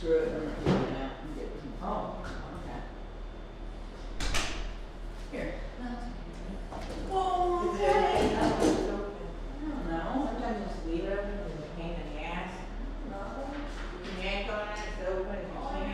screw it, I'm not doing that. I'm getting some. Oh, okay. Here. Well, Is it okay? that one's open. I don't know. Sometimes just leave it open, it's a pain in the ass. You can yank on it, it's open, if you can.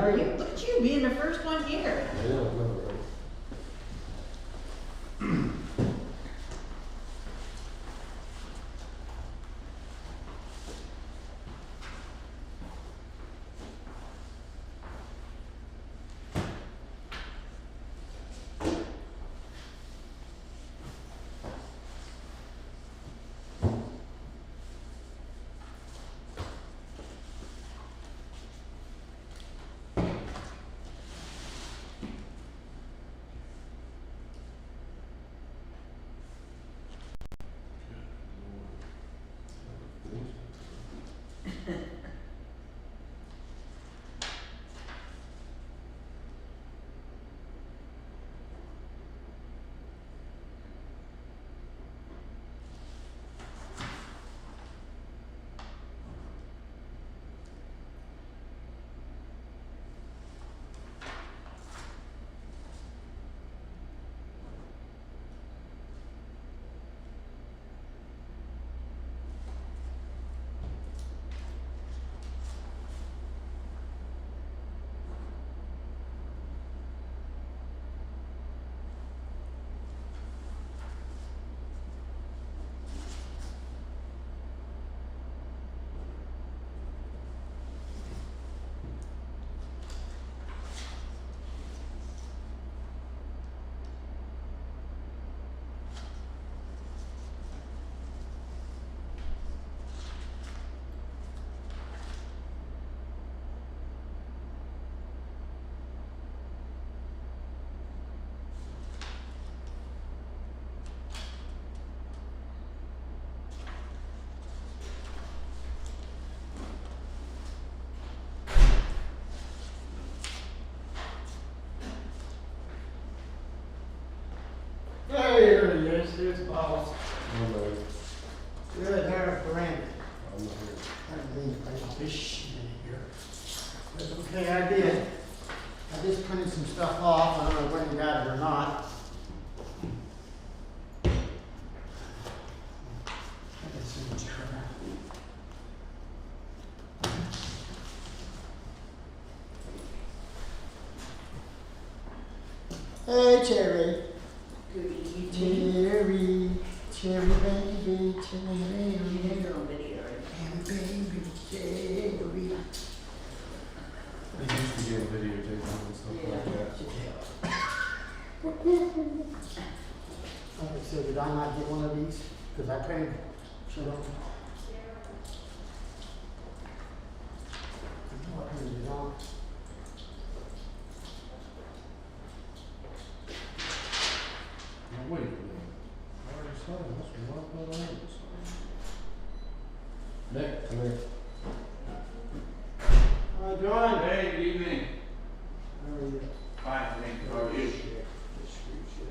How are you? Look at you being the first one here. I know, right? Hey, there he is, here's the boss. I'm not, Good, Erp Report. I'm not here. I didn't mean to bring all this shit in here. That's okay, I did. I just printed some stuff off, I don't know whether you got it or not. I got so much crap. Hey, Cherry. Good evening. Cherry, cherry baby, cherry. You're on video, right? And baby, cherry. They used to get videotaped and stuff like that. Okay, so did I not get one of these? Because I printed, shut up. I know I printed it on. Now, wait a minute. I already signed this one, why not I already signed? Nick, come here. Hi, John. Hey, good evening. How are you? Fine, thank you. How are you? Just screw shit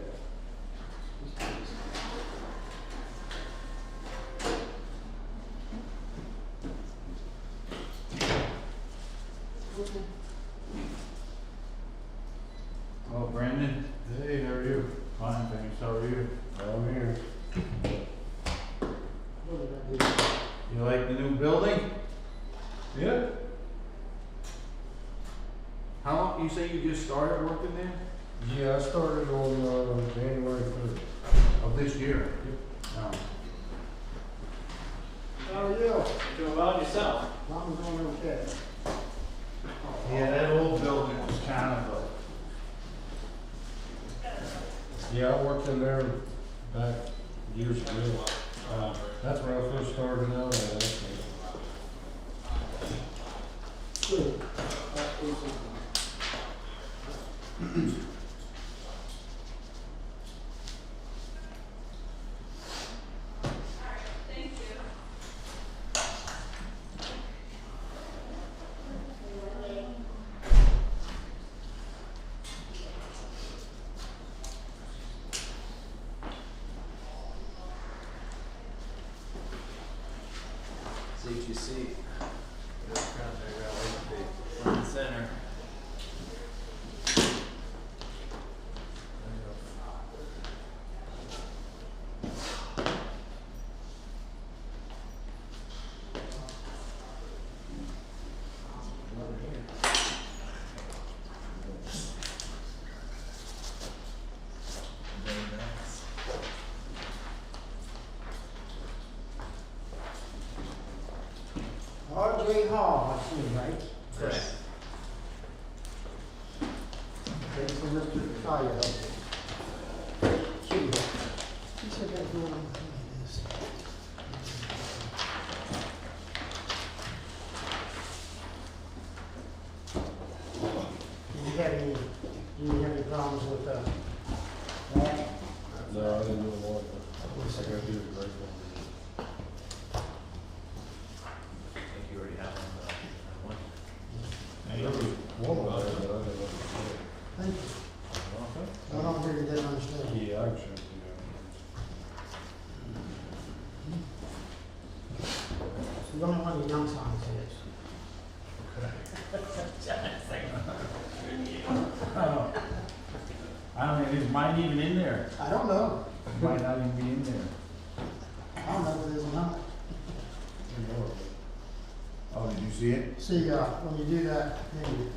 Hello, Brandon. Hey, how are you? Fine, thanks. How are you? I'm here. What did I do? You like the new building? Yeah? How long, you say you just started working there? Yeah, I started on, January 3rd. Of this year? Yep. No. How are you? Doing well yourself? I'm going okay. Yeah, that old building was kind of a, Yeah, I worked in there back years ago. That's where I first started out at. Good. See what you see. This front there, got like the front and center. J. Hall, I see, right? Correct. Okay, so Mr. Kaya. He said that's one of the Do you have any problems with that? No, I didn't do a lot, but I gotta do a break on I think you already have one. it. There was one on there that I didn't understand. Thank you. I don't really didn't understand. Yeah, I can show it to you. It's the only one the young signs is. I don't know, is mine even in there? I don't know. It might not even be in there. I don't know if it is or not. Oh, did you see it? See, when you do that, then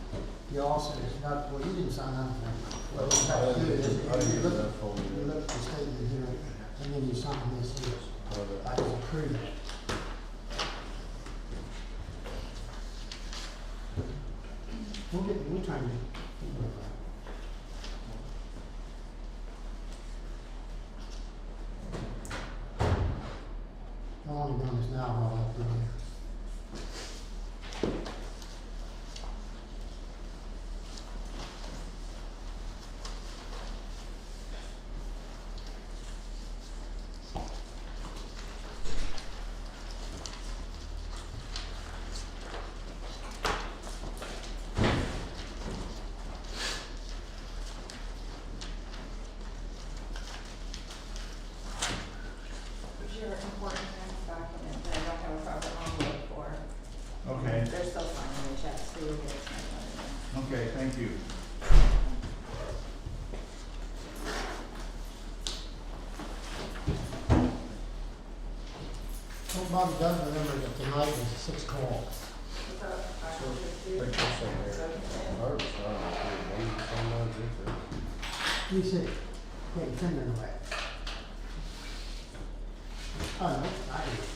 you also, it's not, well, you didn't sign anything. What you have to do is, I didn't you get look, that folder. you look at the statement here, and then you sign this here. I just approve it. We'll try and get. I'm only doing this now while I'm doing it. These are important documents that I don't have a proper envelope for. Okay, They're still signing the checks, so you'll get it signed. okay, thank you. What Bobby does remember that tonight was 6 o'clock. What's up? So, take this on there. I was trying to do it. One, sometimes it's there. You said, get your finger away. Oh, no, I didn't.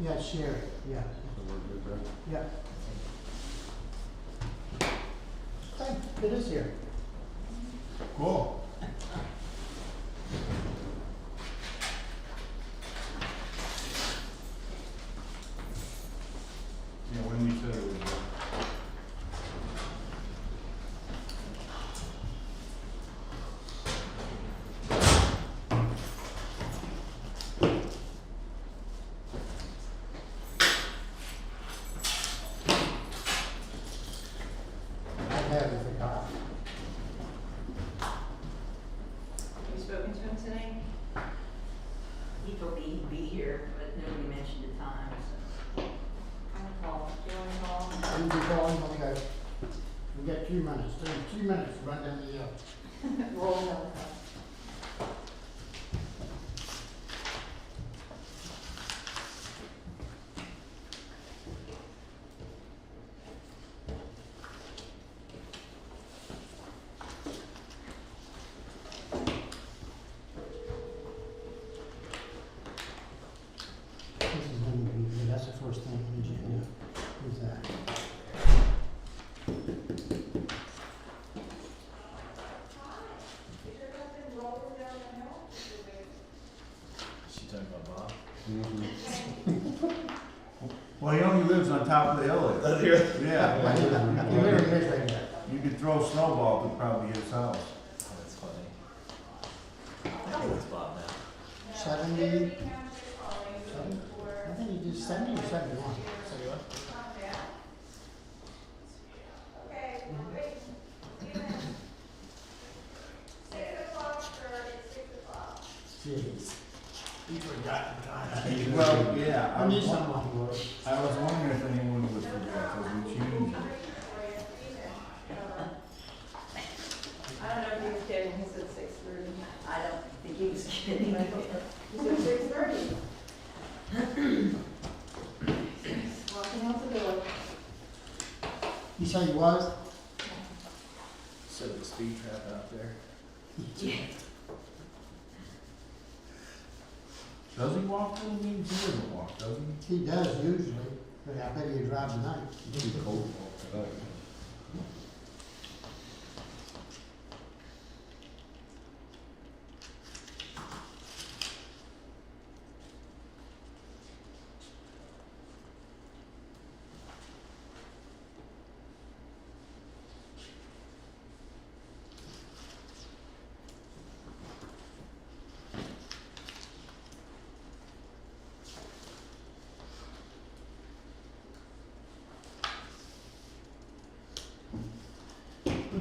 Yeah, Sherry, yeah, So we're good there? yeah. Hey, it is here. Cool. Yeah, when we said it was, I have it, the cop. Have you spoken to him today? He told me he'd be here, but nobody mentioned the time, so. I'm gonna call. Do you wanna call? You be calling, okay. We got 2 minutes, 2 minutes to run down the, Roll number. this is gonna be, that's the first thing on the agenda. Who's that? She talking about Bob? well, he only lives on top of the hill there. Yeah, You literally live right there. you could throw a snowball to probably his house. Oh, that's funny. I think it's Bob now. 70? 7? Jeez. He forgot to try. Well, yeah, I need someone who would. I was wondering if anyone would forget, because we changed it. I don't know if he was kidding, he said 6:30. I don't think he was kidding. He said 6:30. Walking out the door. You say he was? Set up a speed trap out there. Yeah. Does he walk to the meetings? He doesn't walk, does he? He does usually, but I bet he'd drive tonight. It'd be cold today.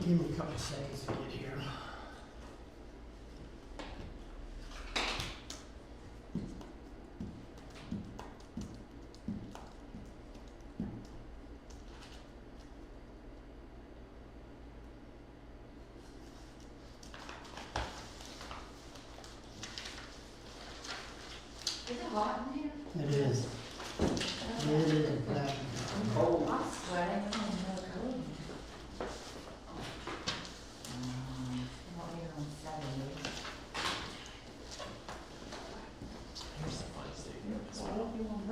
Give me a couple of seconds to get here. Is it hot in here? It is. It is, in fact. Cold. I'm sweating. I don't know code. Not here on Saturday. Here's the fun statement.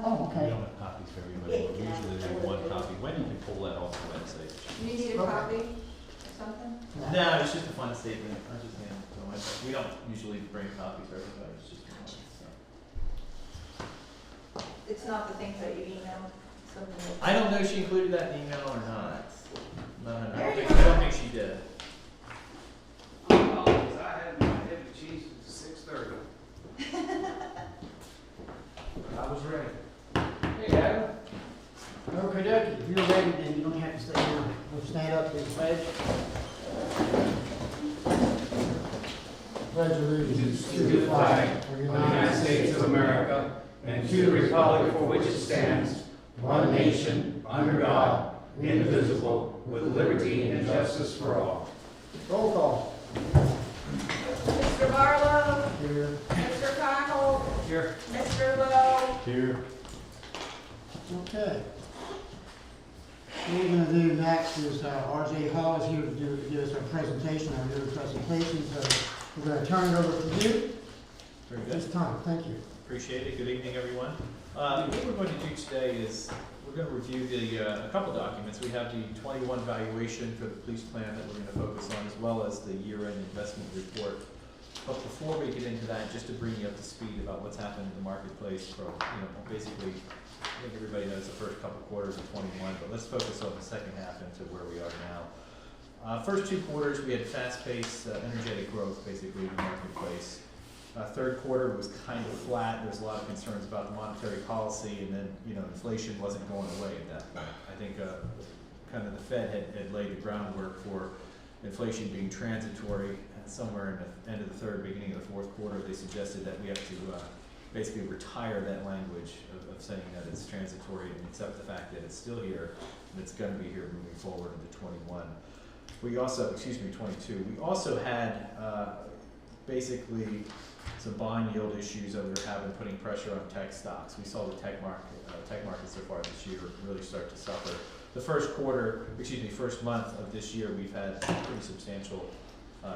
Oh, We okay. don't have copies for everybody, but usually they have one copy. When you can pull that off the website. You need a Okay. copy or something? No, it's just a fun statement. I just hand it to them. We don't usually bring copies for everybody, it's just one, so. It's not the things that you emailed, something like. I don't know if she included that in the email or not. No, I There you don't think she did. Oh, because I had my head of cheese at 6:30. I was ready. Hey, Adam. Okay, dokie, if you're ready, then you don't have to stay down. We'll stand up to the pledge. Pledge allegiance To the flag of the United States of America and to the republic for which it stands, one nation, under God, indivisible, with liberty and justice for all. Roll call. Mr. Barlow, Here. Mr. Cockle, Here. Mr. Lowe. Here. Okay. What we're gonna do next is, RJ Hall is here to give us our presentation, our little presentation, so we're gonna turn it over to you Very good. this time. Thank you. Appreciate it. Good evening, everyone. What we're going to do today is, we're going to review a couple documents. We have the 21 valuation for the police plan that we're going to focus on, as well as the year-end investment report. But before we get into that, just to bring you up to speed about what's happened in the marketplace from, basically, I think everybody knows the first couple quarters of 21, but let's focus on the second half into where we are now. First 2 quarters, we had fast-paced, energetic growth, basically, in the marketplace. Third quarter was kind of flat. There's a lot of concerns about the monetary policy, and then, inflation wasn't going away at that point. I think kind of the Fed had laid the groundwork for inflation being transitory. Somewhere in the end of the third, beginning of the fourth quarter, they suggested that we have to basically retire that language of saying that it's transitory and accept the fact that it's still here and it's going to be here moving forward into 21. We also, 22. We also had basically some bond yield issues that we were having, putting pressure on tech stocks. We saw the tech market so far this year really start to suffer. The first month of this year, we've had pretty substantial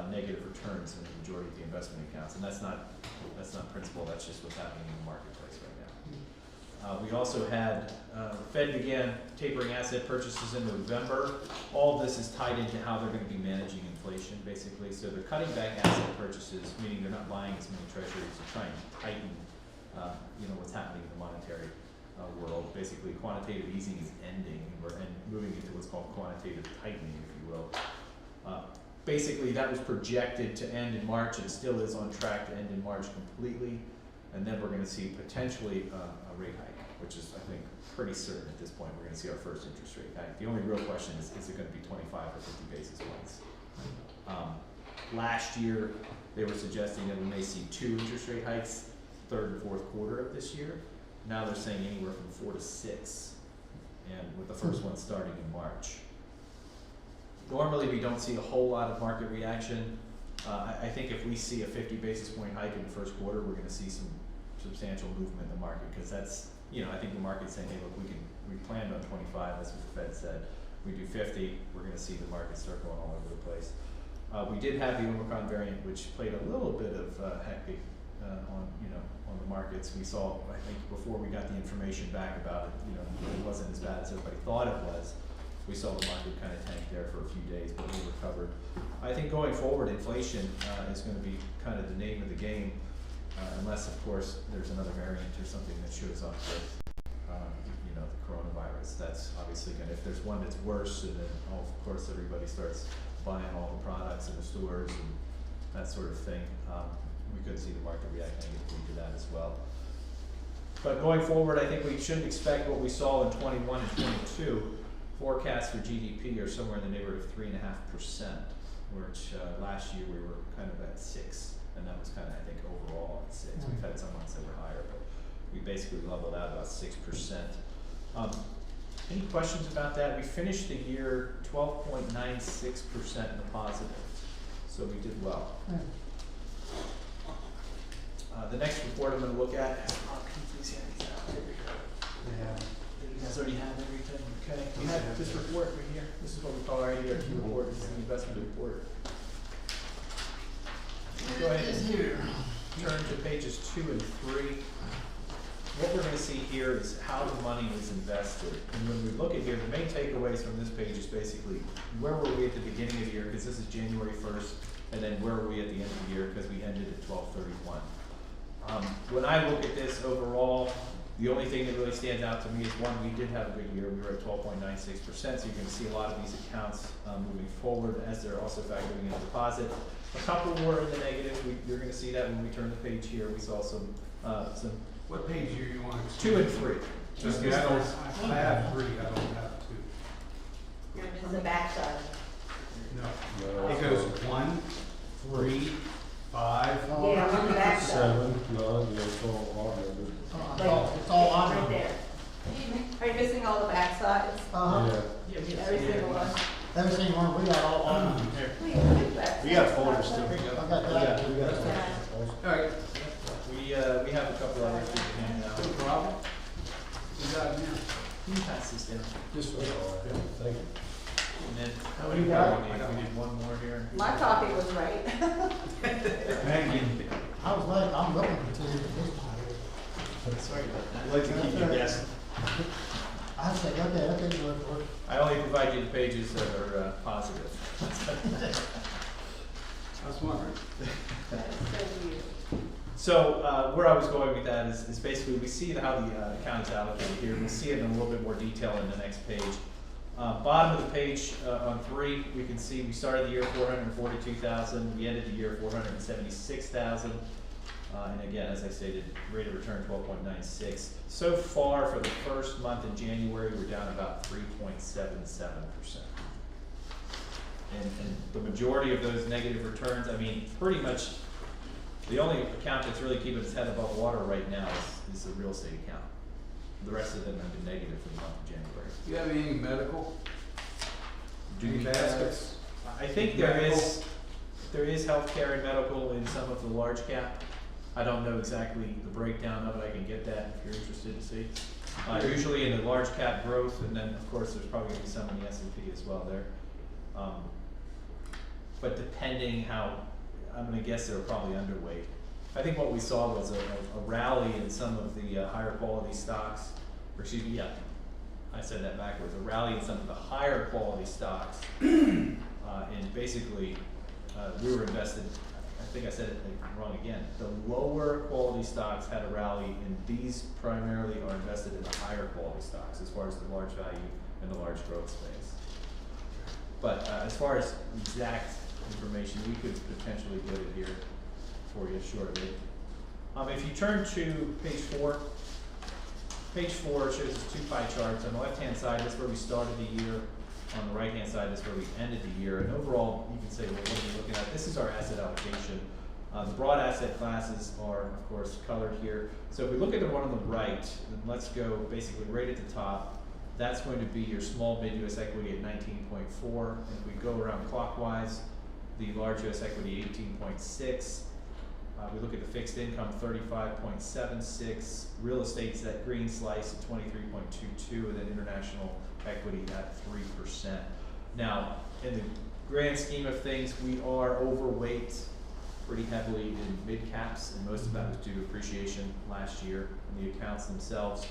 negative returns in the majority of the investment accounts, and that's not principal. That's just what's happening in the marketplace right now. We also had the Fed began tapering asset purchases in November. All this is tied into how they're going to be managing inflation, basically. So they're cutting back asset purchases, meaning they're not buying as many treasuries to try and tighten, what's happening in the monetary world. Basically, quantitative easing is ending, and we're moving into what's called quantitative tightening, if you will. Basically, that was projected to end in March, and still is on track to end in March completely. And then we're going to see potentially a rate hike, which is, I think, pretty certain at this point. We're going to see our first interest rate hike. The only real question is it going to be 25 or 50 basis points? Last year, they were suggesting that we may see 2 interest rate hikes, third and fourth quarter of this year. Now they're saying anywhere from 4 to 6, and with the first one starting in March. Normally, we don't see a whole lot of market reaction. I think if we see a 50 basis point hike in the first quarter, we're gonna see some substantial movement in the market, because that's, I think the market's saying, hey, look, we planned on 25, that's what the Fed said. We do 50, we're gonna see the market start going all over the place. We did have the Omicron variant, which played a little bit of hectic on the markets. We saw, I think, before we got the information back about it, it wasn't as bad as everybody thought it was. We saw the market kind of tank there for a few days, but we recovered. I think going forward, inflation is going to be kind of the name of the game, unless, of course, there's another variant or something that shows up with, the coronavirus. That's obviously going to, if there's one that's worse, and then, of course, everybody starts buying all the products in the stores and that sort of thing, we could see the market react negatively to that as well. But going forward, I think we shouldn't expect what we saw in 21 and 22. Forecasts for GDP are somewhere in the neighborhood of 3.5%, which last year we were kind of at 6, and that was kind of, I think, overall at 6. We've had some months that were higher, but we basically leveled out about 6%. Any questions about that? We finished the year 12.96% in the positive, so we did well. The next report I'm going to look at. Can you please hand these out? Here we go. Yeah. You guys already have everything, okay? We have this report right here. This is what we call our ADRT report. This is the investment report. Go ahead and turn to pages 2 and 3. What we're going to see here is how the money is invested. And when we look at here, the main takeaways from this page is basically where were we at the beginning of the year, because this is January 1st, and then where were we at the end of the year, because we ended at 12/31. When I look at this overall, the only thing that really stands out to me is, one, we did have a good year. We were at 12.96%, so you're going to see a lot of these accounts moving forward as they're also factoring in a deposit. A couple were in the negative. You're going to see that when we turn the page here. We saw some. What page are you on? 2 and 3. Just I have 3, I don't have 2. On the backside. No. It goes 1, 3, 5. Yeah, on the backside. 7, no, it's all automated. It's all on Right there. Are you missing all the backsides? Yeah. Every single one? Everything on, we got all on here. We got folders too. I got that. All right. We have a couple others we can hand out. No problem. You got it now. Can you pass this down? This way. Yeah, thank you. And then, how You many got more we need? We need one more here. My copy was right. Thank you. I was like, I'm looking for you this time. Sorry about that. I'd like to keep you guessing. I said, okay, look. I only provide you the pages that are positive. I was wondering. So where I was going with that is basically we see how the account is allocated here. We'll see it in a little bit more detail in the next page. Bottom of the page on 3, we can see we started the year 442,000. We ended the year 476,000. And again, as I stated, rate of return 12.96. So far for the first month in January, we're down about 3.77%. And the majority of those negative returns, I mean, pretty much the only account that's really keeping its head above water right now is the real estate account. The rest of them have been negative for the month of January. Do you have any medical? Any baskets? I think there is healthcare and medical in some of the large cap. I don't know exactly the breakdown of it. I can get that if you're interested to see. Usually in the large cap growth, and then of course there's probably going to be some in the S&P as well there. But depending how, I'm going to guess they're probably underweight. I think what we saw was a rally in some of the higher quality stocks, or excuse me, yeah, I said that backwards, a rally in some of the higher quality stocks, and basically we were invested, I think I said it wrong again, the lower quality stocks had a rally, and these primarily are invested in the higher quality stocks as far as the large value and the large growth space. But as far as exact information, we could potentially get it here for you shortly. If you turn to page 4 shows us 2 pie charts. On the left hand side, that's where we started the year. on the right-hand side is where we ended the year, and overall, you can say, well, what are we looking at? This is our asset allocation. The broad asset classes are, of course, colored here. So if we look at the one on the right, then let's go basically right at the top. That's going to be your small mid US equity at 19.4. And if we go around clockwise, the large US equity 18.6. We look at the fixed income 35.76. Real estate's that green slice at 23.22, and then international equity at 3%. Now, in the grand scheme of things, we are overweight pretty heavily in mid caps, and most of that was due to appreciation last year. And the accounts themselves,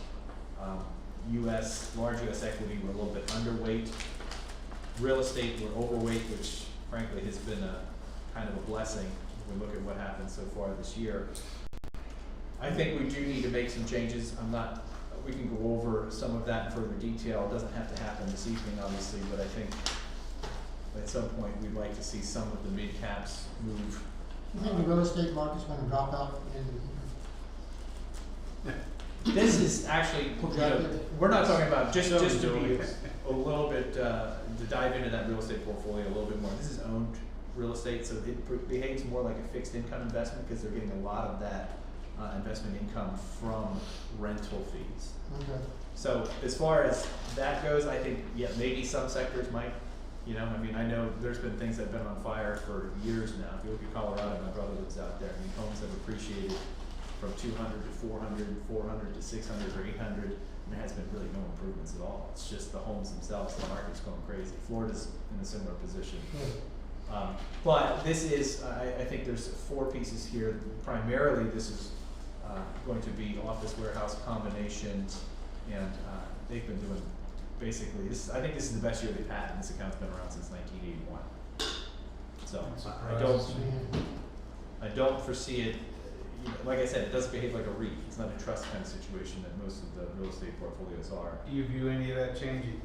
large US equity, we're a little bit underweight. Real estate, we're overweight, which frankly has been a kind of a blessing if we look at what happened so far this year. I think we do need to make some changes. We can go over some of that in further detail. It doesn't have to happen this evening, obviously, but I think at some point we'd like to see some of the mid caps move. You think the real estate market's gonna drop out in? This is actually, we're not talking about, just to be a little bit, to dive into that real estate portfolio a little bit more. This is owned real estate, so it behaves more like a fixed income investment because they're getting a lot of that investment income from rental fees. Okay. So as far as that goes, I think, yeah, maybe some sectors might, I know there's been things that have been on fire for years now. If you look at Colorado, my brother lives out there, homes have appreciated from 200 to 400, 400 to 600 or 800, and there has been really no improvements at all. It's just the homes themselves, the market's going crazy. Florida's in a similar position. But this is, I think there's 4 pieces here. Primarily, this is going to be office warehouse combinations, and they've been doing basically I think this is the best year they've had, and this account's been around since 1981. So I don't foresee it. Like I said, it doesn't behave like a REIT. It's not a trust kind of situation that most of the real estate portfolios are. Do you view any of that changing?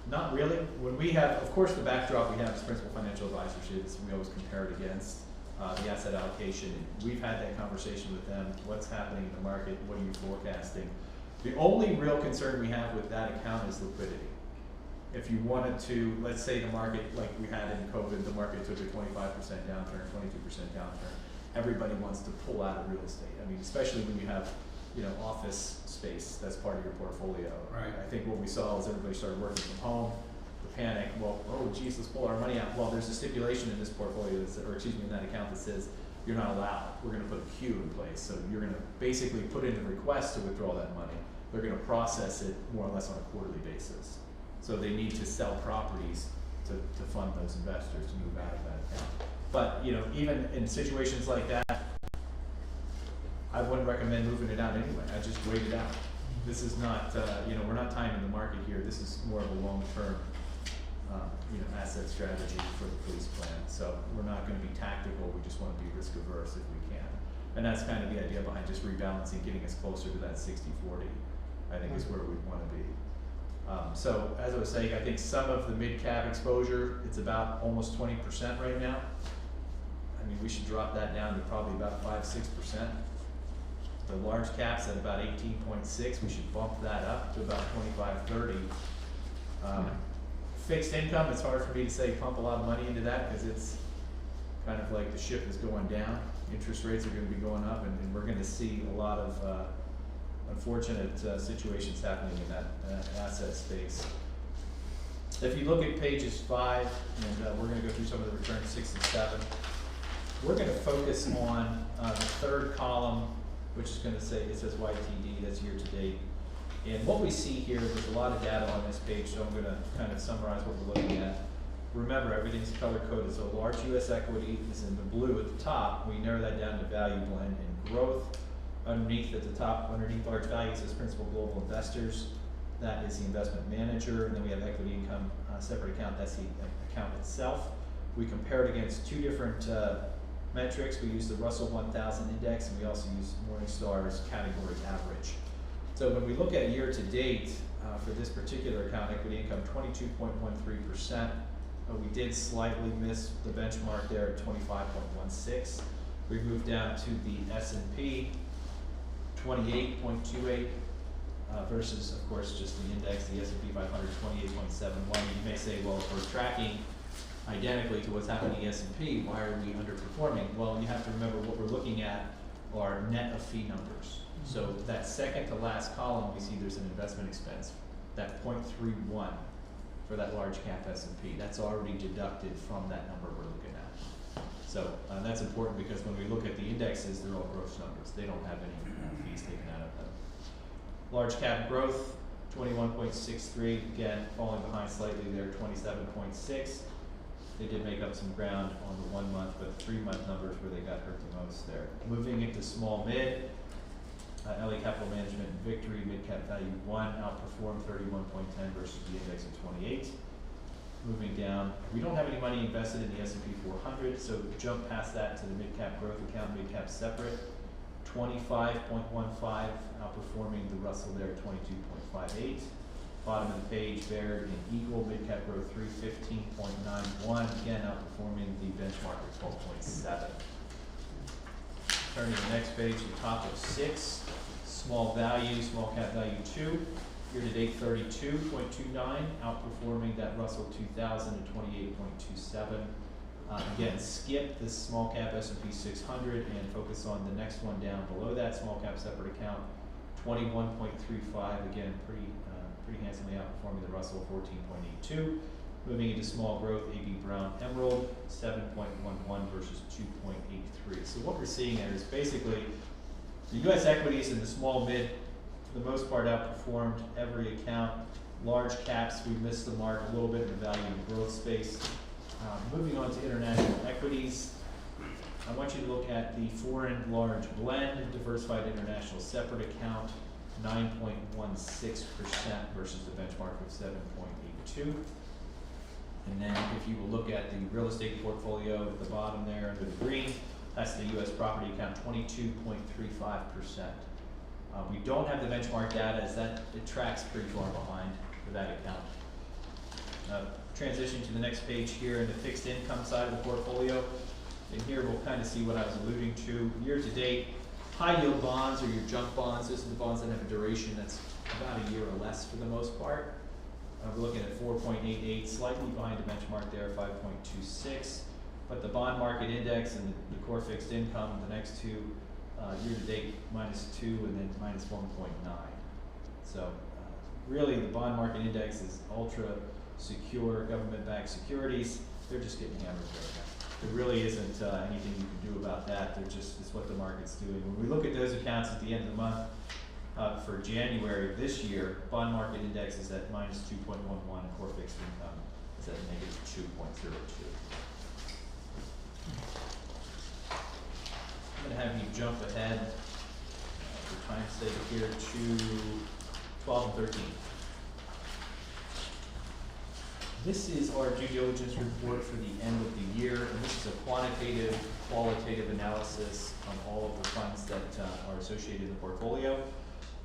Not really. When we have, of course, the backdrop we have is principal financial advisorships. We always compare it against the asset allocation. We've had that conversation with them. What's happening in the market? What are you forecasting? The only real concern we have with that account is liquidity. If you wanted to, let's say the market, like we had in COVID, the market took a 25% downturn, 22% downturn. Everybody wants to pull out of real estate. Especially when you have, office space that's part of your portfolio. Right. I think what we saw is everybody started working from home. The panic. Well, oh geez, let's pull our money out. Well, there's a stipulation in this portfolio, in that account that says you're not allowed. We're going to put a queue in place. So you're going to basically put in a request to withdraw that money. They're going to process it more or less on a quarterly basis. So they need to sell properties to fund those investors to move out of that account. But even in situations like that, I wouldn't recommend moving it out anyway. I just wait it out. This is not, we're not timing the market here. This is more of a long-term, asset strategy for the police plan. So we're not going to be tactical. We just want to be risk averse if we can. And that's kind of the idea behind just rebalancing, getting us closer to that 60-40. I think is where we want to be. So as I was saying, I think some of the mid-cap exposure, it's about almost 20% right now. We should drop that down to probably about 5-6%. The large caps at about 18.6, we should bump that up to about 25-30. Fixed income, it's hard for me to say pump a lot of money into that because it's kind of like the ship is going down. Interest rates are going to be going up, and we're going to see a lot of unfortunate situations happening in that asset space. If you look at pages 5, and we're going to go through some of the returns 6 and 7, we're going to focus on the third column, which is going to say, it says YTD, that's year to date. And what we see here, there's a lot of data on this page, so I'm going to kind of summarize what we're looking at. Remember, everything's color coded, so large US equity is in the blue at the top. We narrow that down to value, blend, and growth. Underneath at the top, underneath large values is principal global investors. That is the investment manager, and then we have equity income, separate account, that's the account itself. We compare it against 2 different metrics. We use the Russell 1000 index, and we also use Morningstar's category average. So when we look at year to date for this particular account, equity income 22.13%. We did slightly miss the benchmark there at 25.16. We moved down to the S&P 28.28, versus, of course, just the index, the S&P 500, 28.71. You may say, well, if we're tracking identically to what's happening in the S&P, why are we underperforming? Well, you have to remember what we're looking at are net of fee numbers. So that second to last column, we see there's an investment expense, that 0.31 for that large cap S&P. That's already deducted from that number we're looking at. So that's important because when we look at the indexes, they're all gross numbers. They don't have any fees taken out of them. Large cap growth, 21.63, again, falling behind slightly there, 27.6. They did make up some ground on the 1 month, but the 3 month numbers where they got hurt the most there. Moving into small mid, LA Capital Management and Victory, mid cap value 1, outperformed 31.10 versus the index of 28. Moving down, we don't have any money invested in the S&P 400, so jump past that to the mid cap growth account, mid cap separate, 25.15, outperforming the Russell there at 22.58. Bottom of the page, Baird and Eagle, mid cap growth 315.91, again outperforming the benchmark at 12.7. Turning to the next page, the top of 6, small value, small cap value 2, year to date 32.29, outperforming that Russell 2000 at 28.27. Again, skip the small cap S&P 600 and focus on the next one down below that, small cap separate account, 21.35, again, pretty handsomely outperforming the Russell 14.82. Moving into small growth, AB Brown Emerald, 7.11 versus 2.83. So what we're seeing there is basically the U.S. equities in the small mid, for the most part, outperformed every account. Large caps, we missed the mark a little bit in the value and growth space. Moving on to international equities, I want you to look at the foreign large blend, diversified international separate account, 9.16% versus the benchmark of 7.82. And then if you will look at the real estate portfolio at the bottom there under the green, that's the U.S. property account, 22.35%. We don't have the benchmark data as that it tracks pretty far behind for that account. Transition to the next page here in the fixed income side of the portfolio. And here we'll kind of see what I was alluding to. Year to date, high yield bonds or your junk bonds, this is the bonds that have a duration that's about a year or less for the most part. We're looking at 4.88, slightly behind the benchmark there, 5.26. But the bond market index and the core fixed income, the next two, year to date -2 and then -1.9. So really the bond market index is ultra secure government-backed securities. They're just getting hammered right now. There really isn't anything you can do about that. They're just, it's what the market's doing. When we look at those accounts at the end of the month, for January of this year, bond market index is at -2.11, and core fixed income is at -2.02. I'm gonna have you jump ahead for time's sake here to 12 and 13. This is our due diligence report for the end of the year, and this is a quantitative, qualitative analysis on all of the funds that are associated in the portfolio.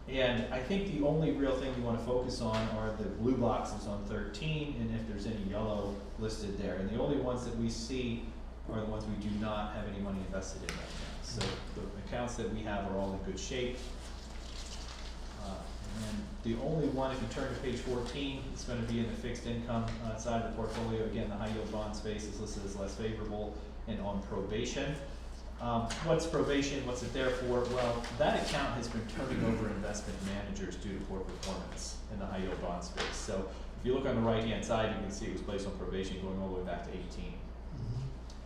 And I think the only real thing you want to focus on are the blue boxes on 13, and if there's any yellow listed there. And the only ones that we see are the ones we do not have any money invested in right now. So the accounts that we have are all in good shape. And the only one, if you turn to page 14, it's going to be in the fixed income side of the portfolio. Again, the high yield bond space is listed as less favorable and on probation. What's probation? What's it there for? Well, that account has been turning over investment managers due to poor performance in the high yield bond space. So if you look on the right hand side, you can see it was placed on probation going all the way back to 18.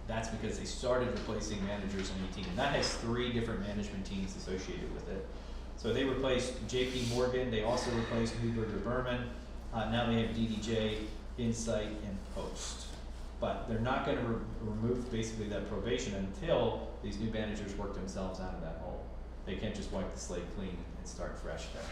That's because they started replacing managers in 18, and that has 3 different management teams associated with it. So they replaced JP Morgan, they also replaced Neuberger Berman, now they have DDJ, Insight, and Post. But they're not going to remove basically that probation until these new managers work themselves out of that hole. They can't just wipe the slate clean and start fresh there.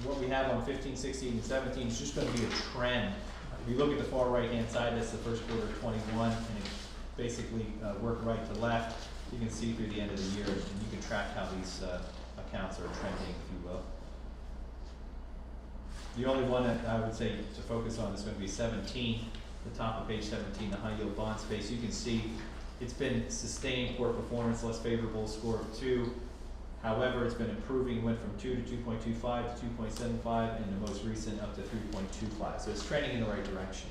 What we have on 15, 16, and 17 is just going to be a trend. If you look at the far right hand side, that's the first quarter of 21, and it basically worked right to left. You can see through the end of the year, and you can track how these accounts are trending, if you will. The only one that I would say to focus on is going to be 17, the top of page 17, the high yield bond space. You can see it's been sustained poor performance, less favorable score of 2. However, it's been improving, went from 2 to 2.25 to 2.75, and the most recent up to 3.25. So it's trending in the right direction.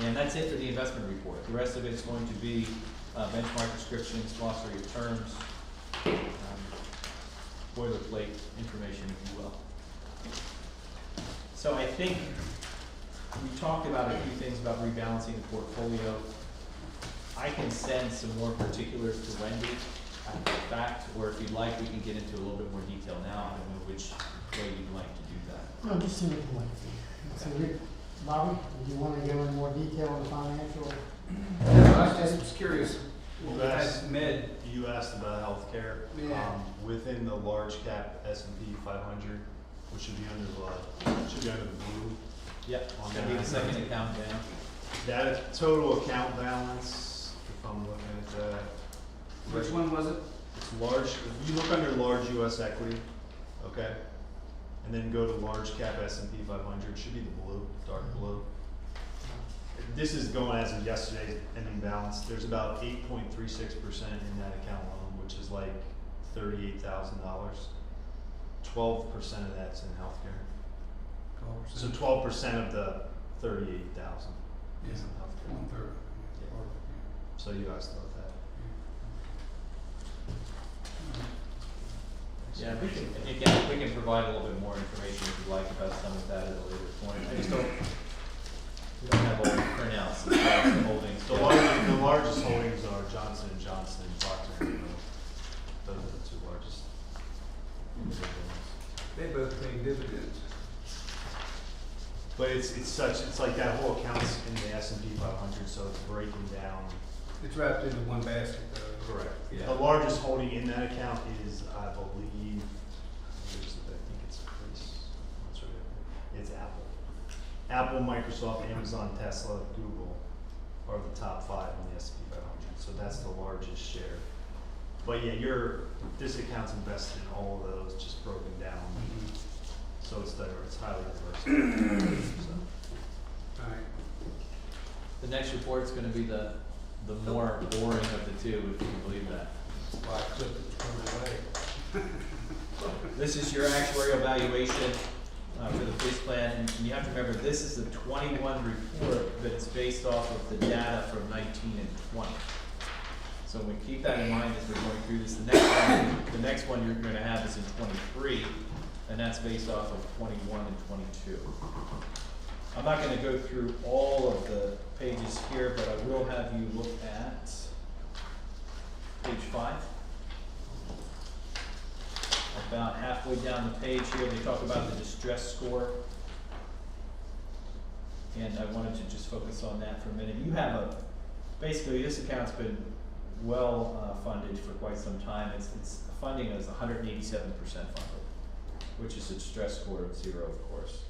And that's it for the investment report. The rest of it's going to be benchmark descriptions, glossary of terms, boilerplate information, if you will. So I think we talked about a few things about rebalancing the portfolio. I can send some more particulars to Wendy after the fact, or if you'd like, we can get into a little bit more detail now. I don't know which way you'd like to do that. No, just send it to Wendy. So Rick, Bobby, do you want to go into more detail on the financial? I just was curious. You asked about healthcare. Yeah. Within the large cap S&P 500, which should be under the blue. Yep, On it's gonna be the that. second account down. That total account balance, if I'm looking at that, Which one was it? it's large. If you look under large U.S. equity, okay, and then go to large cap S&P 500, it should be the blue, dark blue. This is going as of yesterday's ending balance. There's about 8.36% in that account alone, which is like $38,000. 12% of that's in healthcare. 12%. So 12% of the 38,000 is in Yeah, healthcare. 1/3. So you guys thought that. Yeah, we can provide a little bit more information if you'd like about some of that at a later point. I just don't, we don't have all the printouts as far as the holdings. The largest holdings are Johnson & Johnson and Procter & Gamble. Those are the two largest individuals. They both pay dividends. But it's like that whole account's in the S&P 500, so it's breaking down. It's wrapped into one basket though. Correct. Yeah. The largest holding in that account is, I believe, I think it's what's right there? It's Apple. Apple, Microsoft, Amazon, Tesla, Google are the top 5 in the S&P 500, so that's the largest share. But yeah, this account's invested in all of those, just broken down, so it's highly diverse. So. Alright. The next report's gonna be the more boring of the two, if you can believe that. That's why I clipped it from away. This is your actuarial valuation for the police plan, and you have to remember, this is the 21 report, but it's based off of the data from 19 and 20. So we keep that in mind as we're going through this. The next one you're gonna have is in 23, and that's based off of 21 and 22. I'm not gonna go through all of the pages here, but I will have you look at page 5. About halfway down the page here, they talk about the distress score. And I wanted to just focus on that for a minute. You have basically this account's been well funded for quite some time. Its funding is 187% funded, which is a distress score of 0, of course.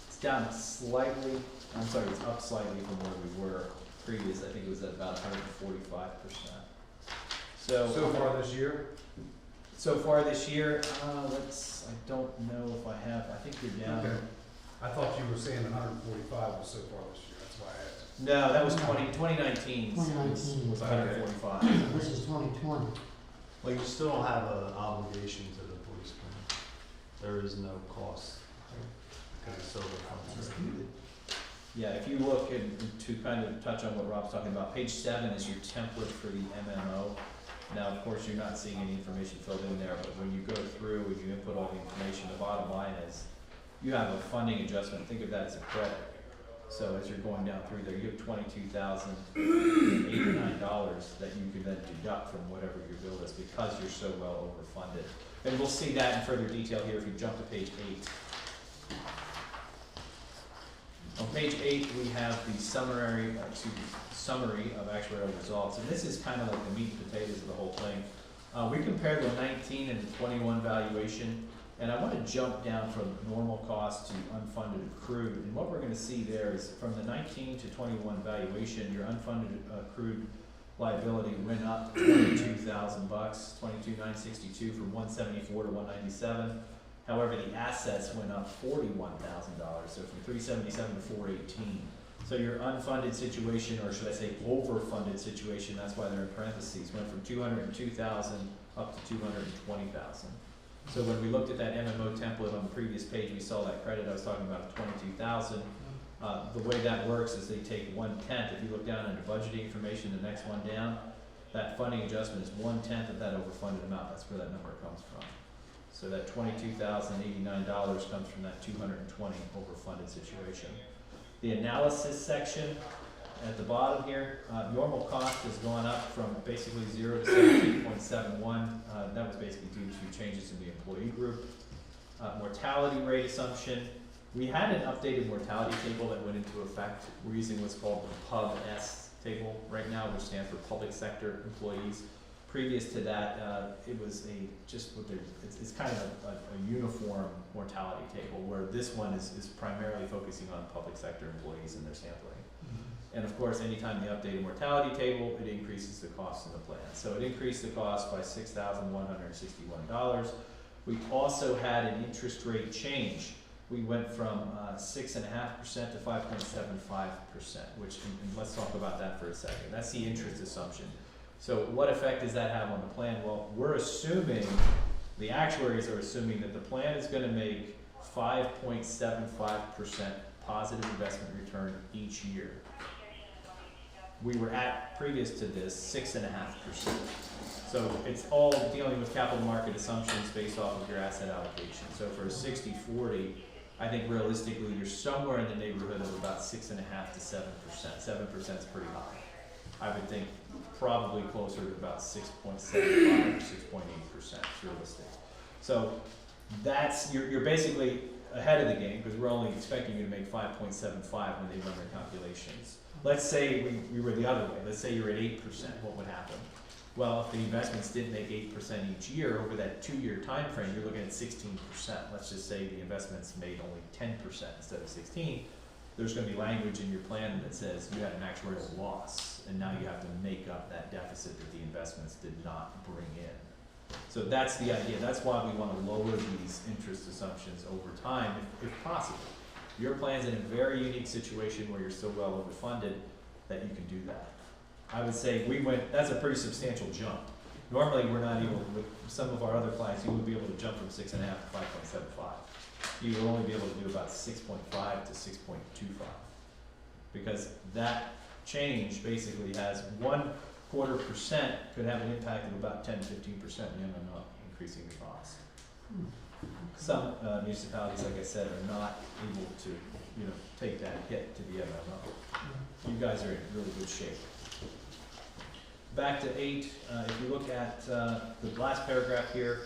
It's down slightly, it's up slightly from where we were previous. I think it was at about 145%. So far this year? So far this year, I don't know if I have, I think you're down. Okay. I thought you were saying 145 was so far this year, that's why I asked. No, that was 2019 2019. was 145. This is 2020. Well, you still don't have an obligation to the police plan. There is no cost. Because it's over funds. Yeah, if you look to kind of touch on what Rob's talking about, page 7 is your template for the MMO. Now, of course, you're not seeing any information filled in there, but when you go through and you input all the information, the bottom line is you have a funding adjustment. Think of that as a credit. So as you're going down through there, you have $22,089 that you can then deduct from whatever your bill is because you're so well overfunded. And we'll see that in further detail here if you jump to page 8. On page 8, we have the summary of actuarial results, and this is kind of like the meat and potatoes of the whole thing. We compare the 19 and the 21 valuation, and I want to jump down from normal cost to unfunded accrued. And what we're going to see there is from the 19 to 21 valuation, your unfunded accrued liability went up $22,000, $22,962 from 174 to 197. However, the assets went up $41,000, so from 377 to 418. So your unfunded situation, or should I say overfunded situation, that's why they're in parentheses, went from 202,000 up to 220,000. So when we looked at that MMO template on the previous page, we saw that credit I was talking about of 22,000. The way that works is they take 1/10. If you look down under budgeting information, the next one down, that funding adjustment is 1/10 of that overfunded amount. That's where that number comes from. So that $22,089 comes from that 220 overfunded situation. The analysis section at the bottom here, normal cost has gone up from basically 0 to 17.71. That was basically due to changes in the employee group. Mortality rate assumption. We had an updated mortality table that went into effect. We're using what's called the PUB-S table right now, which stands for public sector employees. Previous to that, it was it's kind of a uniform mortality table, where this one is primarily focusing on public sector employees and their sampling. And of course, anytime you update a mortality table, it increases the cost of the plan. So it increased the cost by $6,161. We also had an interest rate change. We went from 6.5% to 5.75%, which, and let's talk about that for a second. That's the interest assumption. So what effect does that have on the plan? Well, we're assuming, the actuaries are assuming that the plan is gonna make 5.75% positive investment return each year. We were at, previous to this, 6.5%. So it's all dealing with capital market assumptions based off of your asset allocation. So for a 60-40, I think realistically, you're somewhere in the neighborhood of about 6.5% to 7%. 7% is pretty high. I would think probably closer to about 6.75 or 6.8% realistic. So that's, you're basically ahead of the game, because we're only expecting you to make 5.75 when they run their calculations. Let's say we were the other way. Let's say you're at 8%, what would happen? Well, if the investments didn't make 8% each year, over that 2-year time frame, you're looking at 16%. Let's just say the investments made only 10% instead of 16. There's gonna be language in your plan that says you had an actuarial loss, and now you have to make up that deficit that the investments did not bring in. So that's the idea. That's why we wanna lower these interest assumptions over time, if possible. Your plan's in a very unique situation where you're so well overfunded that you can do that. I would say that's a pretty substantial jump. Normally, we're not able, with some of our other plans, you would be able to jump from 6.5 to 5.75. You would only be able to do about 6.5 to 6.25. Because that change basically has 0.25% could have an impact of about 10 to 15% in MMO, increasing the cost. Some municipalities, like I said, are not able to, take that hit to the MMO. You guys are in really good shape. Back to 8, if you look at the last paragraph here,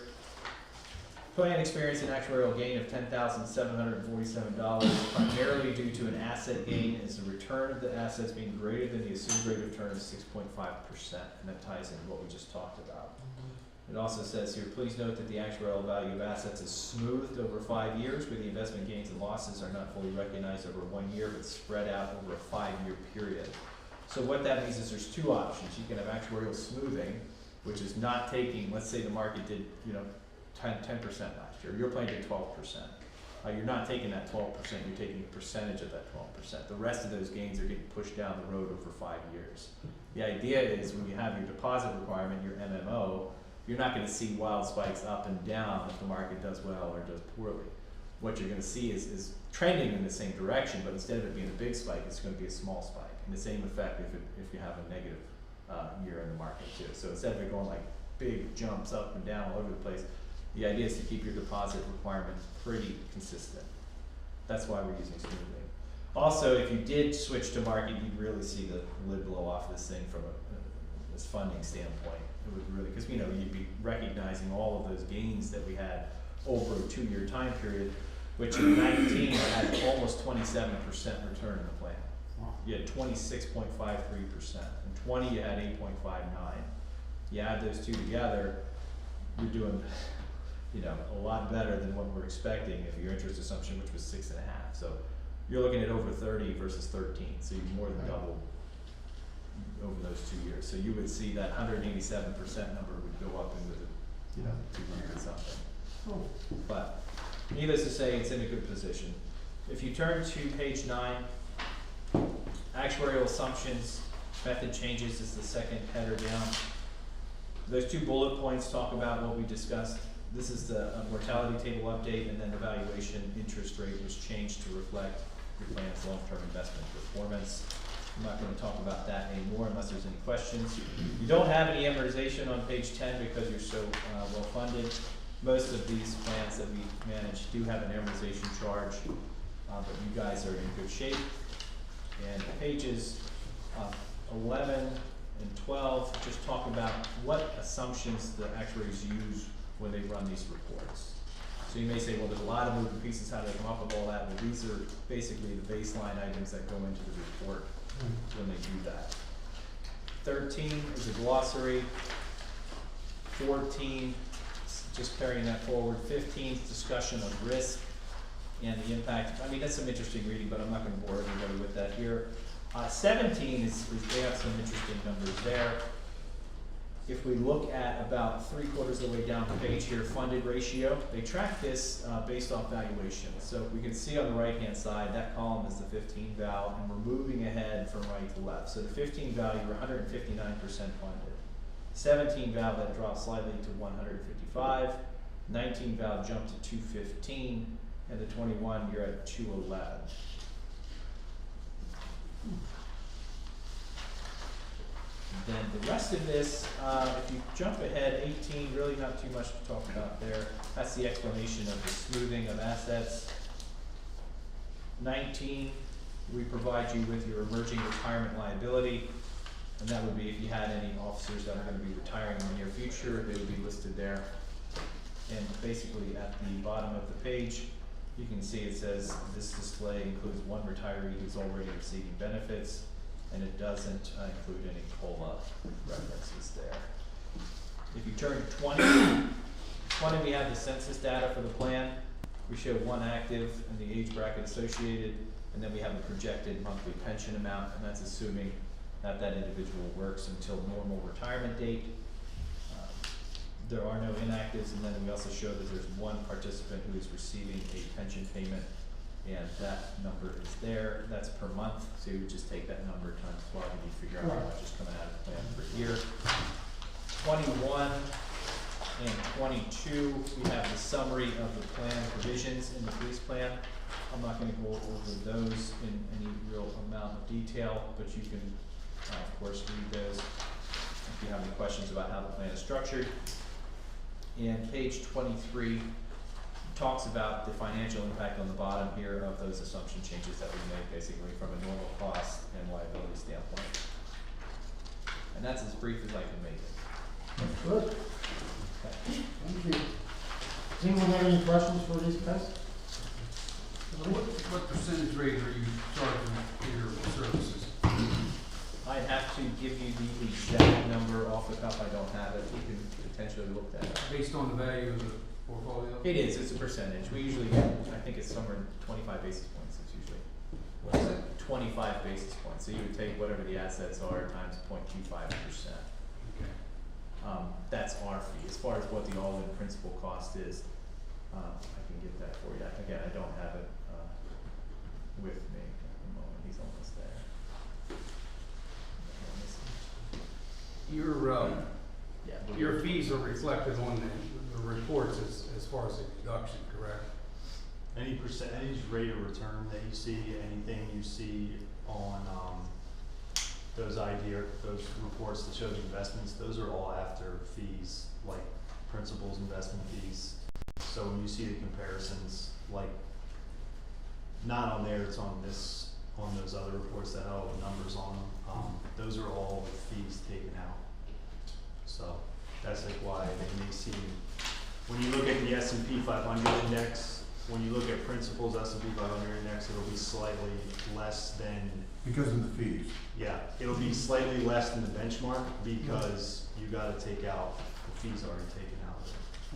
plan experienced an actuarial gain of $10,747, primarily due to an asset gain as the return of the assets being greater than the assumed rate of return of 6.5%, and that ties into what we just talked about. It also says here, please note that the actuarial value of assets is smoothed over 5 years, where the investment gains and losses are not fully recognized over 1 year, but spread out over a 5-year period. So what that means is there's 2 options. You can have actuarial smoothing, which is not taking, let's say the market did, 10% last year. Your plan did 12%. You're not taking that 12%, you're taking a percentage of that 12%. The rest of those gains are getting pushed down the road over 5 years. The idea is when you have your deposit requirement, your MMO, you're not going to see wild spikes up and down if the market does well or does poorly. What you're going to see is trending in the same direction, but instead of it being a big spike, it's going to be a small spike. And the same effect if you have a negative year in the market too. So instead of it going like big jumps up and down all over the place, the idea is to keep your deposit requirements pretty consistent. That's why we're using smoothing. Also, if you did switch to market, you'd really see the lid blow off this thing from this funding standpoint. It would really, because you'd be recognizing all of those gains that we had over a 2-year time period, which in 19 had almost 27% return in the plan. You had 26.53%. In 20, you had 8.59. You add those two together, you're doing, a lot better than what we're expecting if your interest assumption, which was 6.5. So you're looking at over 30 versus 13. So you more than doubled over those 2 years. So you would see that 187% number would go up into the, 200 something. But needless to say, it's in a good position. If you turn to page 9, actuarial assumptions, method changes is the second header down. Those two bullet points talk about what we discussed. This is the mortality table update, and then the valuation interest rate was changed to reflect your plan's long-term investment performance. I'm not gonna talk about that anymore unless there's any questions. You don't have any amortization on page 10 because you're so well-funded. Most of these plans that we manage do have an amortization charge, but you guys are in good shape. And pages 11 and 12 just talk about what assumptions the actuaries use when they run these reports. So you may say, well, there's a lot of moving pieces, how do they come up with all that? Well, these are basically the baseline items that go into the report when they do that. 13 is a glossary. 14, just carrying that forward. 15 is discussion of risk and the impact. I mean, that's some interesting reading, but I'm not gonna bore everybody with that here. 17 is they have some interesting numbers there. If we look at about 3/4 of the way down the page here, funded ratio, they track this based off valuation. So we can see on the right-hand side, that column is the 15 val, and we're moving ahead from right to left. So the 15 val, you're 159% funded. 17 val, that drops slightly to 155. 19 val jumped to 215, and the 21, you're at 211. Then the rest of this, if you jump ahead, 18, really not too much to talk about there. That's the explanation of the smoothing of assets. 19, we provide you with your emerging retirement liability. And that would be if you had any officers that are gonna be retiring in the near future, they would be listed there. And basically at the bottom of the page, you can see it says this display includes one retiree who's already receiving benefits, and it doesn't include any COLA references there. If you turn to 20, we have the census data for the plan. We show one active and the age bracket associated, and then we have a projected monthly pension amount, and that's assuming that that individual works until normal retirement date. There are no inactives, and then we also show that there's one participant who is receiving a pension payment, and that number is there. That's per month, so you would just take that number times 12 and you figure out how much is coming out of the plan per year. 21 and 22, we have the summary of the plan provisions in the police plan. I'm not gonna go over those in any real amount of detail, but you can, of course, read those if you have any questions about how the plan is structured. And page 23 talks about the financial impact on the bottom here of those assumption changes that we make, basically from a normal cost and liability standpoint. And that's as brief as I can make it. That's good. Okay. Thank you. Does anyone have any questions for these guys? What percentage rate are you charging for your services? I'd have to give you the exact number off the cuff. I don't have it. You can potentially look that up. Based on the value of the portfolio? It is, it's a percentage. We usually get, I think it's somewhere in 25 basis points, it's usually. What is it? 25 basis points. So you would take whatever the assets are times 0.25%. Okay. That's our fee. As far as what the all-in principal cost is, I can get that for you. Again, I don't have it, with me at the moment. He's almost there. Your fees are reflected on the reports as far as the deduction, correct? Any percentage rate of return that you see, anything you see on, those reports that show the investments, those are all after fees, like principals, investment fees. So when you see the comparisons, like, not on there, it's on those other reports that have all the numbers on them, those are all with fees taken out. So that's like why they may seem, when you look at the S&P 500 index, when you look at principals S&P 500 index, it'll be slightly less than, Because of the fees. yeah, it'll be slightly less than the benchmark because you gotta take out, the fees already taken out.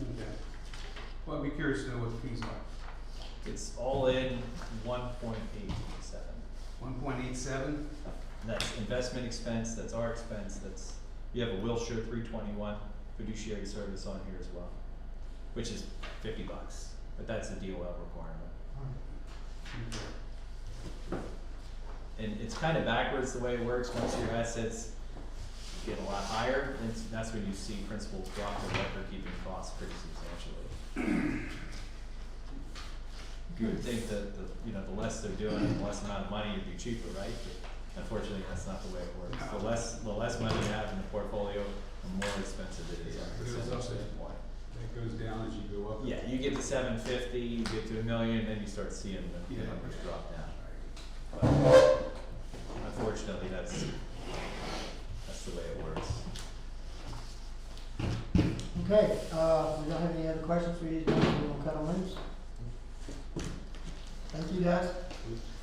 Okay. Well, I'd be curious to know what the fees are. It's all in 1.87. 1.87? That's investment expense, that's our expense, that's, you have a Wilshire 321 fiduciary service on here as well, which is $50, but that's a DOL requirement. And it's kind of backwards the way it works. Once your assets get a lot higher, that's when you see principals drop the record keeping costs pretty substantially. You would think that the less they're doing, the less amount of money, it'd be cheaper, right? But unfortunately, that's not the way it works. The less money you have in the portfolio, the more expensive it is on a percentage standpoint. That goes down as you go up. Yeah, you get to 750, you get to $1 million, then you start seeing the numbers drop down. But unfortunately, that's the way it works. Okay, we don't have any other questions for you, we're gonna cut them loose. Thank you, guys.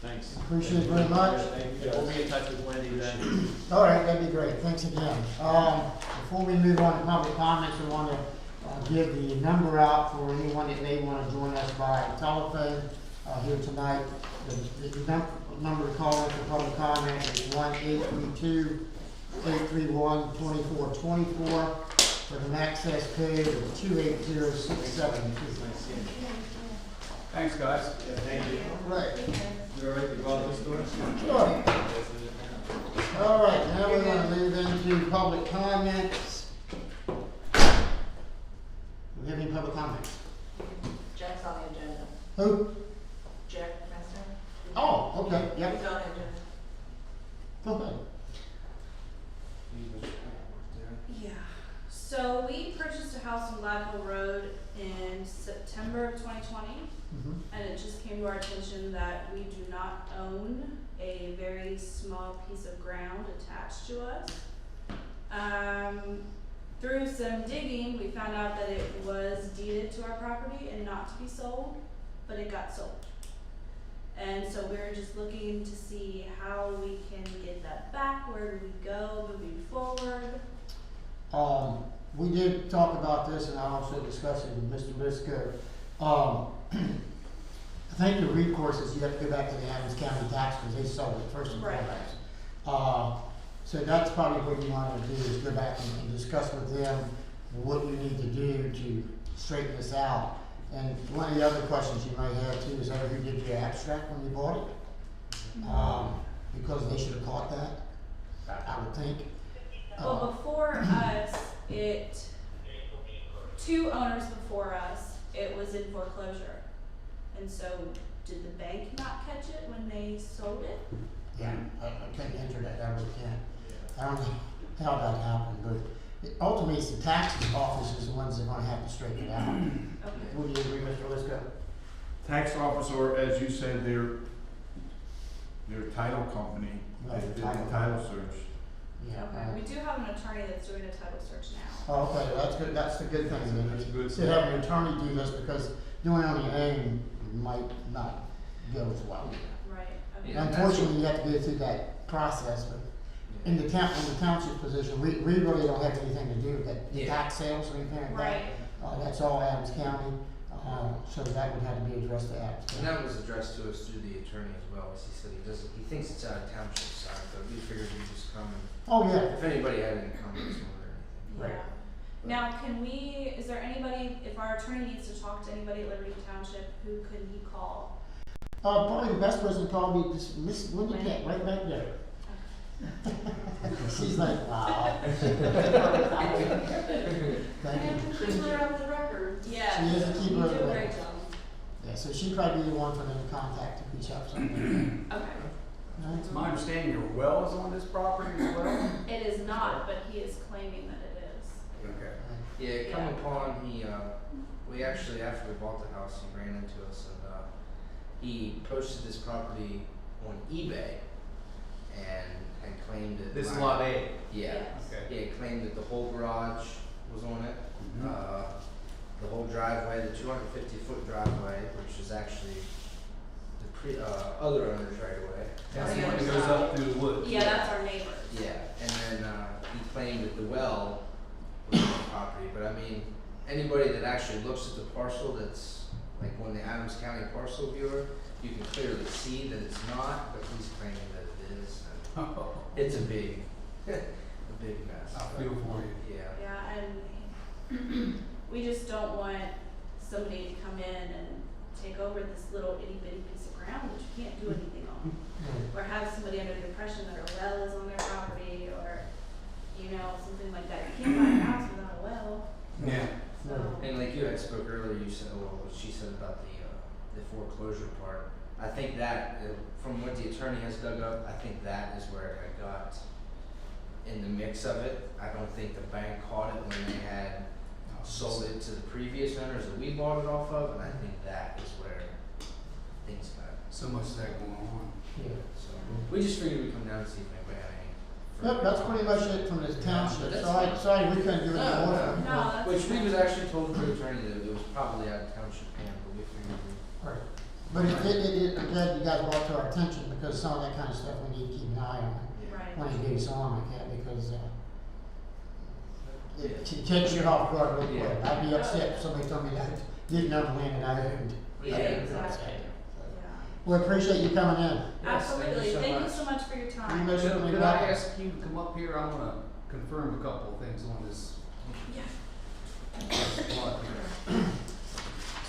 Thanks. Appreciate it very much. Yeah, we'll be in touch with Wendy then. All right, that'd be great. Thanks again. Before we move on to public comments, I want to give the number out for anyone that may want to join us by telephone here tonight. The number to call in for public comment is 1-832-831-2424 with an access code of 280672. Thanks, guys. Thank you. Right. You all right to go out this door? Sure. All right, now we're going to move into public comments. Do we have any public comments? Jack's on the agenda. Who? Jack Master? Oh, okay, He's yep. on the agenda. Go ahead. Yeah, so we purchased a house on Gladwell Road in September of 2020, and it just came to our attention that we do not own a very small piece of ground attached to us. Through some digging, we found out that it was deeded to our property and not to be sold, but it got sold. And so we're just looking to see how we can get that back. Where do we go moving forward? We did talk about this, and I also discussed it with Mr. Briscoe. I think the recourse is you have to go back to the Adams County tax because they sold it first and foremost. So that's probably what you want to do is go back and discuss with them what you need to do to straighten this out. And one of the other questions you might have too is who did your abstract when you bought it? Because they should have caught that, I would think. Well, before us, two owners before us, it was in foreclosure. And so, did the bank not catch it when they sold it? Yeah, I couldn't enter that, I really can't. I don't know how that happened, but ultimately it's the tax office is the ones that are gonna have to straighten it out. Okay. Would you agree, Mr. Lisco? Tax officer, as you said, their title company, Right, they did the title. title search. Yeah. Okay, we do have an attorney that's doing a title search now. Oh, okay, that's good, that's the good thing, then. That's a good To have an attorney do this, because doing it on your own might not go as well. Right, okay. Yeah. Unfortunately, you have to go through that process, but in the township position, we really don't have anything to do with that, the Yeah. tax sales or anything like that. Right, That's all Adams County, so that would have to be addressed to Adams And County. that was addressed to us through the attorney as well, as he said he thinks it's out of township side, but we figured we'd just come and, Oh, yeah, if anybody had any comments on it or anything. Right. yeah. Now, is there anybody, if our attorney needs to talk to anybody at Liberty Township, who could he call? probably the best person to call me is Miss Wendy Cat, right back there. She's like, wow. Thank you. Keeper of the record. Yeah, She is a you keeper do of a the great record. job. Yeah, so she'd probably be the one for them to contact if we have something. Okay. Alright. It's my understanding your well is on this property as well? It is not, but he is claiming that it is. Okay. Yeah, come upon, we actually, after we bought the house, he ran into us and, he posted this property on eBay and had claimed that. This is lot A. Yeah. Yes. Okay. He had claimed that the whole garage was on it, the whole driveway, the 250-foot driveway, which is actually the other owner's right away. That's the one that goes up through the woods. Yeah, that's our neighbors. Yeah, and then, he claimed that the well was on the property, but I mean, anybody that actually looks at the parcel that's like on the Adams County parcel viewer, you can clearly see that it's not, but he's claiming that it is. And it's a big mess. I feel for you. Yeah. Yeah, and we just don't want somebody to come in and take over this little itty bitty piece of ground that you can't do anything on. Or have somebody under the impression that a well is on their property, or, you know, something like that. You can't buy a house without a well, Yeah. so. And like you had spoke earlier, you said, well, what she said about the foreclosure part. I think that, from what the attorney has dug up, I think that is where it got in the mix of it. I don't think the bank caught it when they had sold it to the previous owners that we bought it off of, and I think that is where things got. So much of that going on. Yeah. So, we just figured we'd come down and see if anybody had any. Yep, that's pretty much it from this township. That's Sorry, fine. sorry, we couldn't do any No, more. no. No, that's. Which we was actually told through the attorney that it was probably out of township hand, but we figured we. Right. But I'm glad you guys brought to our attention, because some of that kind of stuff we need to keep an eye on Right. when it gets on like that, because, it takes you off guard real quick. Yeah. I'd be upset if somebody told me that I didn't know the land and I owned. Yeah, exactly. Yeah. We appreciate you coming in. Absolutely. so Thank you much. so much for your You time. know something Could about I ask you to come up here? I wanna confirm a couple of things on this. lot here.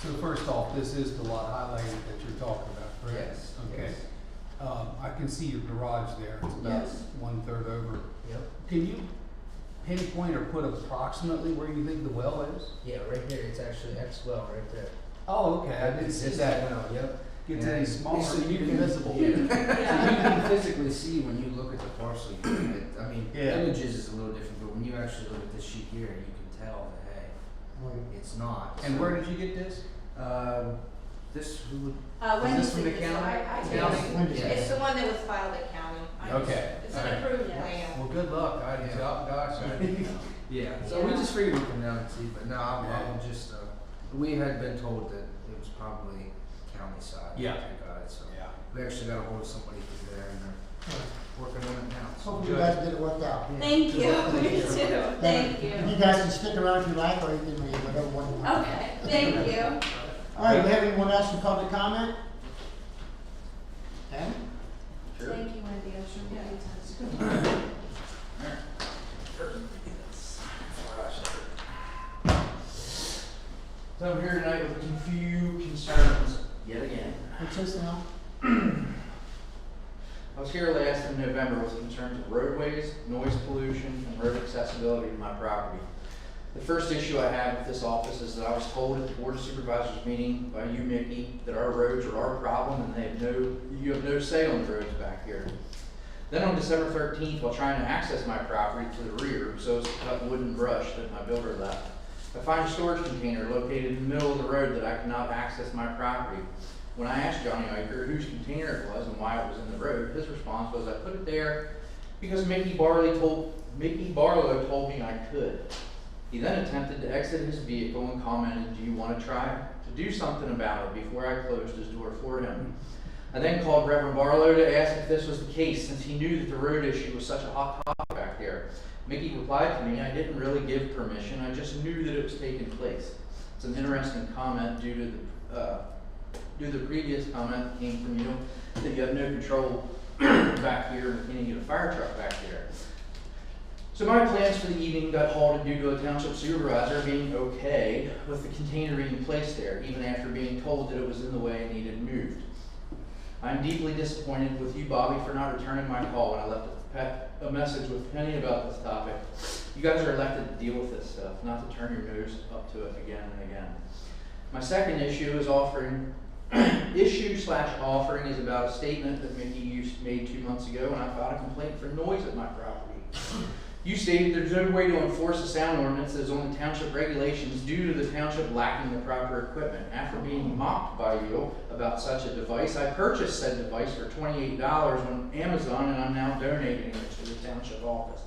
So first off, this is the lot highlighted that you're talking about, correct? Yes. Okay. Yes. I can see your garage there. It's about Yes. 1/3 over. Yep. Can you pinpoint or put approximately where you think the well is? Yeah, right there, it's actually X well right there. Oh, okay, I didn't see that. Well, yep. Gets And any smaller, so you can- invisible. Yeah. Yeah. So you can physically see when you look at the parcel, I mean, Yeah. images is a little different, but when you actually look at this sheet here, you can tell that, hey, it's not. And where did you get this? This, who would, Wendy this from the did this, so county? I County? did. Wendy. Yeah. It's the one that was filed at county. Okay. It's Alright. an approved Yes. plan. Well, good luck. Gosh, yeah, so we just figured we'd come down and see, but no, I'm Yeah. just, we had been told that it was probably county side. Yeah. They got it, so. Yeah. We actually got a hold of somebody through there and they're working on it now, so. Hopefully you guys get it worked out. Thank you. You too. Thank You you. guys can stick around if you like, or you can leave, whatever one you want. Okay, thank you. All right, do we have anyone else for public comment? Okay. Thank you, Wendy. I'm sure we'll be in touch. So I'm here tonight with a few concerns, yet again. What's this now? I was here last in November with concerns of roadways, noise pollution, and road accessibility to my property. The first issue I have with this office is that I was told at the Board of Supervisors meeting by you, Mickey, that our roads are our problem and you have no say on the roads back here. Then on December 13th, while trying to access my property to the rear so as to cut wood and brush that my builder left, I find a storage container located in the middle of the road that I cannot access my property. When I asked Johnny Iker whose container it was and why it was in the road, his response was, I put it there because Mickey Barlow told me I could. He then attempted to exit his vehicle and commented, do you want to try to do something about it before I closed his door for him? I then called Reverend Barlow to ask if this was the case, since he knew that the road issue was such a hot topic back there. Mickey replied to me, I didn't really give permission, I just knew that it was taking place. It's an interesting comment due to the previous comment that came from you, that you have no control back here and can't get a fire truck back there. So my plans for the evening got halted due to a township supervisor being okay with the container being placed there, even after being told that it was in the way and needed moved. I'm deeply disappointed with you, Bobby, for not returning my call when I left a message with Penny about this topic. You guys are elected to deal with this stuff, not to turn your nose up to it again and again. My second issue is offering is about a statement that Mickey made 2 months ago when I filed a complaint for noise at my property. You stated there's no way to enforce a sound ordinance that is on the township regulations due to the township lacking the proper equipment. After being mocked by you about such a device, I purchased said device for $28 on Amazon, and I'm now donating it to the township office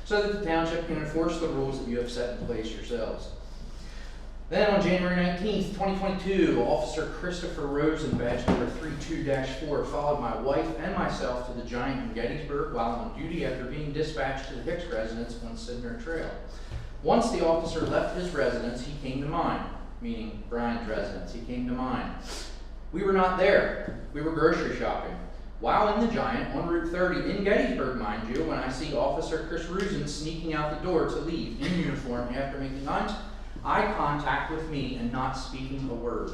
so that the township can enforce the rules that you have set in place yourselves. Then on January 19th, 2022, Officer Christopher Rosen, badge number 32-4, followed my wife and myself to the Giant in Gettysburg while on duty after being dispatched to the Hicks residence on Sidner Trail. Once the officer left his residence, he came to mine, meaning Brian's residence. He came to mine. We were not there. We were grocery shopping. While in the Giant, on Route 30, in Gettysburg, mind you, when I see Officer Chris Rosen sneaking out the door to leave in uniform after making eye contact with me and not speaking a word.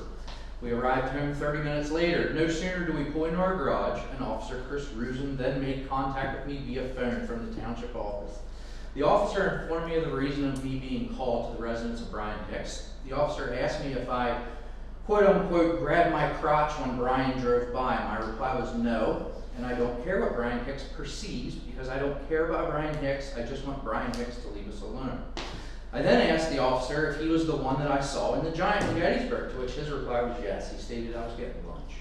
We arrived home 30 minutes later. No sooner do we pull into our garage, and Officer Chris Rusin then made contact with me via phone from the township office. The officer informed me of the reason of me being called to the residence of Brian Hicks. The officer asked me if I, quote unquote, grabbed my crotch when Brian drove by. My reply was no, and I don't care what Brian Hicks perceives because I don't care about Brian Hicks. I just want Brian Hicks to leave us alone. I then asked the officer if he was the one that I saw in the Giant in Gettysburg, to which his reply was yes. He stated I was getting lunch.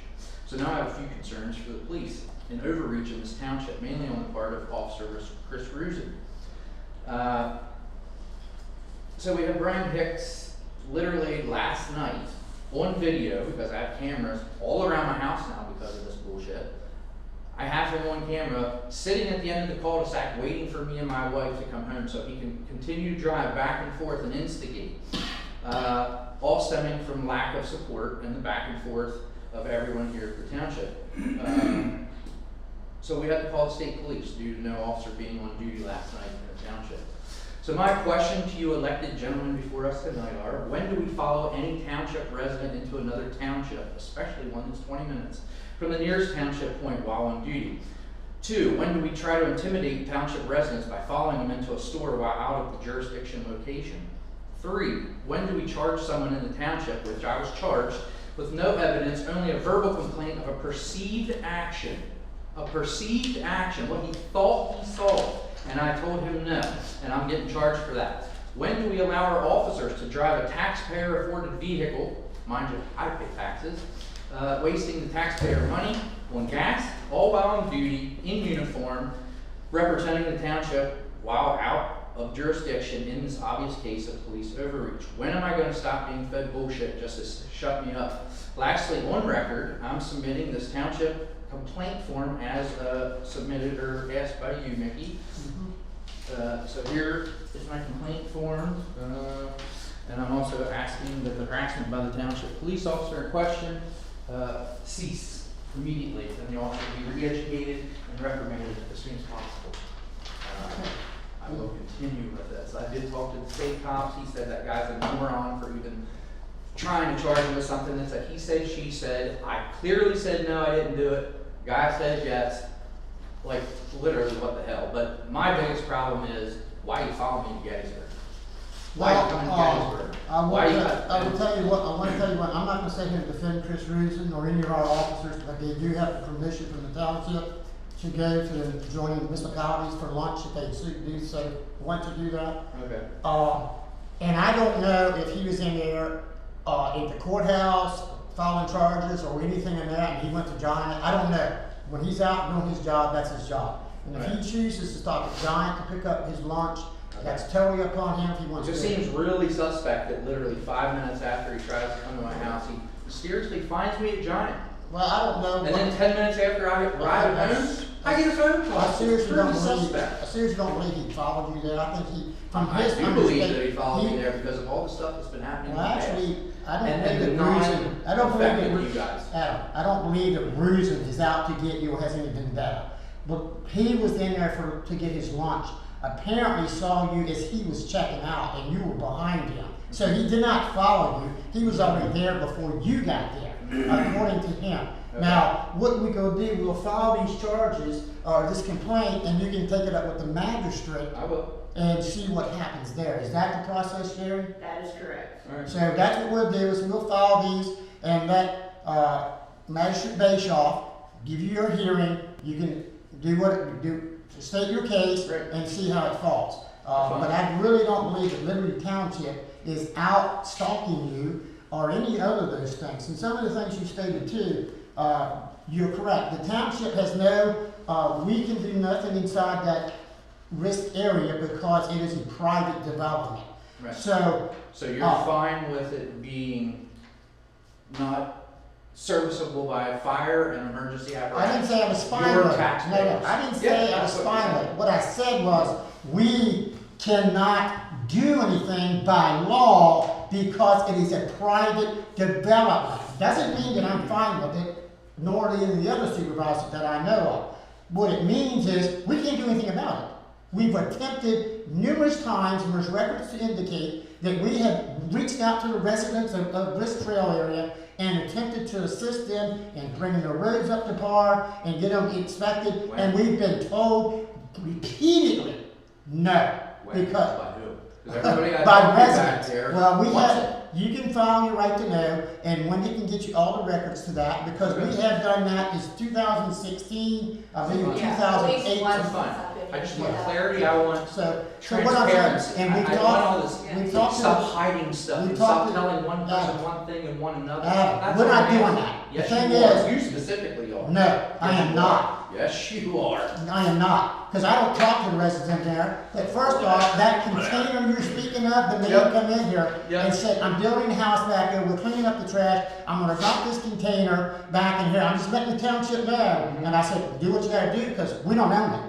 So now I have a few concerns for the police. An overreach in this township, mainly on the part of Officer Chris Rusin. So we have Brian Hicks literally last night on video, because I have cameras all around my house now because of this bullshit. I have him on camera sitting at the end of the cul-de-sac waiting for me and my wife to come home so he can continue to drive back and forth and instigate. All stemming from lack of support and the back and forth of everyone here at the township. So we had to call the state police due to no officer being on duty last night in the township. So my question to you elected gentlemen before us tonight are, when do we follow any township resident into another township, especially one that's 20 minutes from the nearest township point while on duty? 2, when do we try to intimidate township residents by following them into a store while out of the jurisdiction location? 3, when do we charge someone in the township, which I was charged, with no evidence, only a verbal complaint of a perceived action, what he thought he saw, and I told him no, and I'm getting charged for that. When do we allow our officers to drive a taxpayer-afforded vehicle, mind you, I pay taxes, wasting the taxpayer money on gas, all while on duty, in uniform, representing the township while out of jurisdiction in this obvious case of police overreach? When am I going to stop being fed bullshit just to shut me up? Lastly, on record, I'm submitting this township complaint form as submitted or asked by you, Mickey. So here is my complaint form, and I'm also asking that the harassment by the township police officer in question cease immediately, and the officer be re-educated and reprimanded as soon as possible. I will continue with this. I did talk to the state cops. He said that guy's a moron for even trying to charge him with something that's a he said, she said. I clearly said no, I didn't do it. Guy said yes. Like, literally, what the hell? But my biggest problem is, why you follow me to Gettysburg? Why you coming to Gettysburg? I will tell you what, I'm not gonna sit here and defend Chris Rusin or any of our officers, but they do have the permission from the township to go to adjoining municipalities for lunch if they do so want to do that. Okay. And I don't know if he was in there, at the courthouse, filing charges or anything in that, and he went to Giant. I don't know. When he's out doing his job, that's his job. And if he chooses to stop at Giant to pick up his lunch, that's totally upon him if he wants It to. just seems really suspect that literally 5 minutes after he tries to come to my house, he mysteriously finds me at Giant. Well, I don't know. And then 10 minutes after I arrive at home, I get a phone call. I seriously don't believe. Suspect. I seriously don't believe he followed you there. I think he, from I his do believe that he understanding, followed me there because of all the stuff that's been happening. Well, in the past. actually, I don't And think the that Rusin. I don't believe affected you that. guys. Adam, I don't believe that Rusin is out to get you or has any vendetta. But he was in there to get his lunch. Apparently saw you as he was checking out, and you were behind him. So he did not follow you. He was already there before you got there, according to him. Okay. Now, what we go do, we'll file these charges or this complaint, and you can take it up with the magistrate I will. and see what happens there. Is that the process, Sherry? That is correct. All right. So that's what we'll do, is we'll file these and let Magistrate Bischoff give you your hearing. You can do what do, state your case Right. and see how it falls. But I really don't believe that Liberty Township is out stalking you or any other of those things. And some of the things you stated too, you're correct. The township has we can do nothing inside that risk area because it is a private development. Right. So you're fine with it being not serviceable by fire and emergency apparatus? I didn't say I was spying Your on it. taxpayers. No, I didn't say I was spying on it. What I said was, we cannot do anything by law because it is a private development. Doesn't mean that I'm fine with it, nor do any of the other supervisors that I know of. What it means is, we can't do anything about it. We've attempted numerous times, and there's records to indicate that we have reached out to the residents of this trail area and attempted to assist them in bringing their roads up to par and get them inspected, and we've been told repeatedly, no, because By who? 'Cause everybody got by back residents. there. Well, we wants have, you can file your right to know, and Wendy can get you all the records to that, because we have done that is 2016, I believe Yeah, at least 2018. once. That's fine. I just want clarity, I want So what I'm transparency. saying, and we've I want all talked, this, we've talked stop to, hiding stuff, we've and talked stop to- telling one person Adam. one thing and one another. Adam, That's we're what not I'm doing asking. that. The Yes, thing you are. is- You specifically are. no, I Yes, am you not. are. Yes, you are. I am not, because I don't talk to the residents in there. But first off, that container you're speaking of, the man Yep. come in here Yep. and said, I'm building a house back there, we're cleaning up the trash, I'm gonna drop this container back in here, I'm just letting the township know. And I said, do what you gotta do, because we don't own it.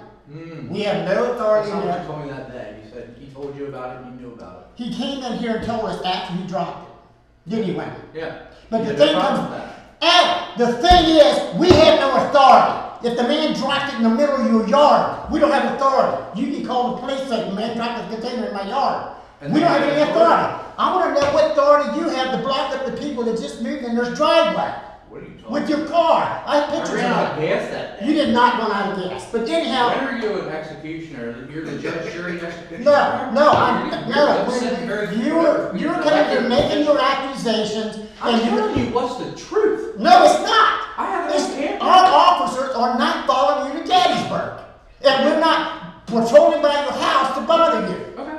We have no authority That's in not what you there. told me that day. You said he told you about it, you knew about He came in here and told us after he dropped it, didn't he, Wendy? it. Yeah. But You the had no thing problem comes, with that. Adam, the thing is, we have no authority. If the man dropped it in the middle of your yard, we don't have authority. You can call the police and say, the man dropped the container in my yard. And We then don't have you any have authority. I wanna know what authority you have to block up the people that just moved in their driveway What are you talking with your car. I have I pictures ran of out of it. gas that day. You did not run out of gas, but anyhow, When are you an executioner? You're the judge, jury, executioner? no, I'm, You're no, sitting very- you're coming here making your accusations, I'm and you, telling you what's the truth. no, it's not. I have It's- no camera. Our officers are not following you to Gettysburg, and we're not patrolling by your house to bother you. Okay.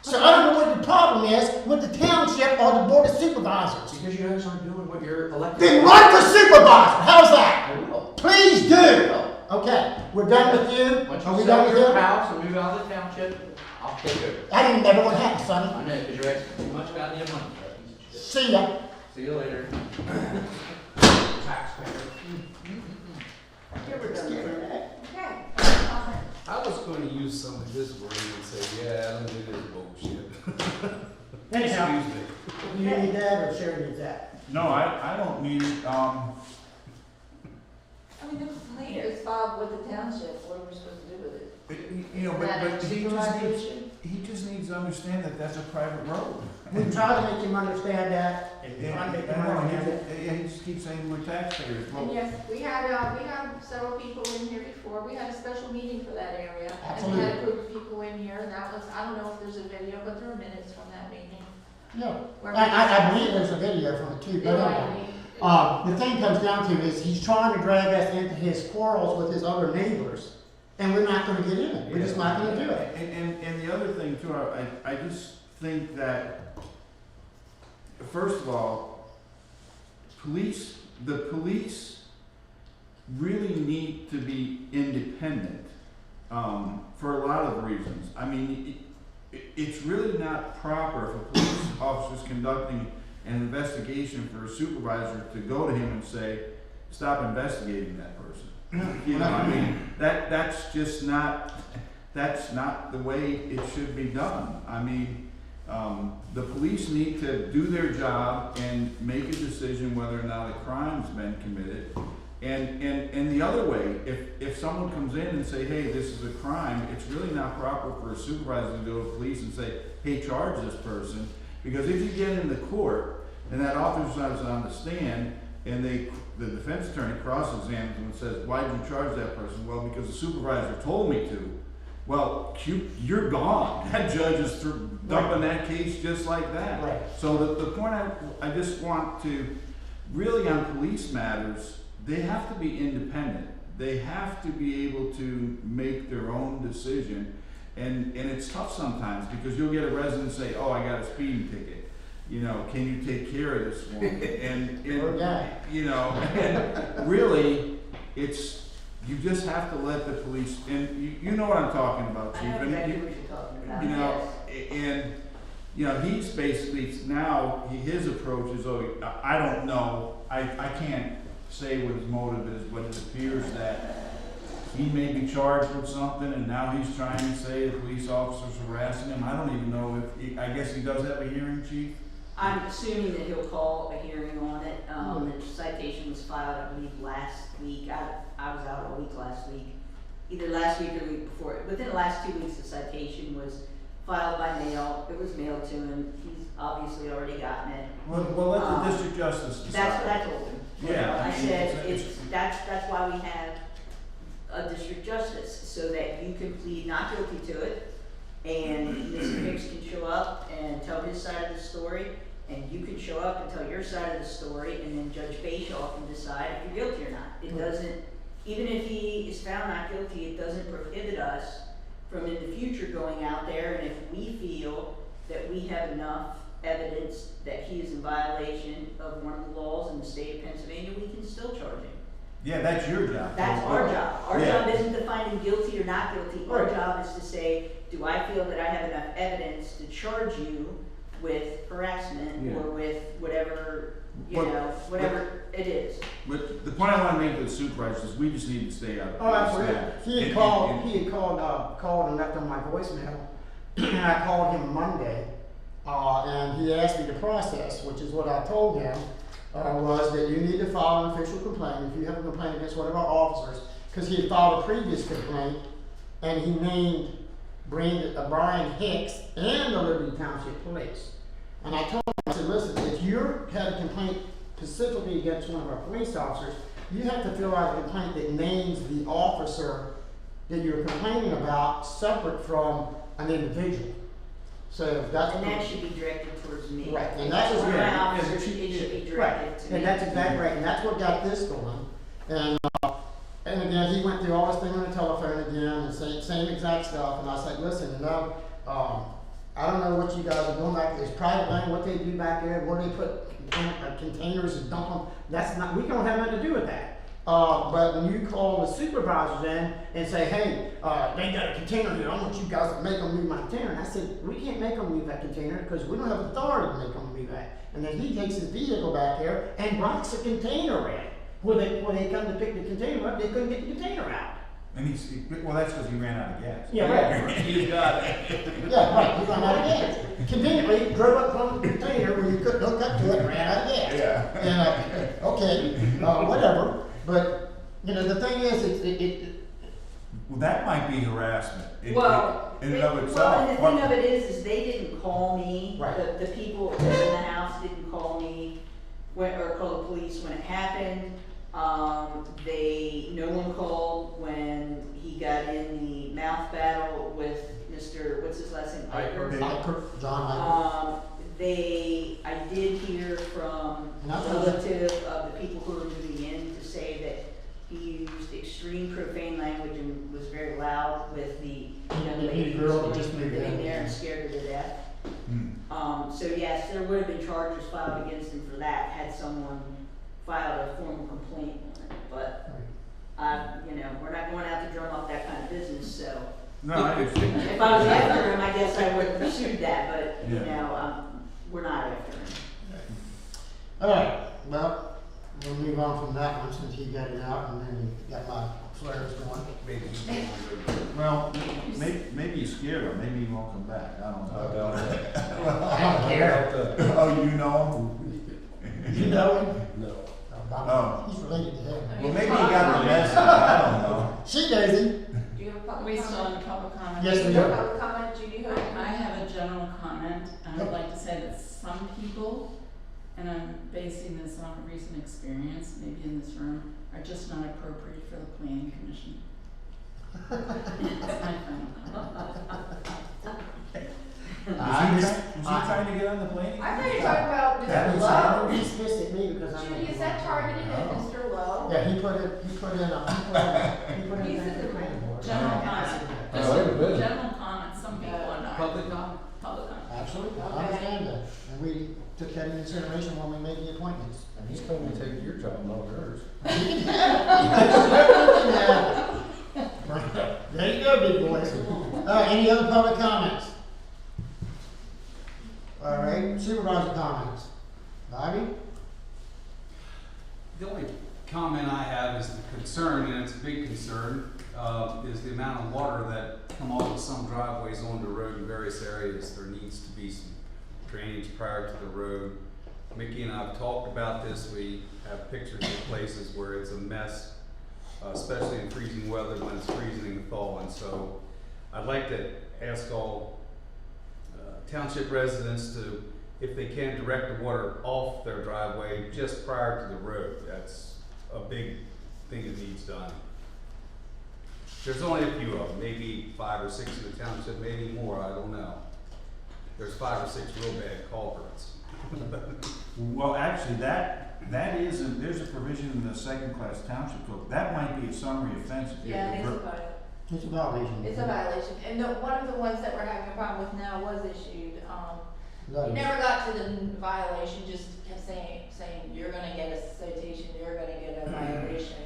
So I don't know what the problem is with the township or the board of supervisors. Because you guys aren't doing what you're elected. Then run for supervisor, how's that? I will. Please do. Okay, we're done with you? Once Are you we sell done with your you? house and move out of the township, I'll take over. I didn't never want to happen, Sonny. I know, because you're asking too much goddamn money. See ya. See you later. I was gonna use some of this word and say, yeah, I don't do this bullshit. Anyhow, Excuse me. you need that or Sherry needs that? No, I don't need, I mean, the complaint is filed with the township, what are we supposed to do with it? you know, That but he just needs, supervision? he just needs to understand that that's a private road. We try to make him understand that. And, Try to make him I know, understand it. he just keeps saying we're taxpayers, And well, yes, we had several people in here before, we had a special meeting for that area. And we had a group of people in here, and that was, I don't know if there's a video, but there are minutes from that meeting. No, where we I believe there's a video from it too, but anyway. The thing comes down to is he's trying to drag us into his quarrels with his other neighbors, and we're not gonna get in it, we're just not gonna do it. And the other thing too, I just think that, first of all, the police really need to be independent, for a lot of reasons. I mean, it's really not proper for police officers conducting an investigation for a supervisor to go to him and say, stop investigating that person. You know, I mean, that's just not, that's not the way it should be done. I mean, the police need to do their job and make a decision whether or not a crime's been committed. And the other way, if someone comes in and say, hey, this is a crime, it's really not proper for a supervisor to go to police and say, hey, charge this person. Because if you get into court and that officer's on the stand and the defense attorney cross-examines him and says, why did you charge that person? Well, because the supervisor told me to. Well, you're gone. That judge is dumping that case just like that. Right. So the point I just want to, really on police matters, they have to be independent. They have to be able to make their own decision. And it's tough sometimes because you'll get a resident say, oh, I got a speeding ticket. You know, can you take care of this one? And you know, and really, you just have to let the police, and you know what I'm talking about, Chief. I know And exactly what you're talking about, you know, yes. and you know, he's basically now his approach is, oh, I don't know, I can't say what his motive is, but it appears that he may be charged with something, and now he's trying to say the police officers harassing him. I don't even know if I guess he does have a hearing, Chief. I'm assuming that he'll call a hearing on it. The citation was filed, I believe, last week. I was out all week last week, either last week or the week before. Within the last 2 weeks, the citation was filed by mail, it was mailed to him, he's obviously already gotten it. Well, let the district justice decide. That's what I told him. Yeah, I I mean, said, it's- that's why we have a district justice, so that you can plead not guilty to it, and Mr. Hicks can show up and tell his side of the story, and you can show up and tell your side of the story, and then Judge Bashaw can decide if you're guilty or not. It doesn't, even if he is found not guilty, it doesn't prohibit us from in the future going out there, and if we feel that we have enough evidence that he is in violation of one of the laws in the state of Pennsylvania, we can still charge him. Yeah, that's your job. That's our job. Our Yeah. job isn't to find him guilty or not guilty. Our Right. job is to say, do I feel that I have enough evidence to charge you with harassment Yeah. or with whatever, But- whatever it is. But the point I wanna make to the supervisors is we just need to stay out of Oh, absolutely. that. He had called and left on my voicemail, and I called him Monday, and he asked me to process, which is what I told him, was that you need to file an official complaint if you have a complaint against one of our officers, because he had filed a previous complaint, and he named Brian Hicks and the Liberty Township Police. And I told him, I said, listen, if you had a complaint specifically against one of our police officers, you have to fill out a complaint that names the officer that you're complaining about separate from an individual. So that's And what. that should be directed towards me. Right, and If that's it's what- one of my yeah, officers, it should be directed to me. And that's exactly right, and that's what got this going. And again, he went through all this thing on the telephone again, and same exact stuff, and I said, listen, I don't know what you guys are doing back there, it's private land, what they do back there, where they put containers and dump them, that's not, we don't have nothing to do with that. But when you call the supervisors in and say, hey, they got a container here, I want you guys to make them move my container, and I said, we can't make them move that container, because we don't have authority to make them move that. And then he takes his vehicle back there and rocks the container in. When they come to pick the container up, they couldn't get the container out. And well, that's because he ran out of gas. Yeah, right. You got it. Yeah, right, he ran out of gas. Conveniently, drove up from the container when you couldn't hook up to it, and ran out of gas. Yeah. And, okay, whatever, but, the thing is, Well, that might be harassment Well, in and of itself. Well, and the thing of it is they didn't call me, Right. the people in the house didn't call me, or call the police when it happened. No one called when he got in the mouth battle with Mr., what's his last name? John, I did hear from a relative of the people who were moving in to say that he used extreme profane language and was very loud with the young lady who girl that was just moved living in. there and scared her to death. Hmm. So yes, there would have been charges filed against him for that had someone filed a formal complaint on it, but, we're not going out to drum up that kind of business, so. No, I understand. If I was after him, I guess I would have pursued that, but, Yeah. we're not after him. all right, well, we'll move on from that one since he got it out, and then he got my flares going. Well, maybe you scared him, maybe he won't come back, I don't know. I don't care. Oh, you know him? You know him? No. Oh. He's related to him. Well, maybe he got the message, I don't know. She knows him. Do you have a public We still comment? on public comment? Yes, we Do you do. have a public comment, Judy Hood? I have a general comment, and I'd like to say that some people, and I'm basing this on a recent experience, maybe in this room, are just not appropriate for the planning commission. That's my final comment. Was he trying to get on the plane? I thought you were talking about That Mr. was Lowe. He's pissed at me because I'm. Judy, is that targeted at Oh. Mr. Lowe? Yeah, he put in He's a in the planning board. General comment. Oh, wait a minute. General comment, some people are not. Public comment? Public comment. Absolutely, I Okay. understand that, and we took that into consideration when we made the appointments. And he's coming to take your job, not hers. There you go, big boys. Any other public comments? All right, supervisor comments. Bobby? The only comment I have is the concern, and it's a big concern, is the amount of water that come off of some driveways on the road in various areas. There needs to be some drainage prior to the road. Mickey and I have talked about this. We have pictures of places where it's a mess, especially in freezing weather when it's freezing and thawing. So I'd like to ask all township residents to, if they can, direct the water off their driveway just prior to the road. That's a big thing that needs done. There's only a few of them, maybe 5 or 6 in the township, maybe more, I don't know. There's 5 or 6 real bad culverts. Well, actually, that isn't, there's a provision in the second-class township code. That might be a summary offense if you Yeah, have it's to. a violation. It's a violation. It's a violation, and one of the ones that we're having a problem with now was issued, you never got to the violation, just kept saying, you're gonna get a citation, you're gonna get a violation.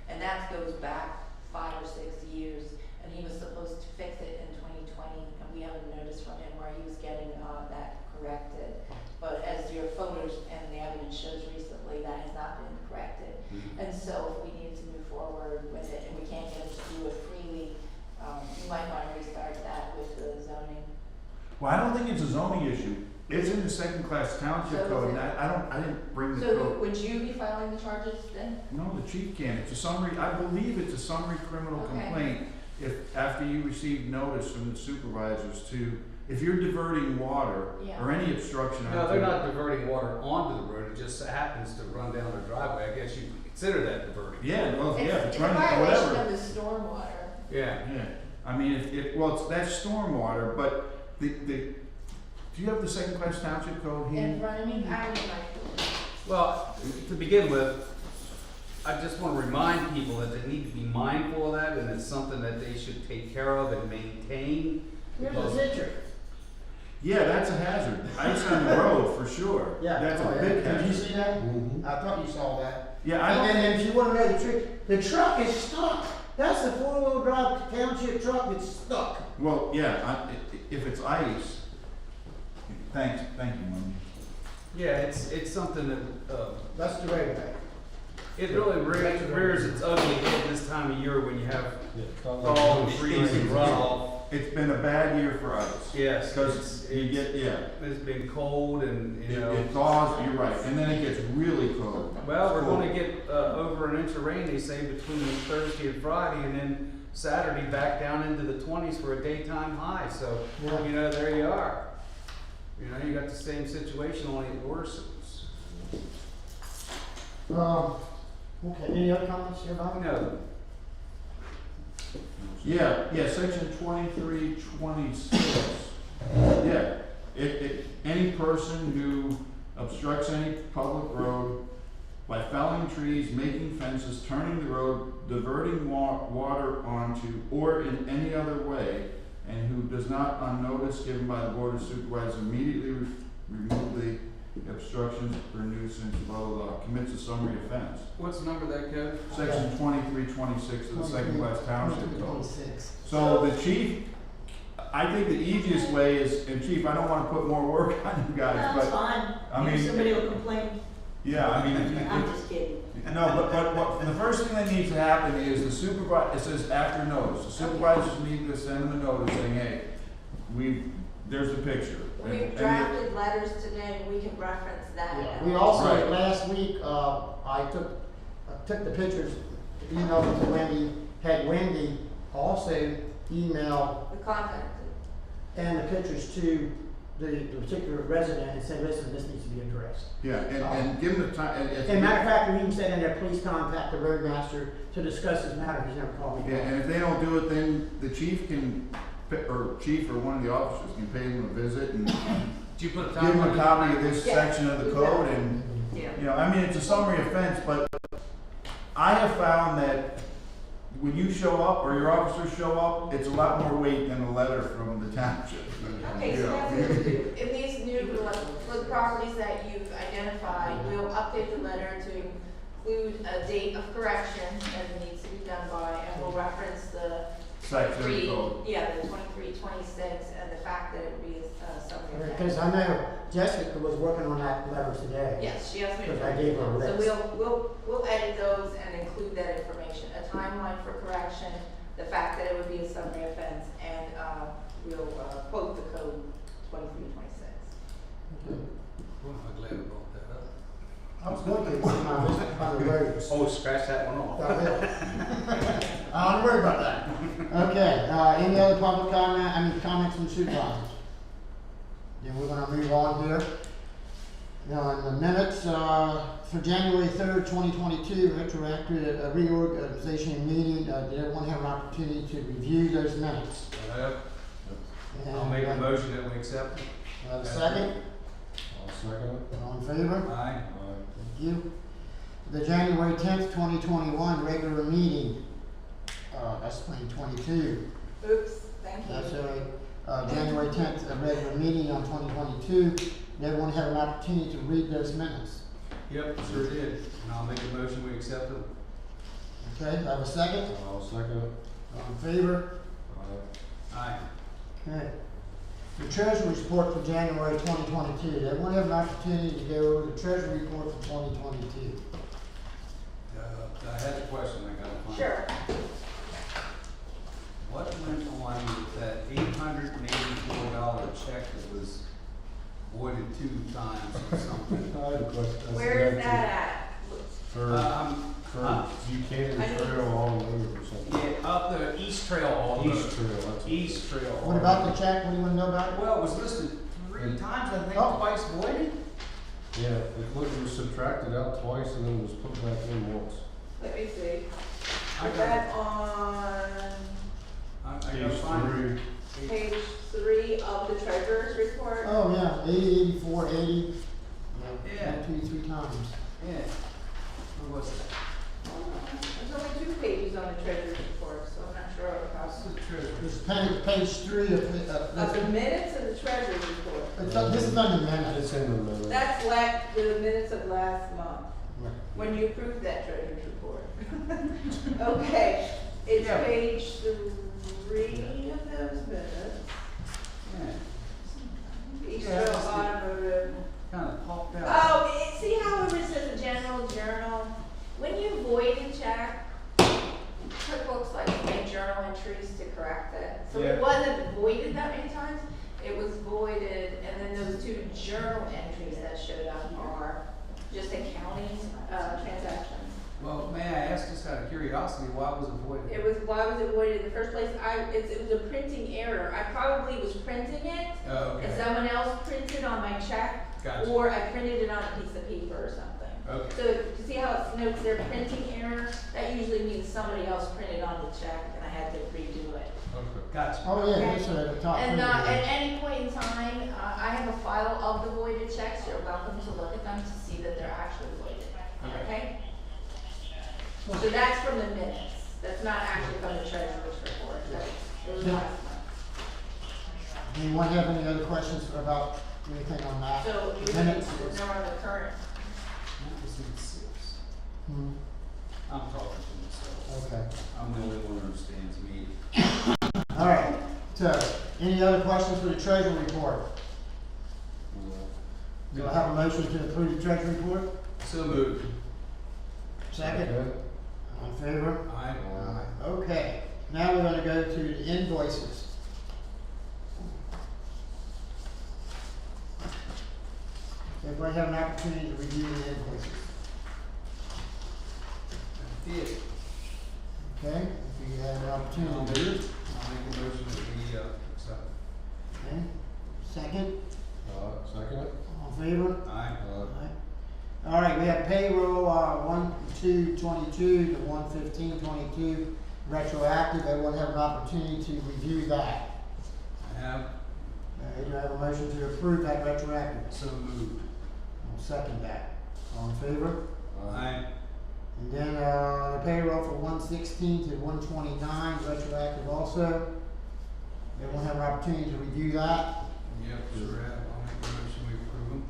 And that goes back 5 or 6 years, and he was supposed to fix it in 2020, and we have a notice from him where he was getting, that corrected. But as your photos and the evidence shows recently, that has not been corrected. And so if we need to move forward with it, and we can't get it to do it freely, you might wanna restart that with the zoning. Well, I don't think it's a zoning issue. It's in the second-class township So code, is and it? I didn't bring the So code. would you be filing the charges then? No, the chief can. It's a summary, I believe it's a summary criminal Okay. complaint. If, after you receive notice from the supervisors to, if you're diverting water Yeah. or any obstruction. No, onto they're it- not diverting water onto the road, it just happens to run down the driveway. I guess you could consider that diverting. Yeah, well, yeah, if It's it's a running, violation whatever. of the stormwater. Yeah. Yeah, I mean, that's stormwater, but do you have the second-class township code here? In front of me, I would like to. Well, to begin with, I just want to remind people that they need to be mindful of that, and it's something that they should take care of and maintain. Here's a because- picture. Yeah, that's a hazard. Ice on the road, for sure. Yeah. That's oh, a yeah. big Did you hazard. see that? Mhm. I thought you saw that. Yeah, I And don't, then if you wanna know the truck is stuck. That's the 4-wheel drive township truck that's stuck. well, yeah, if it's ice, thank you, Mom. Yeah, it's something that, That's the roadway. it really rears its ugly head this time of year when you have Yeah, thaw and freeze and runoff. It's been a bad year for ice. Yes, Because you get, it's been cold and, you know. it thaws, you're right, and then it gets really cold. Well, we're Cold. gonna get, over an inch of rain, they say, between Thursday and Friday, and then Saturday back down into the 20s for a daytime high, so, Yeah. you know, there you are. You know, you got the same situation, only it worsens. Okay, any other comments here, Bob? No, Yeah, section 2326. Yeah, any person who obstructs any public road by felling trees, making fences, turning the road, diverting water onto, or in any other way, and who does not, on notice given by the board of supervisors, immediately remove the obstructions or nuisance, blah, blah, blah, commits a summary offense. what's the number of that code? Section 2326 of the second-class township code. 26. So the chief, I think the easiest way is, and chief, I don't wanna put more work on you guys, No, it's but, fine. I Maybe mean- somebody will complain. yeah, I mean, I'm just kidding. no, but what, the first thing that needs to happen is the supervisor, it says after notice, the supervisors need to send them a notice saying, hey, there's the picture. And- We've and drafted letters today, and we can reference that. Yeah, we also, Right. last week, I took the pictures, emailed them to Wendy, had Wendy also email The contact. and the pictures to the particular resident and said, listen, this needs to be addressed. Yeah, and give them the time, And matter of fact, we even said in there, please contact the roadmaster to discuss this matter, he's never called me. yeah, and if they don't do it, then the chief can, or chief or one of the officers can pay them a visit and Did you put a give them a time copy of this Yeah, section of the code and, Yeah. you know, I mean, it's a summary offense, but I have found that when you show up or your officers show up, it's a lot more weight than a letter from the township. Okay, so You know, that's what we'll do. In these new, for the properties that you've identified, we'll update the letter to include a date of correction that needs to be done by, and we'll reference the Section of the 23, code. yeah, the 2326, and the fact that it would be a summary offense. Because I know Jessica was working on that letter today. Yes, she asked me to. Because I gave her a So list. we'll edit those and include that information, a timeline for correction, the fact that it would be a summary offense, and, we'll, quote the code 2326. Well, I'm glad we brought that up. I was going to, see my list on the roads. Oh, scratch that one off. I don't worry about that. Okay, any other public comment, comments from supervisors? Then we're gonna move on here. Now, in the minutes, for January 3rd, 2022, retroactive reorganization meeting, did everyone have an opportunity to review those minutes? I'll make a motion that we accept it. Have a second? I'll second it. All in favor? Aye. Thank you. The January 10th, 2021 regular meeting, that's 2022. Oops, thank you. That's January 10th, regular meeting on 2022. Did everyone have an opportunity to read those minutes? Yep, sure did. And I'll make a motion we accept it. Okay, have a second? I'll second it. All in favor? Aye. Okay. The Treasury report for January 2022. Did everyone have an opportunity to go over the Treasury report for 2022? I had a question I gotta find. Sure. What went on with that $884 check that was voided 2 times or something? I had a question. Where is that at? For Buchanan Trail all over or something. Yeah, up the East Trail all the East Trail, that's it. East Trail. all What about the- the check? What do you want to know about it? Well, it was listed 3 times, I think, Oh. twice voided. Yeah, it was subtracted out twice and then was put back in once. Let me see. I Is got, that on I gotta Page find it. 3. page 3 of the treasurer's report? Oh, yeah, 80, 84, 80. Yeah. 1, 2, 3 times. Yeah. Where was it? There's only 2 pages on the treasurer's report, so I'm not sure about That's the treasurer. It's page 3 of, the minutes of the treasurer's report. this is on the minutes. It's in the minute. That's the minutes of last month, Right. when you approved that treasurer's report. Okay, it's Yeah. page 3 of those minutes. Yeah. East Yeah, Row that's the- Automotive. Kind of popped out. Oh, see how it says a general journal? When you void a check, QuickBooks likes to make journal entries to correct it. So it Yeah. wasn't voided that many times, it was voided, and then those 2 journal entries that showed up are just accounting, transactions. Well, may I ask, just out of curiosity, why was it voided? Why was it voided in the first place? It was a printing error. I probably was printing it, Oh, and okay. someone else printed on my check, Gotcha. or I printed it on a piece of paper or something. Okay. So, you see how it notes their printing error? That usually means somebody else printed on the check and I had to redo it. Okay. Gotcha. Oh, yeah, it's at the top. And, right at there. any point in time, I have a file of the voided checks, you're welcome to look at them to see that they're actually voided, okay? So that's from the minutes, that's not actually from the treasurer's report, it was last month. Anyone have any other questions about anything on that? So you Minutes? know on the current, That was in 6. Hmm, I'm talking to myself. okay. I'm the only one who understands me. All right, so, any other questions for the treasury report? Do I have a motion to approve the treasury report? So moved. Second? All in favor? Aye. Okay, now we're gonna go to the invoices. Everybody have an opportunity to review the invoices, Did. okay? If you have an I'll opportunity to do it, make a motion that we, accept. okay? Second, Second it. all in favor? Aye. Alright. All right, we have payroll, 1/2/22 to 1/15/22, retroactive. Everyone have an opportunity to review that. I have. Do I have a motion to approve that retroactive? So moved. I'll second that. All in favor? Aye. And then, the payroll for 1/16 to 1/29, retroactive also. Everyone have an opportunity to review that? Yep, sure have. I'll make a motion we approve them.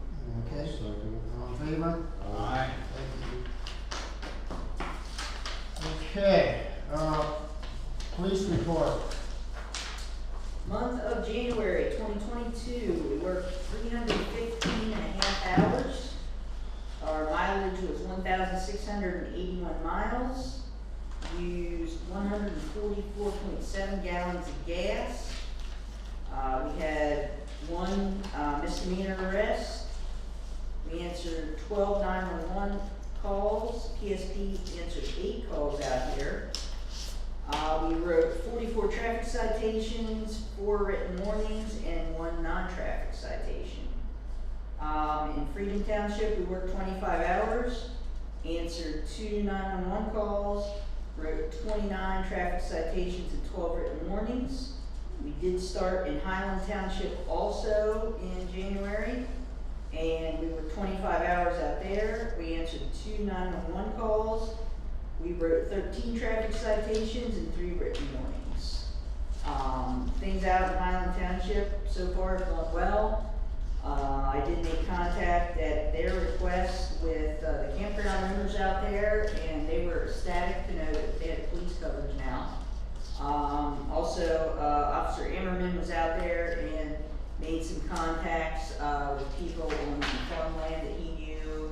Okay, Second it. all in favor? Aye. Okay, police report. Month of January 2022, we worked 315 and a half hours. Our mileage was 1,681 miles. Used 144.7 gallons of gas. We had 1 misdemeanor arrest. We answered 12 911 calls. PSP answered 8 calls out here. We wrote 44 traffic citations, 4 written warnings, and 1 non-traffic citation. In Freedom Township, we worked 25 hours, answered 2 911 calls, wrote 29 traffic citations and 12 written warnings. We did start in Highland Township also in January, and we worked 25 hours out there. We answered 2 911 calls. We wrote 13 traffic citations and 3 written warnings. Things out in Highland Township so far have gone well. I did make contact at their request with the campground owners out there, and they were ecstatic to know that they had police coverage now. Also, Officer Ammerman was out there and made some contacts with people on some farmland that he knew,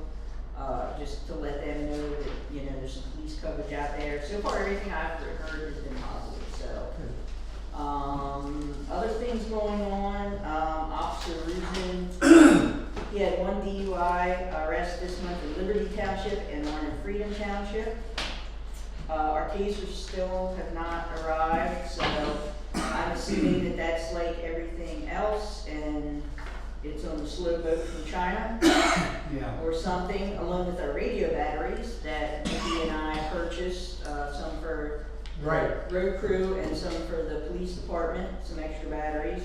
just to let them know that, you know, there's some police coverage out there. So far, everything I've heard has been positive, so. Other things going on, Officer Rusman, he had 1 DUI arrest this month in Liberty Township and 1 in Freedom Township. Our tasers still have not arrived, so I'm assuming that that's like everything else, and it's on the slow boat from China. Yeah. Or something, along with our radio batteries that Nikki and I purchased, some for road crew and some for the police department, some extra batteries.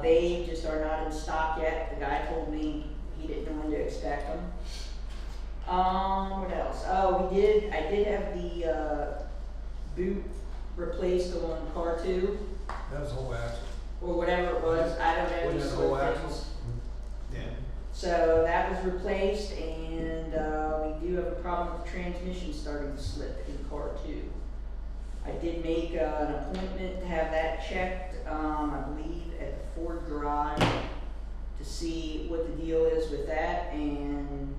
They just are not in stock yet. The guy told me he didn't know when to expect them. What else? Oh, I did have the boot replaced on car 2, That was a whole axle. or whatever it was. I don't know. Wasn't these it a whole little axle? things. Yeah. So that was replaced, and we do have a problem with the transmission starting to slip in car 2. I did make an appointment to have that checked, I believe at the Ford garage, to see what the deal is with that, and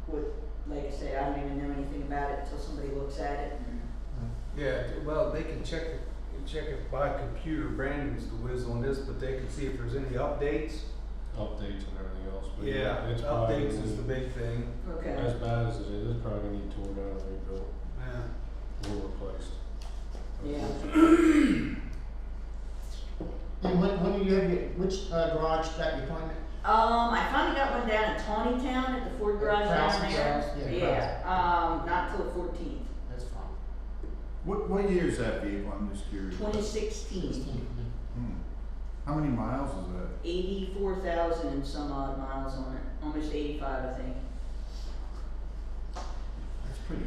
what, like I said, I don't even know anything about it until somebody looks at it. Yeah, well, they can check it by computer. Brandon's the whiz on this, but they can see if there's any updates. Updates and everything else, but Yeah, it's probably, updates is the big thing. Okay. as bad as it is, it's probably gonna need torn down and rebuilt Yeah. or replaced. Yeah. And when do you have which garage got your appointment? I finally got one down in Tawnytown at the Ford garage down Krause's there. house? Yeah, Yeah, not till the 14th, That's fine. What year is that vehicle? I'm just curious. 2016. How many miles is that? 84,000 and some odd miles on it, almost 85, I think. That's pretty.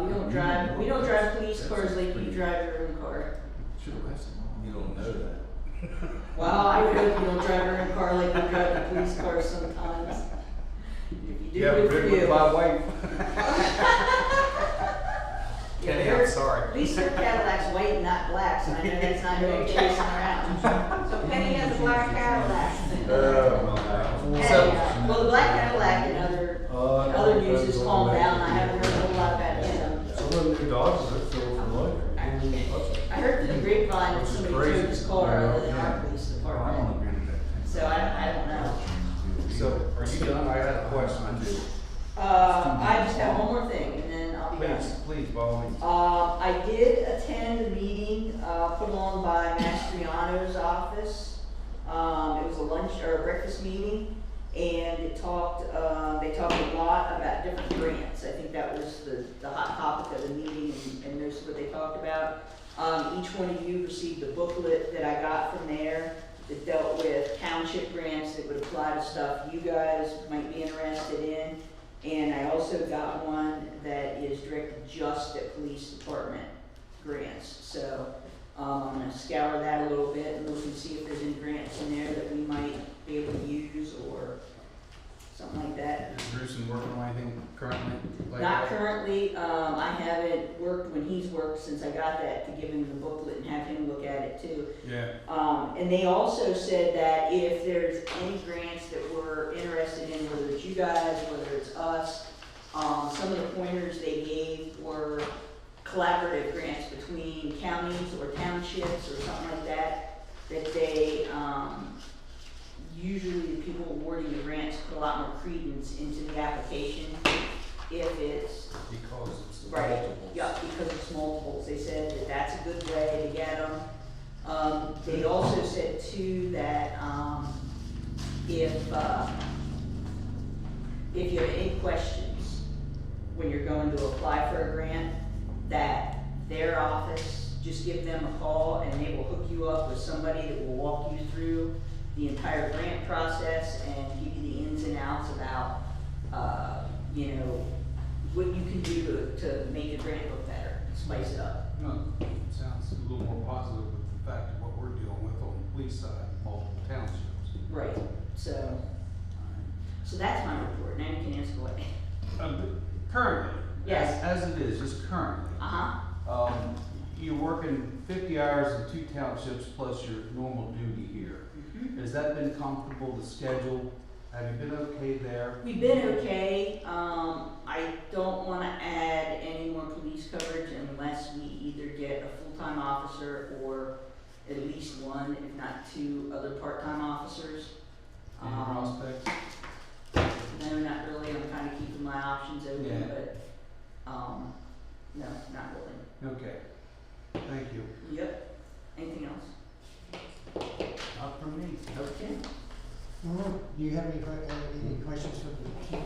We don't drive police cars like you drive your own car. Should have lasted longer. You don't know that. Well, I would hope you don't drive your own car like you drive the police car sometimes. If you do, Yeah, good for rid you. with my wife. Yeah, Kenny, they're- I'm sorry. At least their Cadillac's white and not black, so I know that's not who you're chasing around. So Penny has a black Cadillac. Well, the black Cadillac and other news has calmed down. I haven't heard a whole lot about him. Some of the new Dodges are still for life. I heard through the grapevine that somebody Crazy. drove his car other than our police I don't department. agree with that. So I don't know. So, are you done? I had a question. I just have one more thing and then I'll be done. Please, by all means. I did attend a meeting, put on by Mastriano's office. It was a lunch or a breakfast meeting, and they talked a lot about different grants. I think that was the hot topic of the meeting and most of what they talked about. Each one of you received a booklet that I got from there that dealt with township grants that would apply to stuff you guys might be interested in. And I also got one that is directed just at police department grants. So I'm gonna scour that a little bit and look and see if there's any grants in there that we might be able to use or something like that. Is Bruce working on anything currently? Like Not that? currently, I haven't worked when he's worked since I got that to give him the booklet and have him look at it too. Yeah. And they also said that if there's any grants that we're interested in, whether it's you guys, whether it's us, some of the pointers they gave were collaborative grants between counties or townships or something like that, that they, usually the people awarding the grants put a lot more credence into the application if it's Because it's Right, multiples. yeah, because it's multiples, they said that that's a good way to get them. They also said too that, if you have any questions when you're going to apply for a grant, that their office, just give them a call and they will hook you up with somebody that will walk you through the entire grant process and give you the ins and outs about, you know, what you can do to make your grant look better, spice it up. No, it sounds a little more positive with the fact of what we're dealing with on the police side, multiple townships. Right, so that's my report, now you can ask away. Currently, Yes. as it is, just currently, Uh-huh, you're working 50 hours in 2 townships plus your normal duty here. Has that been comfortable to schedule? Have you been okay there? we've been okay, I don't wanna add any more police coverage unless we either get a full-time officer or at least one, if not 2 other part-time officers. Any prospects? No, not really, I'm kinda keeping my options Yeah. open, but, no, not really. Okay, thank you. Yep, anything else? Not from me. Okay. All right, do you have any questions for the chief? Okay.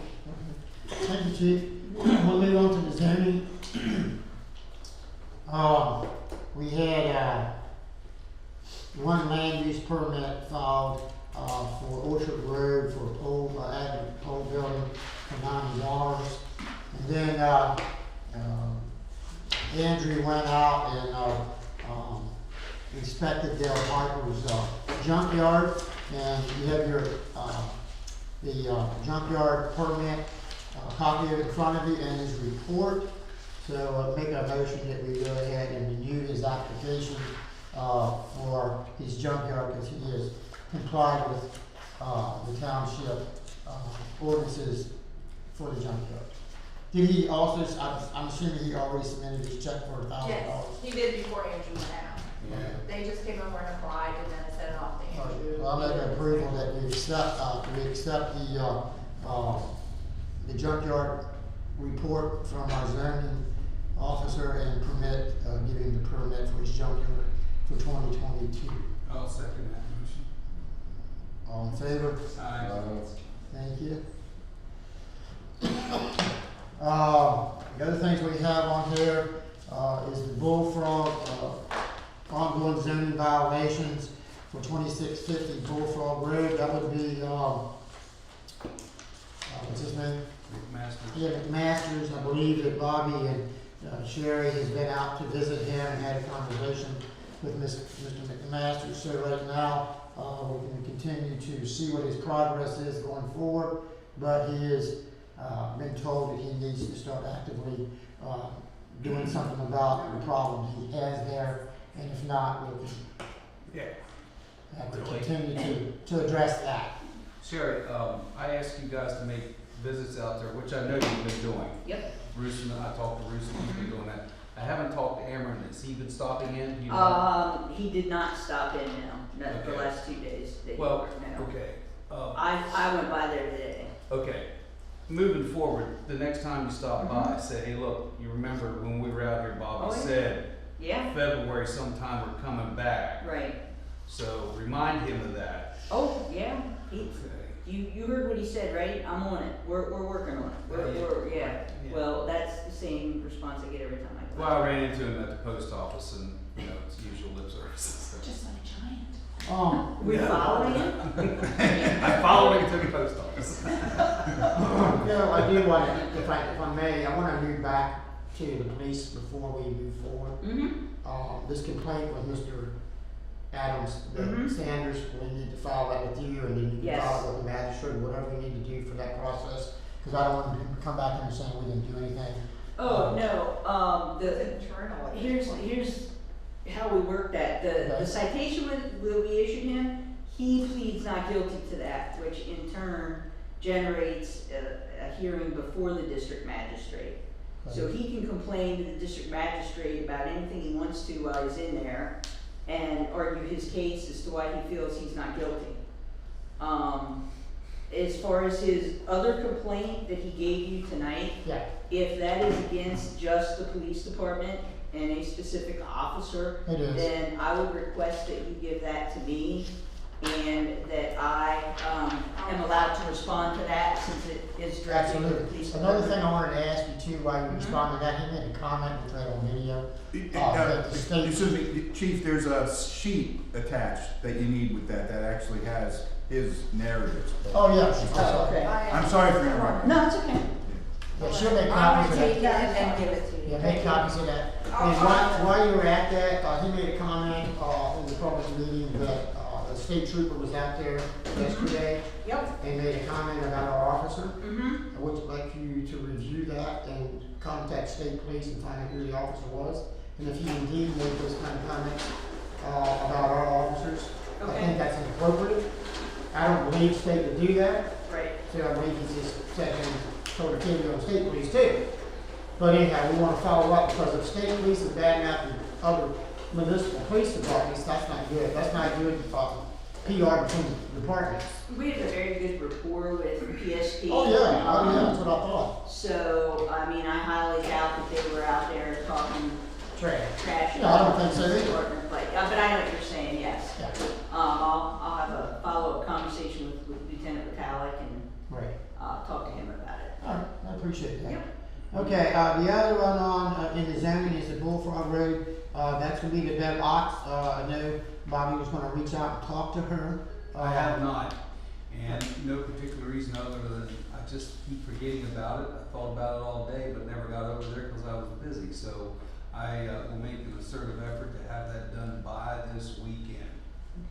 Thank you, chief. We'll move on to the zoning. We had, one land use permit filed, for Orchard Road for old building for $90. And then, Andrew went out and, inspected Dale Piper's, junkyard. And you have your, the junkyard permit, copy of it in front of you and his report. So make a motion that we go ahead and renew his application, for his junkyard, because he has complied with, the township, ordinances for the junkyard. Did he also, I'm assuming he already submitted his check for $1,000? Yes, he did before Andrew went out. Yeah. They just came over and applied and then sent it off to Andrew. Well, I make an approval that we accept the junkyard report from our zoning officer and permit, giving the permit for his junkyard for 2022. I'll second that motion. All in favor? Aye. Thank you. The other things we have on here, is the bullfrog, ongoing zoning violations for 2650 Bullfrog Road. That would be, what's his name? McMaster. Yeah, McMaster's. I believe that Bobby and Sherry has been out to visit him and had a conversation with Mr. McMaster. So right now, we can continue to see what his progress is going forward, but he has been told that he needs to start actively doing something about the problem he has there, and if not, we'll have to continue to address that. Sherry, I asked you guys to make visits out there, which I know you've been doing. Yep. Bruce and I talked to Bruce, and he's been doing that. I haven't talked to Amron. Has he been stopping in? You know? He did not stop in now, no, the Okay. last 2 days that you Well, worked now. okay. I went by there today. Okay. Moving forward, the next time you stop by, Mhm. say, hey, look, you remember when we were out here, Bobby Oh, yeah. said Yeah, February sometime we're coming back. right. So remind him of that. Oh, yeah, he, Okay. you heard what he said, right? I'm on it, we're working on it, yeah. Yeah. Well, that's the same response I get every time I go. Well, I ran into him at the post office and, you know, it's usual lip service. Just like a giant. We're No. following him? I followed him to the post office. I do want to, if I may, I want to move back to the police before we move forward. Mm-hmm, This complaint with Mr. Adams, Mhm. Sanders, we need to file that with you, and then you can Yes. file it with the magistrate, whatever you need to do for that process. Because I don't want him to come back here saying we didn't do anything. oh, no, It's internal. at this point. here's how we work that. The Okay. citation that we issued him, he pleads not guilty to that, which in turn generates a hearing before the district magistrate. So he can complain to the district magistrate about anything he wants to while he's in there and argue his case as to why he feels he's not guilty. as far as his other complaint that he gave you tonight, Yeah, if that is against just the police department and a specific officer, it is. then I would request that you give that to me and that I, am allowed to respond to that since it is directly with the police Absolutely. department. Another thing I wanted to ask you too, while you Mhm. responded to that, he made a comment, which I had on video. That the state- Excuse me, Chief, there's a sheet attached that you need with that actually has his narratives. Oh, yeah. Oh, okay. I'm sorry for interrupting. No, it's okay. Yeah, she'll make I'm copies of gonna take that. it and give it to you. Yeah, make copies of that. I'll- And while you were at that, he made a comment, in the public meeting that, the state trooper was out there yesterday Yep. and made a comment about our officer. Mm-hmm. I would like you to review that and contact state police and find out who the officer was. And if he indeed made those kind of comments, about our officers, I Okay. think that's inappropriate. I don't believe state would do that. Right. So I believe he just said and told the kid on state police too. But anyhow, we wanna follow up because if state police is bad enough and other municipal police departments, that's not good. That's not good for PR between departments. We have a very good rapport with PSP. Oh, yeah, that's what I thought. So, I mean, I highly doubt that they were out there talking Trash. trash. No, I don't think so either. Department, but I know what you're saying, yes. Yeah, I'll have a follow-up conversation with Lieutenant Vitalik and, right. talk to him about it. All right, I appreciate that. Yep. Okay, the other one on, in the zoning is the Bullfrog Road. That's gonna be the Bev Ox. I know Bobby was gonna reach out and talk to her. I have not, and no particular reason other than I just keep forgetting about it. I thought about it all day, but never got over there because I was busy. So I will make an assertive effort to have that done by this weekend.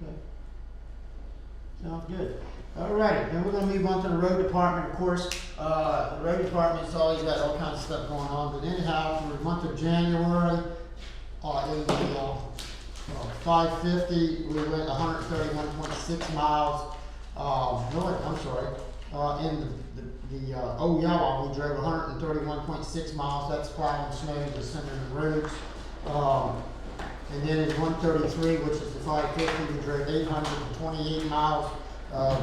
Okay. Sounds good. All right, then we're gonna move on to the road department, of course. The road department's always got all kinds of stuff going on, but anyhow, for the month of January, in the, 550, we went 131.6 miles. No, I'm sorry, in the Oyama, we drove 131.6 miles. That's plowing snow to center the roads. And then in 133, which is the 550, we drove 828 miles of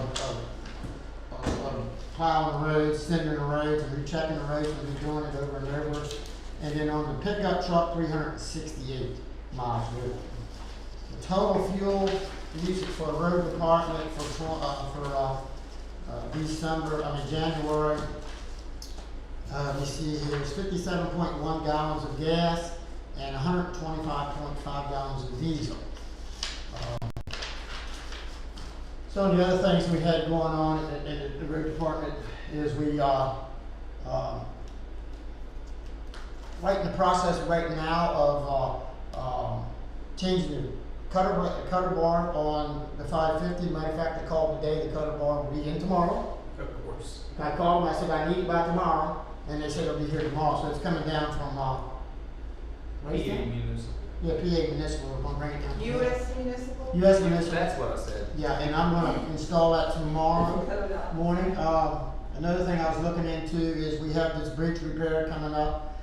plowing the roads, sending the roads, and rechecking the roads, and we're doing it over and over. And then on the pickup truck, 368 miles with it. The total fuel usage for road department for January, you see here is 57.1 gallons of gas and 125.5 gallons of diesel. Some of the other things we had going on in the road department is we, right in the process right now of, changing the cutter bar on the 550. Matter of fact, I called today, the cutter bar will be in tomorrow. Of course. I called them, I said, I need it by tomorrow, and they said it'll be here tomorrow, so it's coming down from, what is PA that? Municipal. Yeah, PA Municipal, we're gonna bring it down. US Municipal? US Municipal. That's what I said. Yeah, and I'm gonna install that tomorrow morning. Another thing I was looking into is we have this bridge repair coming up,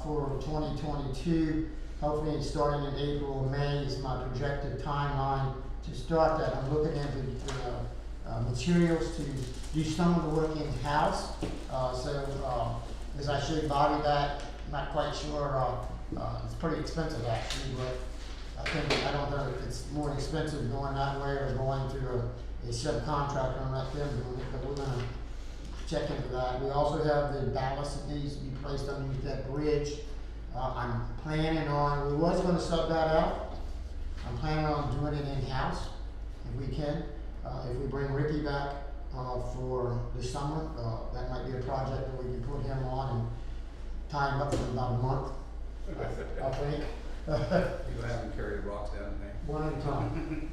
for 2022. Hopefully it's starting in April or May is my projected timeline to start that. I'm looking at the materials to do some of the work in-house. As I showed Bobby that, not quite sure, it's pretty expensive actually, but I don't know if it's more expensive going that way or going through a subcontractor and let them do it, but we're gonna check into that. We also have the ballast that needs to be placed underneath that bridge. I'm planning on, we was gonna sub that out. I'm planning on doing it in-house if we can. If we bring Ricky back, for the summer, that might be a project that we can put him on and tie him up for about a month, I think. You haven't carried rocks down there. One at a time.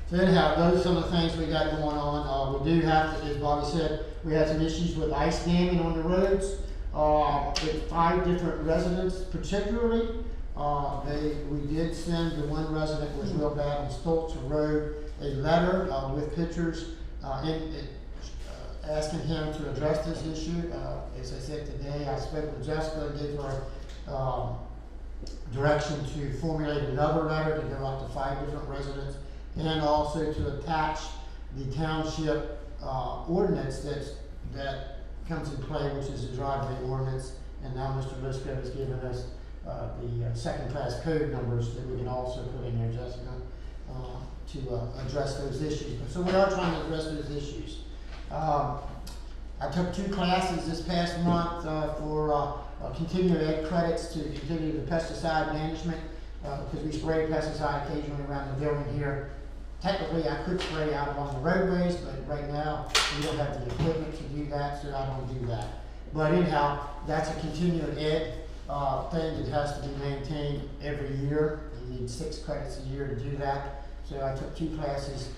So anyhow, those are some of the things we got going on. We do have to, as Bobby said, we had some issues with ice damming on the roads. With 5 different residents particularly. We did send the one resident was real bad on Stoltz Road a letter with pictures asking him to address this issue. As I said today, I spoke with Jessica, gave her direction to formulate another letter to go out to 5 different residents and also to attach the township, ordinance that comes in play, which is the driveway ordinance. And now Mr. Lisco has given us, the second-class code numbers that we can also put in there, Jessica, to address those issues. So we are trying to address those issues. I took 2 classes this past month for continuing ed credits to continue the pesticide management, because we spray pesticide occasionally around the building here. Technically, I could spray out along the roadways, but right now we don't have the equipment to do that, so I don't do that. But anyhow, that's a continuing ed thing that has to be maintained every year. You need 6 credits a year to do that. So I took 2 classes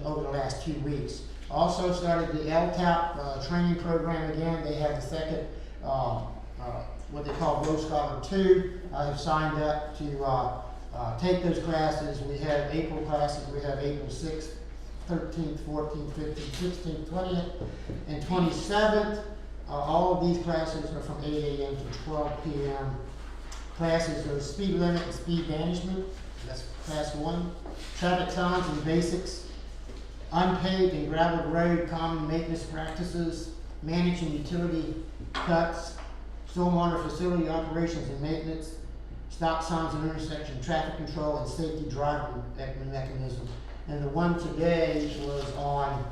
over the last 2 weeks. Also started the LTAP training program again. They have the second, what they call Road Scholar 2. I have signed up to take those classes. We have April classes. We have April 6th, 13th, 14th, 15th, 16th, 20th, and 27th. All of these classes are from 8 a.m. to 12 p.m. Classes are speed limit and speed management. That's class 1. Traffic signs and basics. Unpaved and gravel road common maintenance practices. Managing utility cuts. Stormwater facility operations and maintenance. Stop signs and intersection traffic control and safety driving mechanism. And the one today was on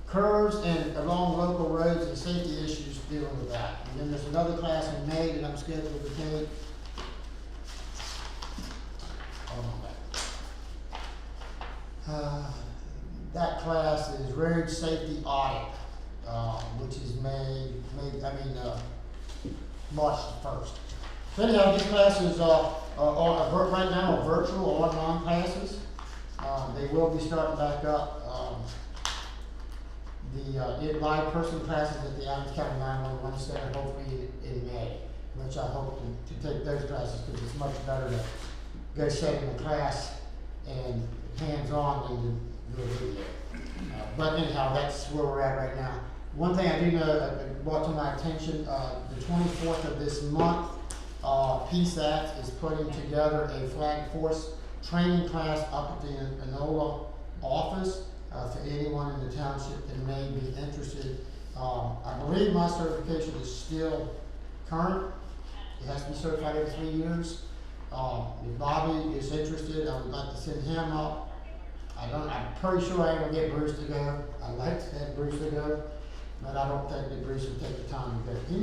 curves and along local roads and safety issues dealing with that. And then there's another class in May that I'm scheduled to take. That class is road safety audit, which is March 1st. So anyhow, these classes right now are virtual or online classes. They will be starting back up. The live person classes at the Adams County 911 Center, hopefully in May, which I hope to take those classes because it's much better to go sit in a class and hands-on than to do a video. But anyhow, that's where we're at right now. One thing I do know brought to my attention, the 24th of this month, PSAT is putting together a flag force training class up at the Enola office for anyone in the township that may be interested. I believe my certification is still current. It has to be certified every 3 years. If Bobby is interested, I would like to send him up. I'm pretty sure I ain't gonna get Bruce to go. I'd like to have Bruce to go, but I don't think that Bruce would take the time to go. He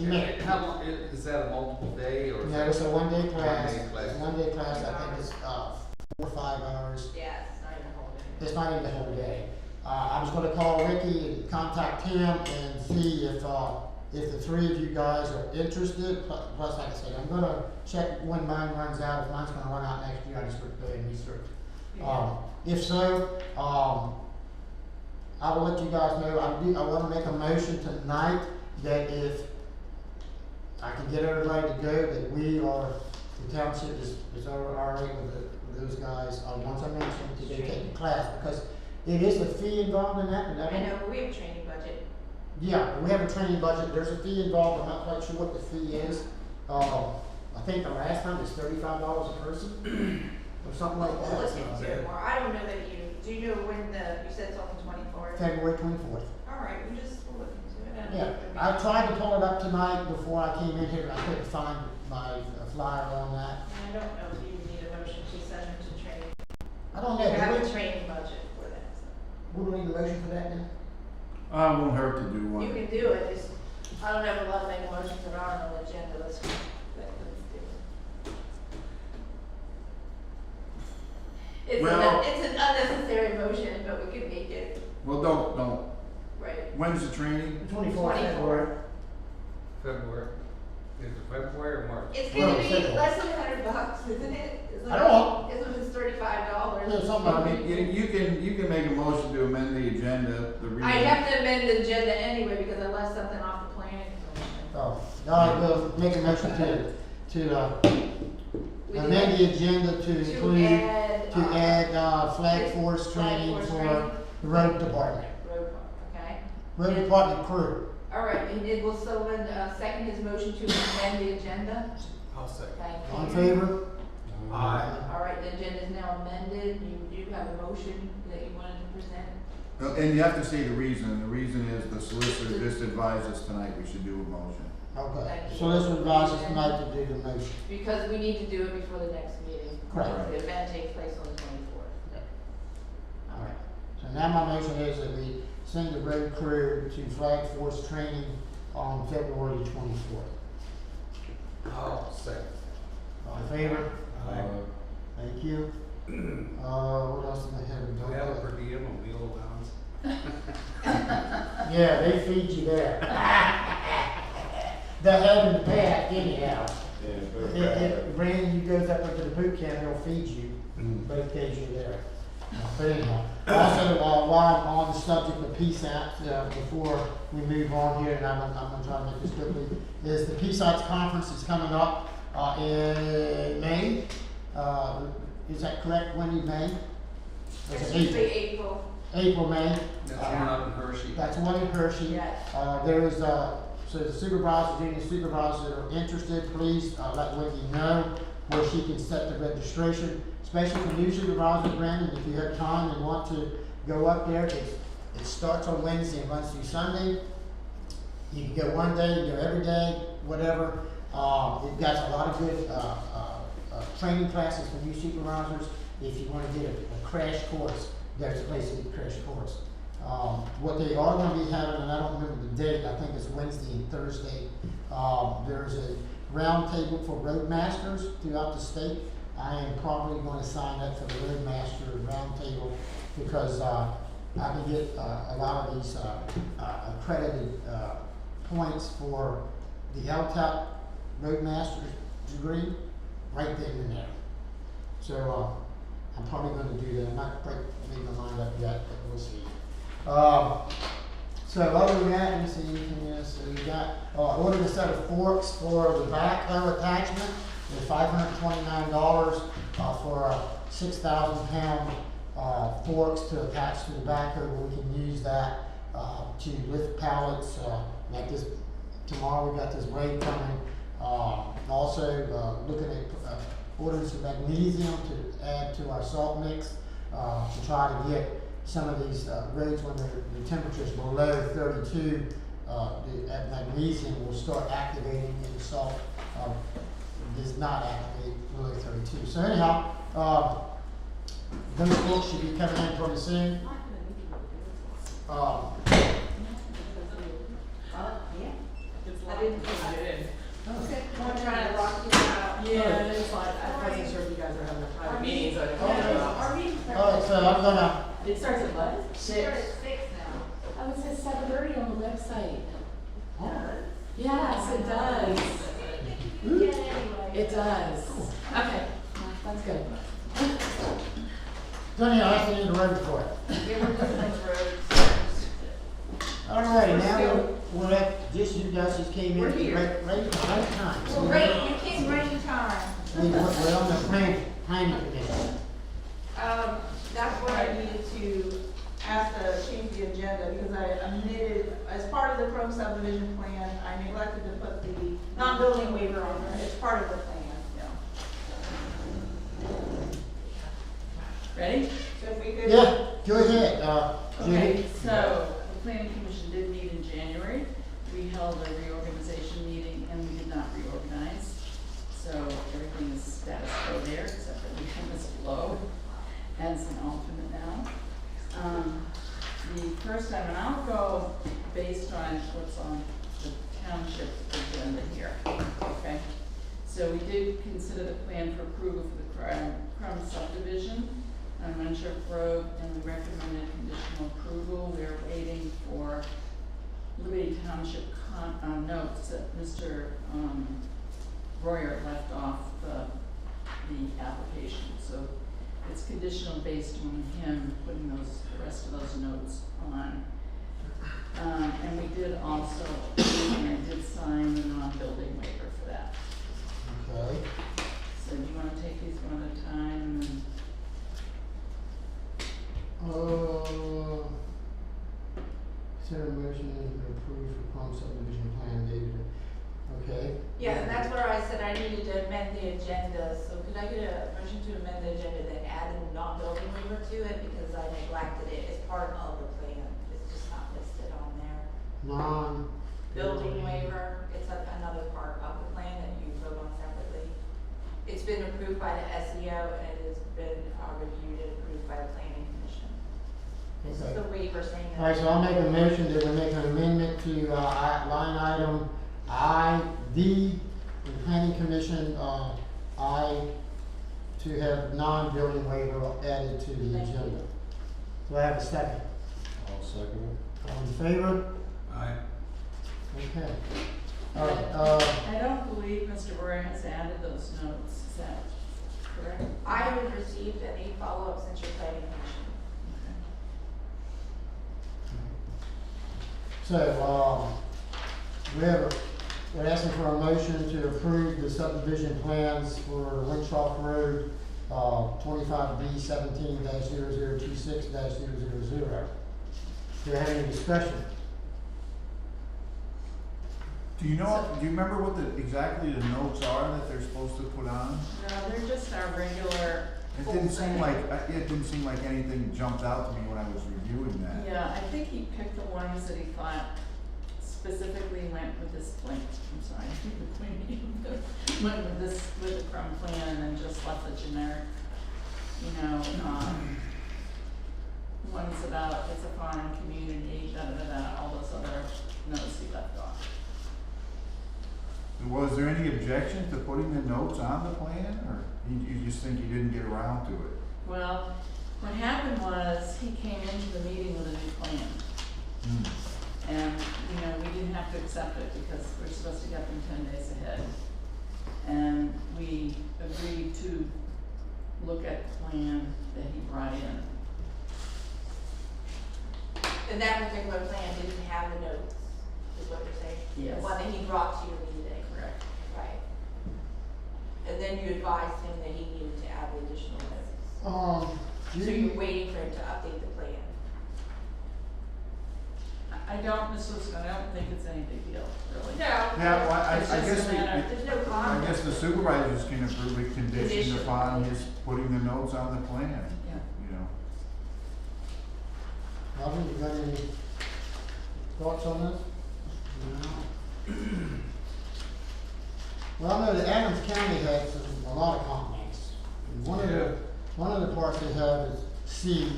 may. How long, is that a multiple day or? No, it's a one-day class. One-day class. It's a one-day class. I think it's 4 or 5 hours. Yeah, it's not even a whole day. It's not even the whole day. I was gonna call Ricky and contact him and see if the 3 of you guys are interested. Plus, like I said, I'm gonna check when mine runs out. If mine's gonna run out next year, I just go ahead and research. If so, I will let you guys know. I want to make a motion tonight that if I can get everybody to go, that the township is all right with those guys. Once I mentioned to go take the class, because it is a fee involved in that. I know, but we have a training budget. Yeah, we have a training budget. There's a fee involved. I'm not quite sure what the fee is. I think the last time it was $35 a person. Or something like that. We'll look into it more. I don't know that do you know when you said it's on the 24th? February 24th. All right, we'll look into it. Yeah, I tried to pull it up tonight before I came in here, I couldn't find my flyer on that. I don't know if you need a motion to send them to training. I don't know. We have a training budget for that. We don't need a motion for that now? Won't hurt to do one. You can do it, just, I don't know if a lot of make motions that aren't on the agenda, let's do it. It's an unnecessary motion, but we could make it, Well, don't. right. When's the training? 24th February. February. Is it February or March? It's gonna be February. less than $100, isn't it? I don't know. It's $35. Yeah, something like I that. mean, you can make a motion to amend the agenda, the reason. I have to amend the agenda anyway because I left something off the planning commission. Oh, all right, we'll make a motion to amend the agenda to include, add flag force training for the road department. Okay. Road department crew. All right, and it will Sullivan second his motion to amend the agenda? I'll second. Thank you. All in favor? Aye. All right, the agenda is now amended. You do have a motion that you wanted to present? And you have to say the reason, and the reason is the solicitor just advised us tonight we should do a motion. Okay, Thank you. so this advises tonight to do the motion. Because we need to do it before the next meeting. Correct. The event takes place on the 24th. All right, so now my motion is that we send the road crew to Flag Force training on February 24th. I'll second. All in favor? Aye. Thank you. What else do I have? Do we have a per diem or meal allowance? Yeah, they feed you there. They have in the past anyhow. Brandon, you goes up into the boot camp, they'll feed you both days you're there. But anyhow, also, while I'm on the subject of Peace Acts, before we move on here, and I'm gonna try to make this quickly, is the Peace Acts Conference is coming up, in May. Is that correct, Wendy, May? Or is It's it usually April? April. April, May. That's one up in Hershey. That's one in Hershey. Yes. There is, so the supervisors, union supervisors that are interested, please, let Wendy know where she can set the registration, especially for new supervisors, Brandon, if you have time and want to go up there. It starts on Wednesday and runs through Sunday. You can go one day, you can go every day, whatever. It got a lot of good, training classes for new supervisors. If you wanna get a crash course, there's a place to get a crash course. What they are gonna be having, and I don't remember the date, I think it's Wednesday and Thursday, there's a round table for roadmasters throughout the state. I am probably gonna sign up for the roadmaster round table because, I can get, a lot of these, accredited, points for the LTAP roadmaster's degree right then and there. So, I'm probably gonna do that. I'm not quite made my mind up yet, but we'll see. So other than that, let me see anything else. So we got, ordered a set of forks for the backhoe attachment. They're $529, for a 6,000-pound, forks to attach to the backhoe. We can use that, to lift pallets, like this. Tomorrow we got this raid coming. Also, looking at, ordering some magnesium to add to our salt mix, to try to get some of these roads when the temperature's below 32, that magnesium will start activating and the salt does not activate below 32. So anyhow, those books should be coming in pretty soon. Yeah. I didn't put it in. Okay. I'm trying to rock you out. Yeah, it's like, I wasn't sure if you guys are having private meetings, I didn't know. Our meeting starts. All right, so I'm gonna, It starts at what? It starts at 6 now. Oh, it says 7:30 on the website. Oh. Yes, it does. You can get it anyway. It does. Okay, that's good. so anyhow, I have to need a road report. Yeah, we're doing those roads. All right, now we're at, just you guys just came in, We're here. right at the right time. So Well, right, you came right in time. we're on the planning commission. That's what I needed to ask to change the agenda, because I omitted, as part of the Chrome subdivision plan, I neglected to put the non-building waiver on there, it's part of the plan, Ready? so if we could. Yeah, go ahead, Okay, Judy. so the planning commission did meet in January. We held a reorganization meeting and we did not reorganize. So everything is status quo there, except that we have Ms. Flo as an alternate now. The first time, and I'll go based on what's on the township agenda here, okay? So we did consider the plan for approval for the Crum subdivision on Muncher Road, and we recommended conditional approval. We're waiting for Liberty Township notes that Mr. Royer left off the application. So it's conditional based on him putting the rest of those notes on. And we did also, and I did sign the non-building waiver for that. Okay. So do you wanna take these one at a time and Consider motion to approve for Plum subdivision plan dated, okay? Yeah, and that's where I said I I needed to amend the agenda, so could I get a motion to amend the agenda, then add a non-building waiver to it, because I neglected it as part of the plan, it's just not listed on there. Building waiver, it's another part of the plan that you vote on separately. It's been approved by the SEO, and it has been reviewed and approved by the planning commission. This is Okay. the waiver saying that. All right, so I'll make a motion that we make an amendment to, line item ID, the planning commission, to have non-building waiver added to the Thank you. agenda. Do I have a second? I'll second All in favor? Aye. Okay. All right, I don't believe Mr. Roy has added those notes, is that correct? I haven't received any follow-up since your planning commission. so, we're asking for a motion to approve the subdivision plans for Winchalk Road, 25B 17-0026-000. Do I have any discussion? Do you remember what exactly the notes are that they're supposed to put on? No, they're just our regular. It full didn't seem thing. like anything jumped out to me when I was reviewing that. Yeah, I think he picked the ones that he thought specifically went with this plan. I'm sorry, I think the plan went with this, with the crumb plan and then just left the generic, ones about it's a farm community, all those other notes he left off. Was there any objection to putting the notes on the plan, or you just think you didn't get around to it? Well, what happened was he came into the meeting with a new plan. And, we didn't have to accept it because we're supposed to get them 10 days ahead. And we agreed to look at the plan that he brought in. And that particular plan didn't have the notes, is what you're saying? Yes. The one that he brought to your meeting. Correct. Right. And then you advised him that he needed to add the additional notes. So you're waiting for him to update the plan? I don't, Ms. Liston, I don't think it's any big deal, really. No. Yeah, well, I It's just guess, a matter- There's no I comment. guess the supervisors can approve it conditioned Condition. upon his putting the notes on the plan, Yeah. Alvin, you got any thoughts on this? No. Well, I know that Adams County had a lot of comments. And one of the parts they have is C.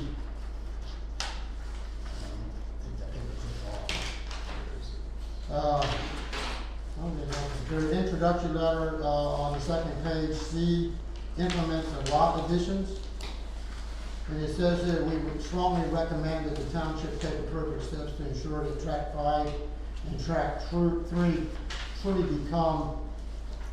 The introductory letter, on the second page, C, implements of lot additions. And it says that we would strongly recommend that the township take appropriate steps to ensure that track 5 and track 3 truly become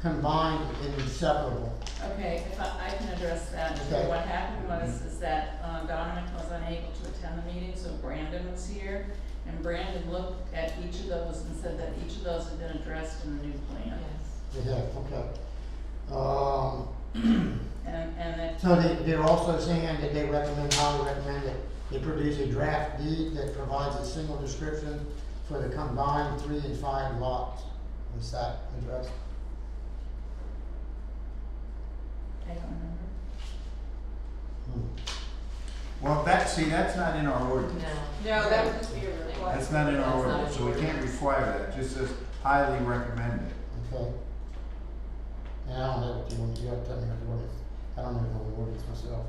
combined and inseparable. Okay, if I can address that. Okay. What happened is that Dominic was unable to attend the meeting, so Brandon was here. And Brandon looked at each of those and said that each of those had been addressed in the new plan. Yes. They have, okay. And that. So they're also saying that they highly recommend that they produce a draft deed that provides a single description for the combined 3 and 5 lots. Was that addressed? I don't remember. Well, that's not in our ordinance. No, that would just be a request. That's not in our That's not ordinance, in so we the can't ordinance. require that, it just says highly recommended. Okay. And I don't know what you want, you gotta tell me what the ordinance, I don't know the ordinance myself.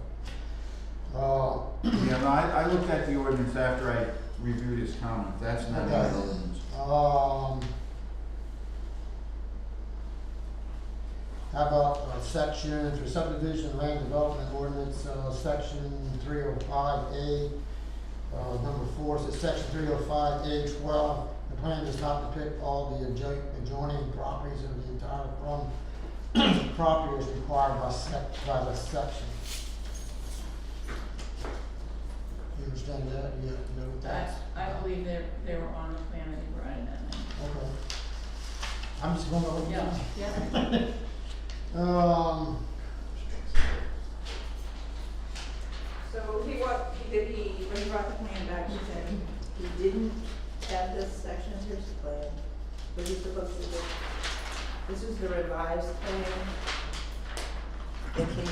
Yeah, no, I looked at the ordinance after I reviewed his comment, that's not in our Okay. ordinance. How about section for subdivision land development ordinance, section 305A, number 4, says section 305A12, the plan does not depict all the adjoining properties of the entire property as required by the section. You understand that? You know what that's? I believe they were on the plan that he brought in that night. Okay. I'm just going over. Yeah. So when he brought the plan back, he said he didn't add this section, here's the plan, what he's supposed to do. This is the revised plan. That came,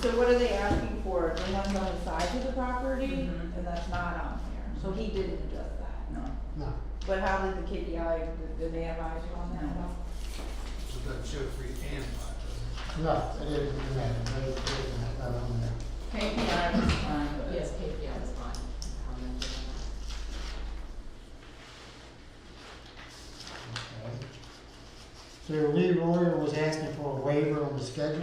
so what are they asking for? The ones on the sides of the property? Mhm. And that's not on here, so he didn't adjust that. No, No. But how did the KPI, did they advise you on that? No. It doesn't show 3 and 5, No, it didn't do that. They didn't have that on there. KPI was fine, but Yes, KPI is fine. Commented on Okay. So Leroy was asking for a waiver on the schedule?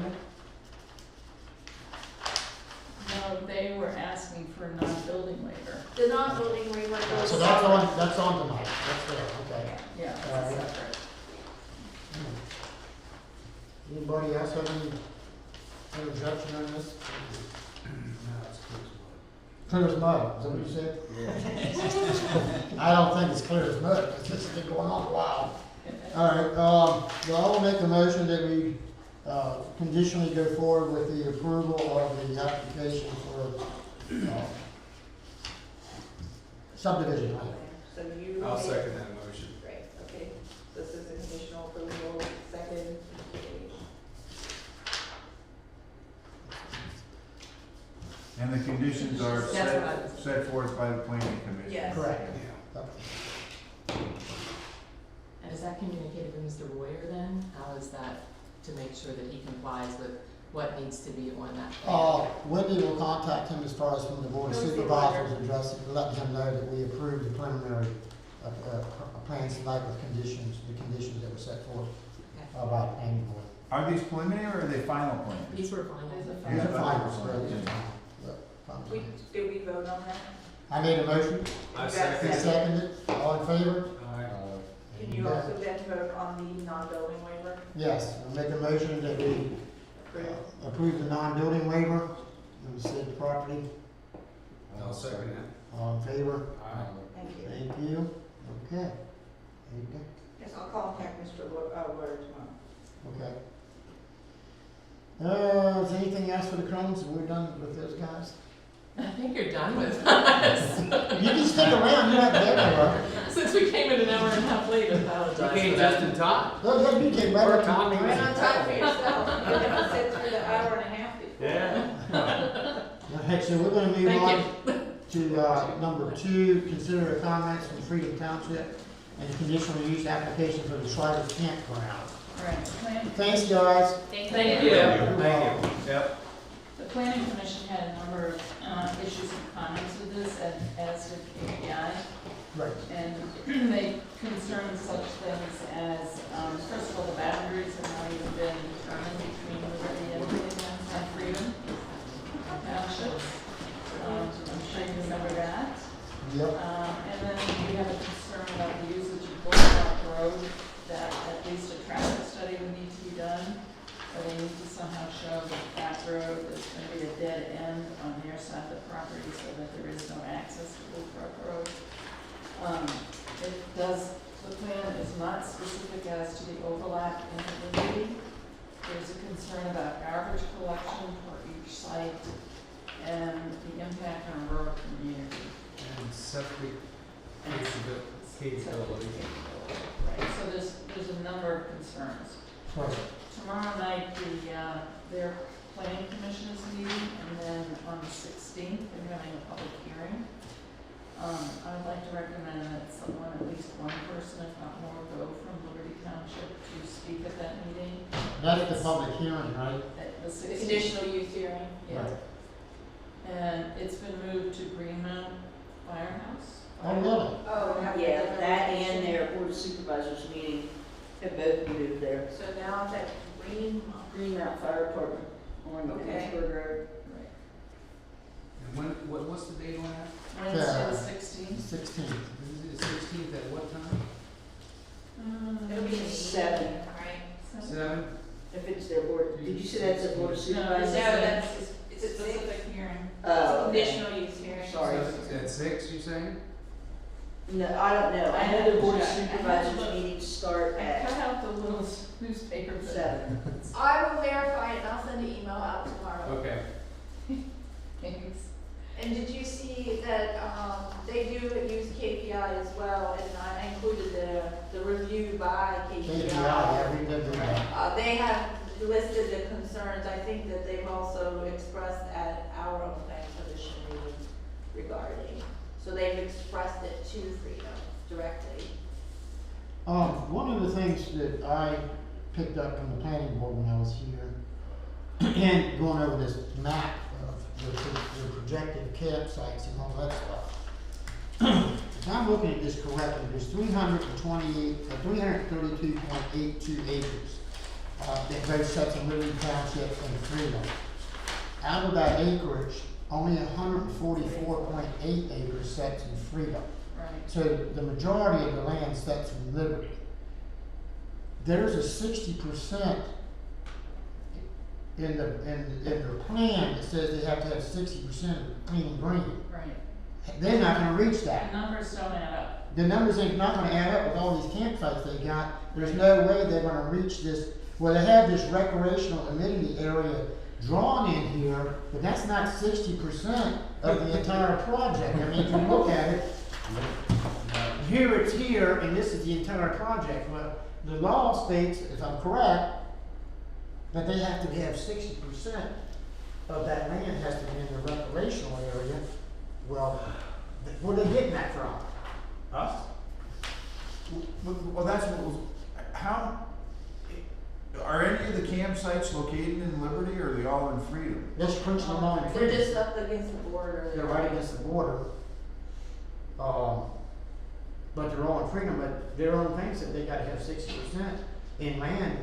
no, they were asking for a non-building waiver. The non-building waiver goes. So that's on tonight, that's there, okay. Yeah, it's Alright. separate. Anybody else have any objection on this? that. No, it's clear as mud. Clear as mud, is that what you said? I don't think it's clear as mud, because this has been going on a while. All right, well, I will make a motion that we, conditionally go forward with the approval of the application for, subdivision plan. So you. I'll made- second that motion. Great, okay. This is a conditional approval, second. And the conditions are That's what I was- set forth by the planning commission. Yes. Correct. And is that communicated with Mr. Royer then? How is that to make sure that he complies with what needs to be on that plan? Wendy will contact him as far as from the board of supervisors addressing, letting him know that we approved the preliminary, plan tonight with conditions, the conditions that were set forth Okay. by the planning board. Are these preliminary or are they final plans? These were final. There's a These are final. finals, right? These are final. Yep, final We, plans. did we vote on that? I made a motion, I You second you it. seconded, all in favor? Aye. Can you also then vote on the non-building waiver? Yes, I'll make a motion that we approve the non-building waiver of the said property. I'll second that. All in favor? Aye. Thank you. Thank you. Okay. There you go. Yes, I'll contact Mr. Ward tomorrow. Okay. Is anything else for the Crones? We're done with those guys? I think you're done with us. You can stick around, you don't have to go nowhere. Since we came in an hour and a half late, I apologize. You came for that. just in time. Look, look, you came right up to me. Right on time for yourself. You didn't have to sit through the hour and a half before. Yeah. Okay, so we're gonna move Thank on to, number 2, consider comments from Freedom Township and conditional use application for the Schreiber campground. Right, the planning, Thanks, guys. Thank Thank you. you. Yep. the planning commission had a number of, issues and comments with this, as did KPI. Right. And they concern such things as, first of all, the boundaries have not even been determined between Liberty and Freedom Townships. I'm sure you remember that. Yep. And then we have a concern about the usage of Bullrock Road, that at least a traffic study would need to be done. Or they need to somehow show that that road is gonna be a dead end on their side of the property so that there is no access to Bullrock Road. It does, the plan is not specific as to the overlap in the Liberty. There's a concern about garbage collection for each site and the impact on rural community. And septic capability. Right, so there's a number of concerns. Right. Tomorrow night, their planning commission is meeting, and then on the 16th, they're having a public hearing. I would like to recommend that someone, at least one person, if not more, go from Liberty Township to speak at that meeting. That's the public hearing, right? At the The 16th. conditional use hearing. Yeah. Right. And it's been moved to Greenmount Firehouse. Oh, really? Oh, have Yeah, different that and location. their board of supervisors meeting have both moved there. So now it's at Greenmount Fire Department on Okay. Pittsburgh Road. Right. And what's the date on that? Wednesday the 16th. 16th. Is it the 16th at what time? It'll be in the 7. evening, right? 7? If it's their board, did you say that's a board of No, supervisors? this No, is that's, a it's a specific hearing. It's a Oh, okay. conditional use hearing. Sorry. At 6, you saying? No, I don't know. I know the board of supervisors meetings start I at cut out the little newspaper. but- 7. I will verify it and I'll send an email out tomorrow. Okay. Thanks. And did you see that, they do use KPI KPI as well, and I included the review by KPI, yeah, we did do that. They have listed the concerns, I think that they've also expressed at our own plan commission meeting regarding, so they've expressed it to Freedom directly. One of the things that I picked up from the planning board when I was here, and going over this map of the projected campsites and all that stuff. If I'm looking at this correctly, there's 332.82 acres that both sets in Liberty Township and Freedom. Out of that acreage, only 144.8 acres sets in Freedom. Right. So the majority of the land sets in Liberty. There's a 60% in their plan that says they have to have 60% clean and green. Right. They're not gonna reach The that. numbers don't add up. The numbers ain't not gonna add up with all these campsites they got. There's no way they're gonna reach this. Well, they have this recreational amenity area drawn in here, but that's not 60% of the entire project. I mean, if you look at it, here it's here, and this is the entire project. Well, the law states, if I'm correct, that they have to have 60% of that land has to be in the recreational area. Well, where are they getting that from? Us? Well, that's what was, how, are any of the campsites located in Liberty, or are they all in Freedom? This Princeton Law and They're just up against the border. They're right against the border. But they're all in Freedom, but their own thing said they gotta have 60% in land,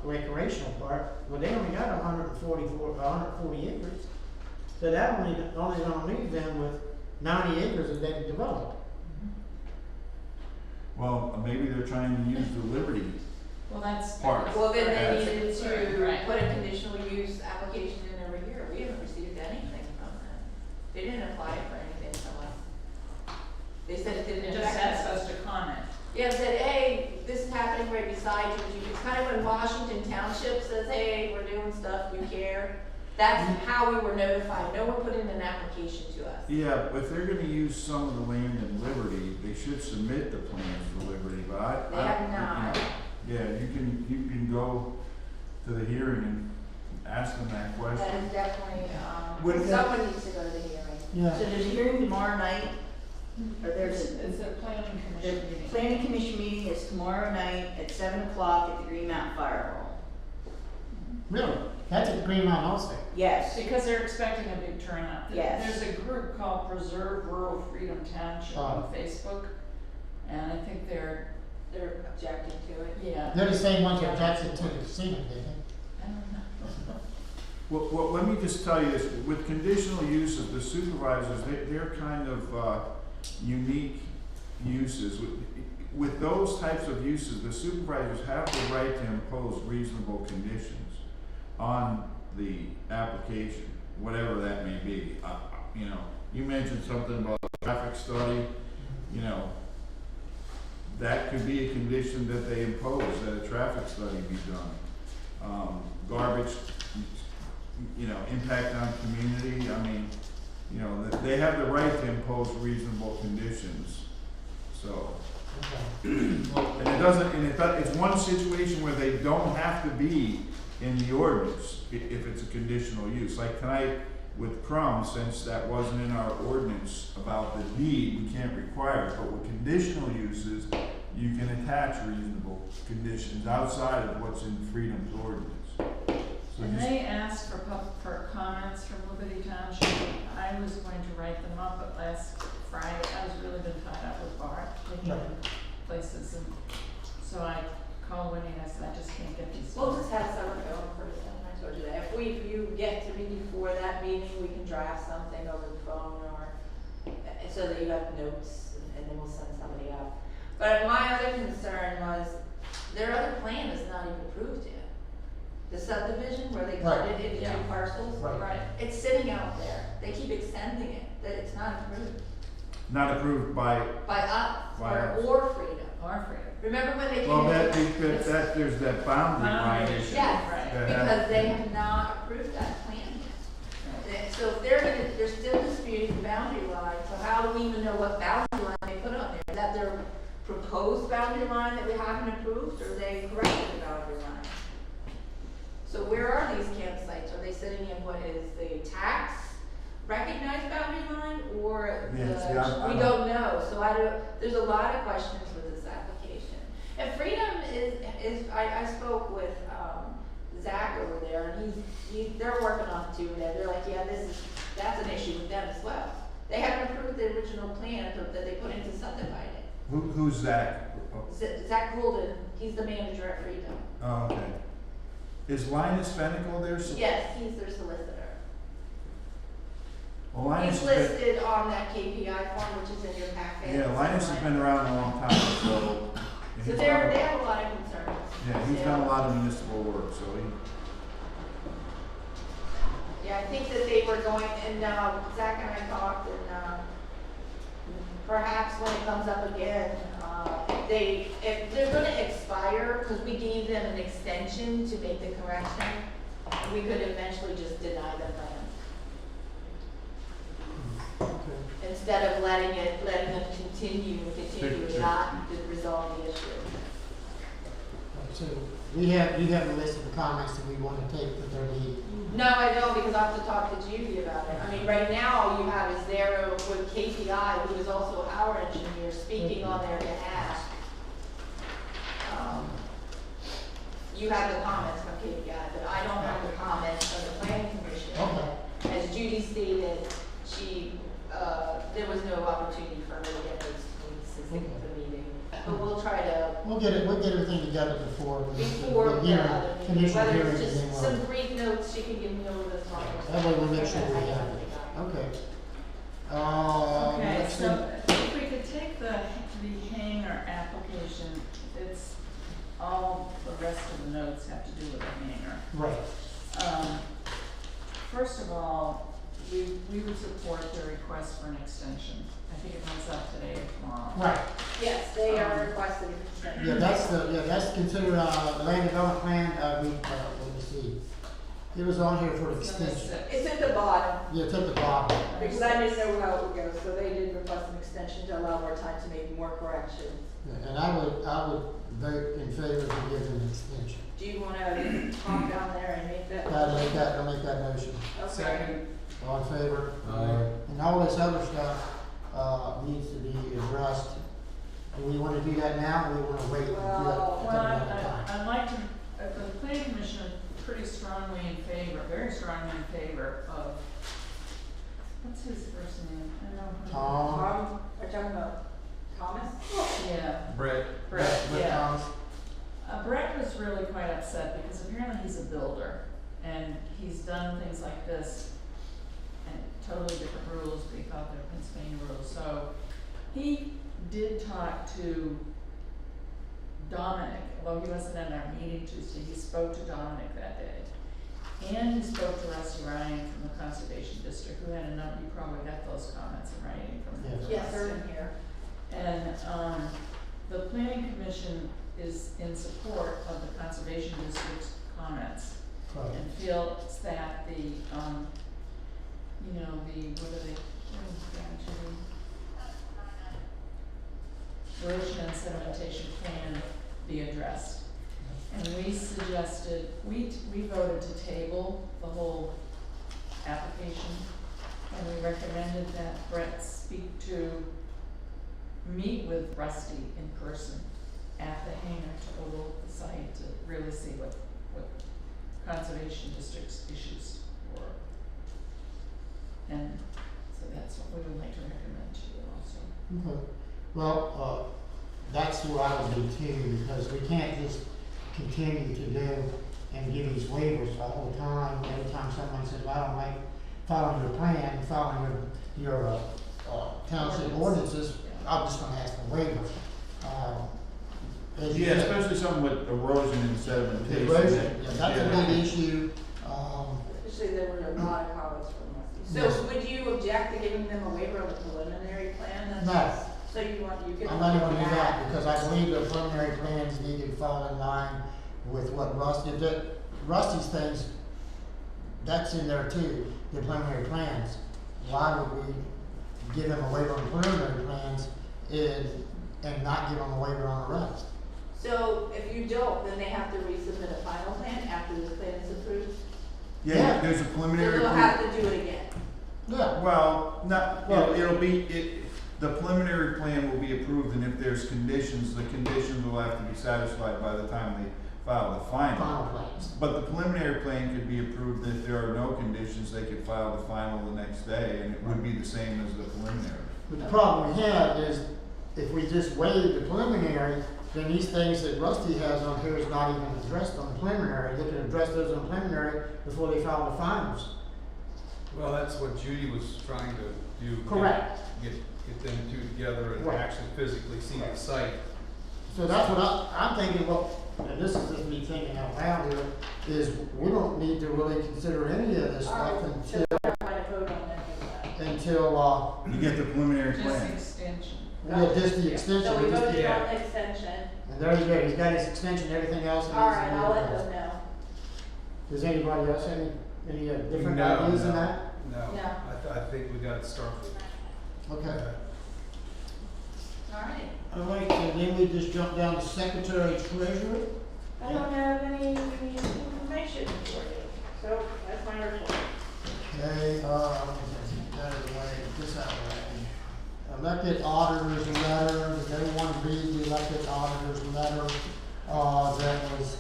recreational part. Well, they only got 140 acres. So that only gonna leave them with 90 acres that they can develop. Well, maybe they're trying to use the Liberty Well, that's. part. Well, then Right. they needed to Right. put a conditional use application in every year. We haven't received anything from them. They didn't apply for anything from us. They said it didn't It affect just asks us. us to comment. Yeah, it said, hey, this is happening right beside you. It's kind of when Washington Township says, hey, we're doing stuff, you care. That's how we were notified. No one put in an application to us. Yeah, if they're gonna use some of the land in Liberty, they should submit the plans for Liberty, but I. They have not. Yeah, you can go to the hearing and ask them that question. That is definitely, Would- someone needs to go to the hearing. Yeah. So there's a hearing tomorrow night, or It's there's, a planning the commission meeting. planning commission meeting is tomorrow night at 7 o'clock at the Green Mountain Fire Hall. Really? That's at the Green Mountain also. Yes, Because they're expecting a big turnout. Yes. There's a group called Preserve Rural Freedom Township on Facebook, and I think they're, Objecting to it. yeah. They're the same ones that objected to the casino, didn't they? I don't know. Well, let me just tell you this, with conditional uses, the supervisors, they're kind of, unique uses. With those types of uses, the supervisors have the right to impose reasonable conditions on the application, whatever that may be. You know, you mentioned something about a traffic study, you know, that could be a condition that they impose, that a traffic study be done. Garbage, you know, impact on community, I mean, you know, they have the right to impose reasonable conditions, so. And it doesn't, it's one situation where they don't have to be in the ordinance if it's a conditional use. Like tonight with Crum, since that wasn't in our ordinance about the deed, we can't require it, but with conditional uses, you can attach reasonable conditions outside of what's in Freedom's ordinance. So And just- they asked for comments from Liberty Township. I was going to write them up, but last Friday, I was really been tied up with Bart, taking places, and so I called Winnie and I said, I just can't get these. We'll just have someone go in person, I told you that. If you get to me before that meeting, we can draft something over the phone or, so that you have notes, and then we'll send somebody out. But my other concern was, their other plan is not even approved yet. The subdivision where they cut it into two parcels, Right. it's sitting out there. They keep extending it, that it's not approved Not approved by, by us By us. or Freedom. Or Freedom. Remember when they came well, in? that, there's that boundary line Boundary issue. issue. Yes, Right. that has because to they be- have not approved that plan yet. So if they're still disputing the boundary line, so how do we even know what boundary proposed boundary line that we haven't approved, or they corrected the boundary line? So where are these campsites? Are they sitting in what is the tax recognized boundary line, or the, Yeah, see, I we don't- don't know, so I don't, there's a lot of questions with this application. And Freedom is, I spoke with, Zach over there, and they're working on it too, and they're like, yeah, that's an issue with them as well. They haven't approved the original plan that they put into subdividing. Who's Zach? Zach Goulden, he's the manager at Freedom. Oh, okay. Is Linus Fenical there? Yes, he's their solicitor. Well, Linus He's has been, listed on that KPI form, which is in your packet. yeah, Linus has been around a long time, so. So he's they done- have a lot of concerns. Yeah, he's done a lot of municipal work, so he, Yeah, I think that they were going, and Zach and I talked, and perhaps when it comes up again, if they're gonna expire, because we gave them an extension to make the correction, we could eventually just deny the plan. Okay. Instead of letting them continue and not resolve the issue. So you have a list of the comments that we want to take that there be. No, I don't, because I have to talk to Judy about it. I mean, right now, all you have is there with KPI, who is also our engineer, speaking on their behalf. You have the comments from KPI, but I don't have the comments from the planning commission. Okay. As Judy stated, there was no opportunity for her to get those tweets at the meeting. But we'll try to, We'll get everything together before the before the hearing, other meeting, initial whether hearing, it's and then just we'll. some brief notes she can give me over the phone. That way we'll make sure we have it. Okay. Okay, Let's see. so if we could take the hangar application, it's all the rest of the notes have to do with the hangar. Right. First of all, we would support the request for an extension. I think it runs up today or tomorrow. Right. Yes, they are requesting an extension. Yeah, that's considered, land development plan, let me see. It was on here for the It's number extension. 6. It's at the bottom, Yeah, it's at the bottom. because I didn't know how it would go, so they did request an extension to allow more time to make more corrections. Yeah, and I would vote in favor of giving an extension. Do you wanna talk down there and make that? I'll make that motion. Okay. Second. All in favor? Aye. And all this other stuff, needs to be addressed. Do we wanna do that now, or we wanna wait and do that Well, at another time? I'd like to, the planning commission is pretty strongly in favor, very strongly in favor of, what's his first name? I know. Tom? Are you talking about Thomas? Yeah, Brett. Brett, With yeah. Thomas? Brett was really quite upset because apparently he's a builder and he's done things like this and totally different rules, but he thought they were Pennsylvania rules. So he did talk to Dominic, although he wasn't at our meeting Tuesday, he spoke to Dominic that day. And he spoke to Rusty Ryan from the Conservation District, who had a number, you probably got those comments in writing from him. Yes, they're in here. And, the planning commission is in support of the Conservation District's comments Right. and feels that the, you know, what are they, erosion and sedimentation plan be addressed. And we suggested, we voted to table the whole application, and we recommended that Brett meet with Rusty in person at the hangar to overlook the site to really see what Conservation District's issues were. And so that's what we would like to recommend to you also. Okay. Well, that's what I would do too, because we can't just continue to do and give these waivers the whole time. Every time someone says, well, I don't like following your plan, following your township ordinances, I'm just gonna ask for waivers. As you yeah, said, especially something with erosion and sedimentation. erosion, yeah, that's a big issue. Especially there were a lot of comments from Rusty. Yes. So would you object to giving them a waiver of the preliminary plan? No. So you could. I'm not gonna do that, because I believe the preliminary plans need to fall in line with what Rusty's things, that's in there too, the preliminary plans. Why would we give them a waiver on preliminary plans and not give them a waiver on the rest. So if you don't, then they have to resubmit a final plan after this plan is approved? Yeah. There's a So preliminary. they'll have to do it again? Yeah. Well, not, Well- it'll be, the preliminary plan will be approved, and if there's conditions, the conditions will have to be satisfied by the time they file the final. Final plans. But the preliminary plan could be approved, if there are no conditions, they could file the final the next day, and it would be the same as the preliminary. But the problem we have is, if we just waive the preliminary, then these things that Rusty has on here is not even addressed on the preliminary. They can address those on the preliminary before they file the finals. Well, that's what Judy was trying to do. Correct. Get them two together and Right. actually physically see the site. So that's what I'm thinking, well, and this is just me thinking out loud here, is we don't need to really consider any of this stuff So until, we're not going to vote on any of that? You get the preliminary Just plan. extension. We get just the extension. So we we just- voted yeah. on the extension. And there you go, he's got his extension, everything else. All right, I'll let them know. Does anybody else have any different No, ideas in no. that? No, No. I think we gotta start with. Okay. All right. All right, and then we just jump down to Secretary Treasurer. I don't have any information for you, so that's my report. Okay, let me just get that out of the way, get this out of the way. Elected auditors letter, did everyone read the elected auditors letter, that was,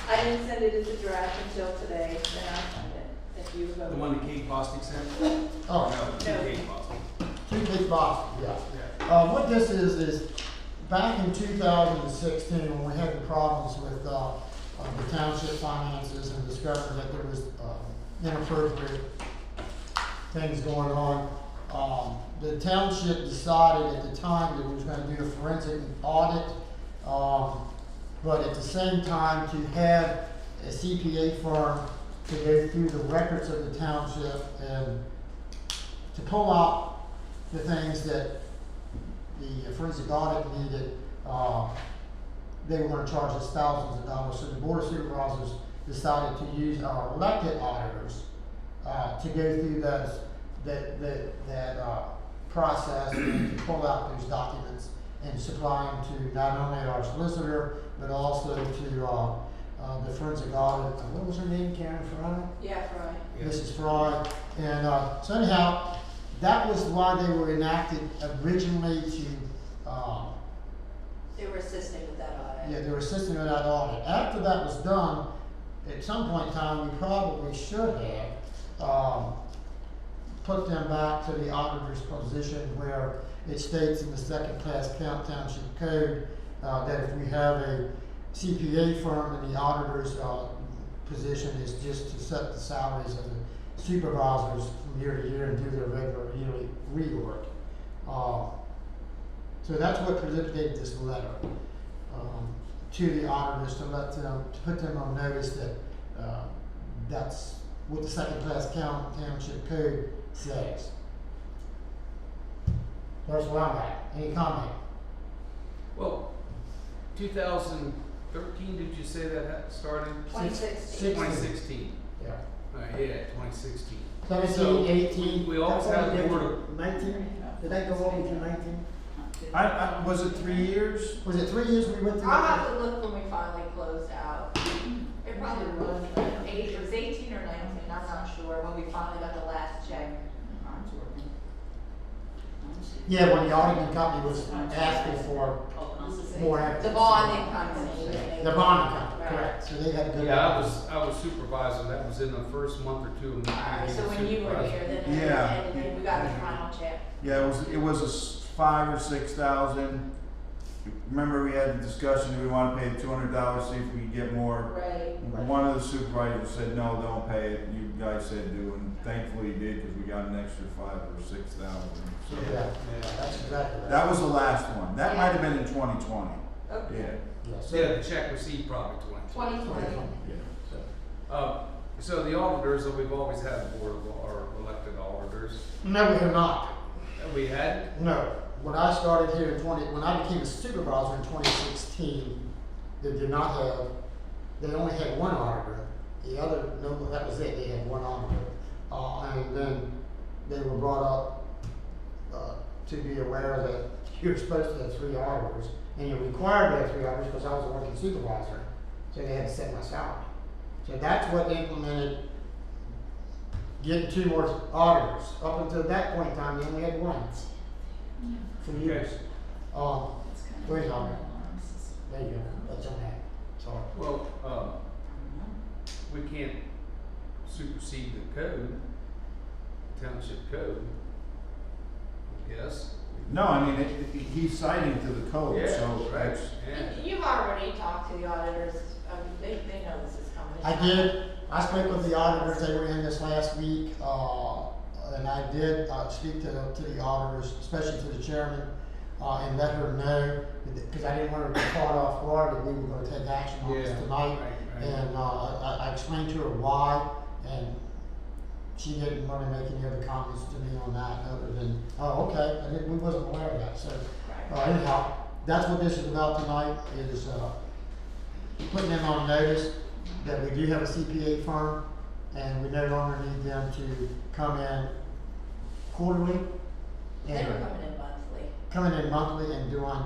I didn't send it as a draft until today, then I'll send it if you vote. The one that Kate Bostic sent? oh, No, to No. Kate Bostic. two big boxes, yeah. Yeah. What this is back in 2016, when we had the problems with, the township finances and discovered that there was, inappropriate things going on, the township decided at the time that we was gonna do a forensic audit, but at the same time to have a CPA firm to go through the records of the township and to pull out the things that the forensic audit needed. They were gonna charge us thousands of dollars, so the board of supervisors decided to use our elected auditors, to go through that process and to pull out those documents and supply them to not only our solicitor, but also to, the forensic audit, what was her name, Karen Fry? Yeah, Fry. Yeah. Mrs. Fry, and, so anyhow, that was why they were enacted originally to, They were assisting with that audit. yeah, they were assisting with that audit. After that was done, at some point in time, we probably should have, put them back to the auditor's position where it states in the second class township code, that if we have a CPA firm in the auditor's, position is just to set the salaries of the supervisors from year to year and do their regular yearly rework. So that's what precipitated this letter, to the auditors to let them, to put them on notice that, that's what the second class township code says. That's where I'm at. Any comment? Well, 2013, did you say that started? 2016. 2016. Yeah. Yeah, 2016. 17, 18. We always had a board of, 19? Did that go over to 19? Was it 3 years? Was it 3 years we went through? I'll have to look when we finally closed out. It probably was, it was 18 or 19, I'm not sure, when we finally got the last check. Mine's working. Yeah, when the auditing company was asking for more evidence. The bonding company. The bonding company, Right. correct. So they had to go. yeah, I was supervisor, that was in the first month or two of me Alright, being so when you were supervisor. here, then, Yeah. and then we got the final check. Yeah, it was a 5,000 or 6,000. Remember, we had the discussion, do we wanna pay the $200, see if we could get more? Right. One of the supervisors said, no, don't pay it, you guys said do, and thankfully you did, cause we got an extra 5,000 or 6,000. So Yeah, that's exactly right. that was the last one, that might have been in 2020, Okay. yeah. Yeah, so- Yeah, the check received probably 2020. So the auditors, that we've always had a board of our elected auditors. No, we have not. We had, No. When I started here in when I became a supervisor in 2016, they did not have, they only had one auditor. The other, no, that was it, they had one auditor. And then they were brought up, to be aware that you're supposed to have 3 auditors, and you're required to have 3 auditors because I was a working supervisor, so they had to set my salary. So that's what implemented getting 2 more auditors. Up until that point in time, we only had 1 for years. It's kind of Where's an all alarm that? system. There you go, that's on that, sorry. Well, we can't supersede the code, township code, yes? No, I mean, he's citing to the code, so. Right, yeah. You've already talked to the auditors, they know this is coming. I did, I spoke with the auditors, they were in this last week, and I did, speak to the auditors, especially to the chairman, and let her know, because I didn't want her to be caught off guard that we were gonna take action on this Yeah, tonight. right. And, I explained to her why, and she didn't want to make any other comments to me on that, other than, oh, okay, we wasn't aware of that, so. Anyhow, that's what this is about tonight, is, putting them on notice that we do have a CPA firm, and we no longer need them to come in quarterly. They were and coming in monthly. coming in monthly and doing,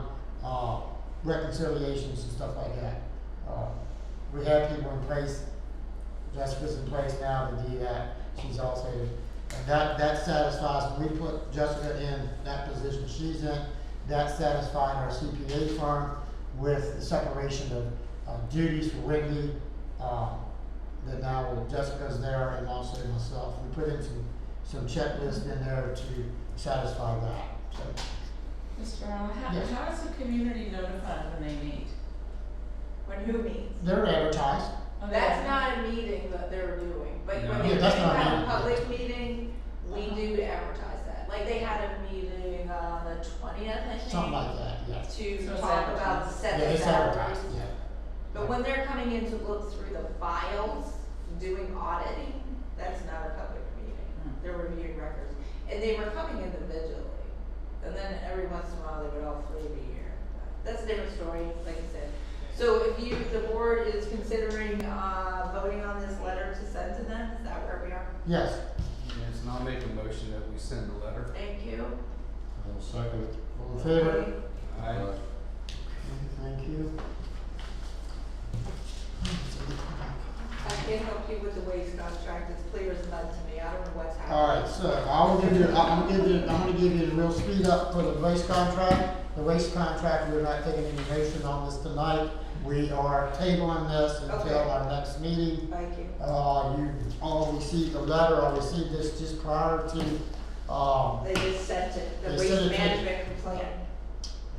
reconciliations and stuff like that. We have people in place, Jessica's in place now to do that, she's also, and that satisfies, when we put Jessica in that position she's in, that satisfied our CPA firm with the separation of duties for Whitney, that now Jessica's there and also myself. We put in some checklists in there to satisfy that, so. Mr. Arnold, Yes. how is the community notified when they meet? When who meets? They're advertised. Oh, they That's are? not a meeting that they're doing, but No. when Yeah, you that's not a have a meeting. public meeting, we do advertise that. Like, they had a meeting on the 20th, I think. Something like that, yes. So To it's talk about the advertised. set Yeah, of it's salaries. advertised, yeah. But when they're coming in to look through the files, doing auditing, that's not a public meeting. They're reviewing records. And they were coming individually. And then every once in a while, they would all 3 be here. That's a different story, like I said. So if the board is considering, voting on this letter to send to them, is that where we are? Yes. Yes, and I'll make a motion that we send a letter. Thank you. I'll second it. All in favor? Aye. Thank you. I can't help you with the waste contract, it's clear as mud to me, I don't know what's happening. All right, so I'm gonna give you the real speed up for the waste contract. The waste contract, we're not taking any motion on this tonight. We are tabling this until Okay. our next meeting. Thank you. You all received a letter, I received this just prior to, They just sent it, the They waste sent it to- management complaint.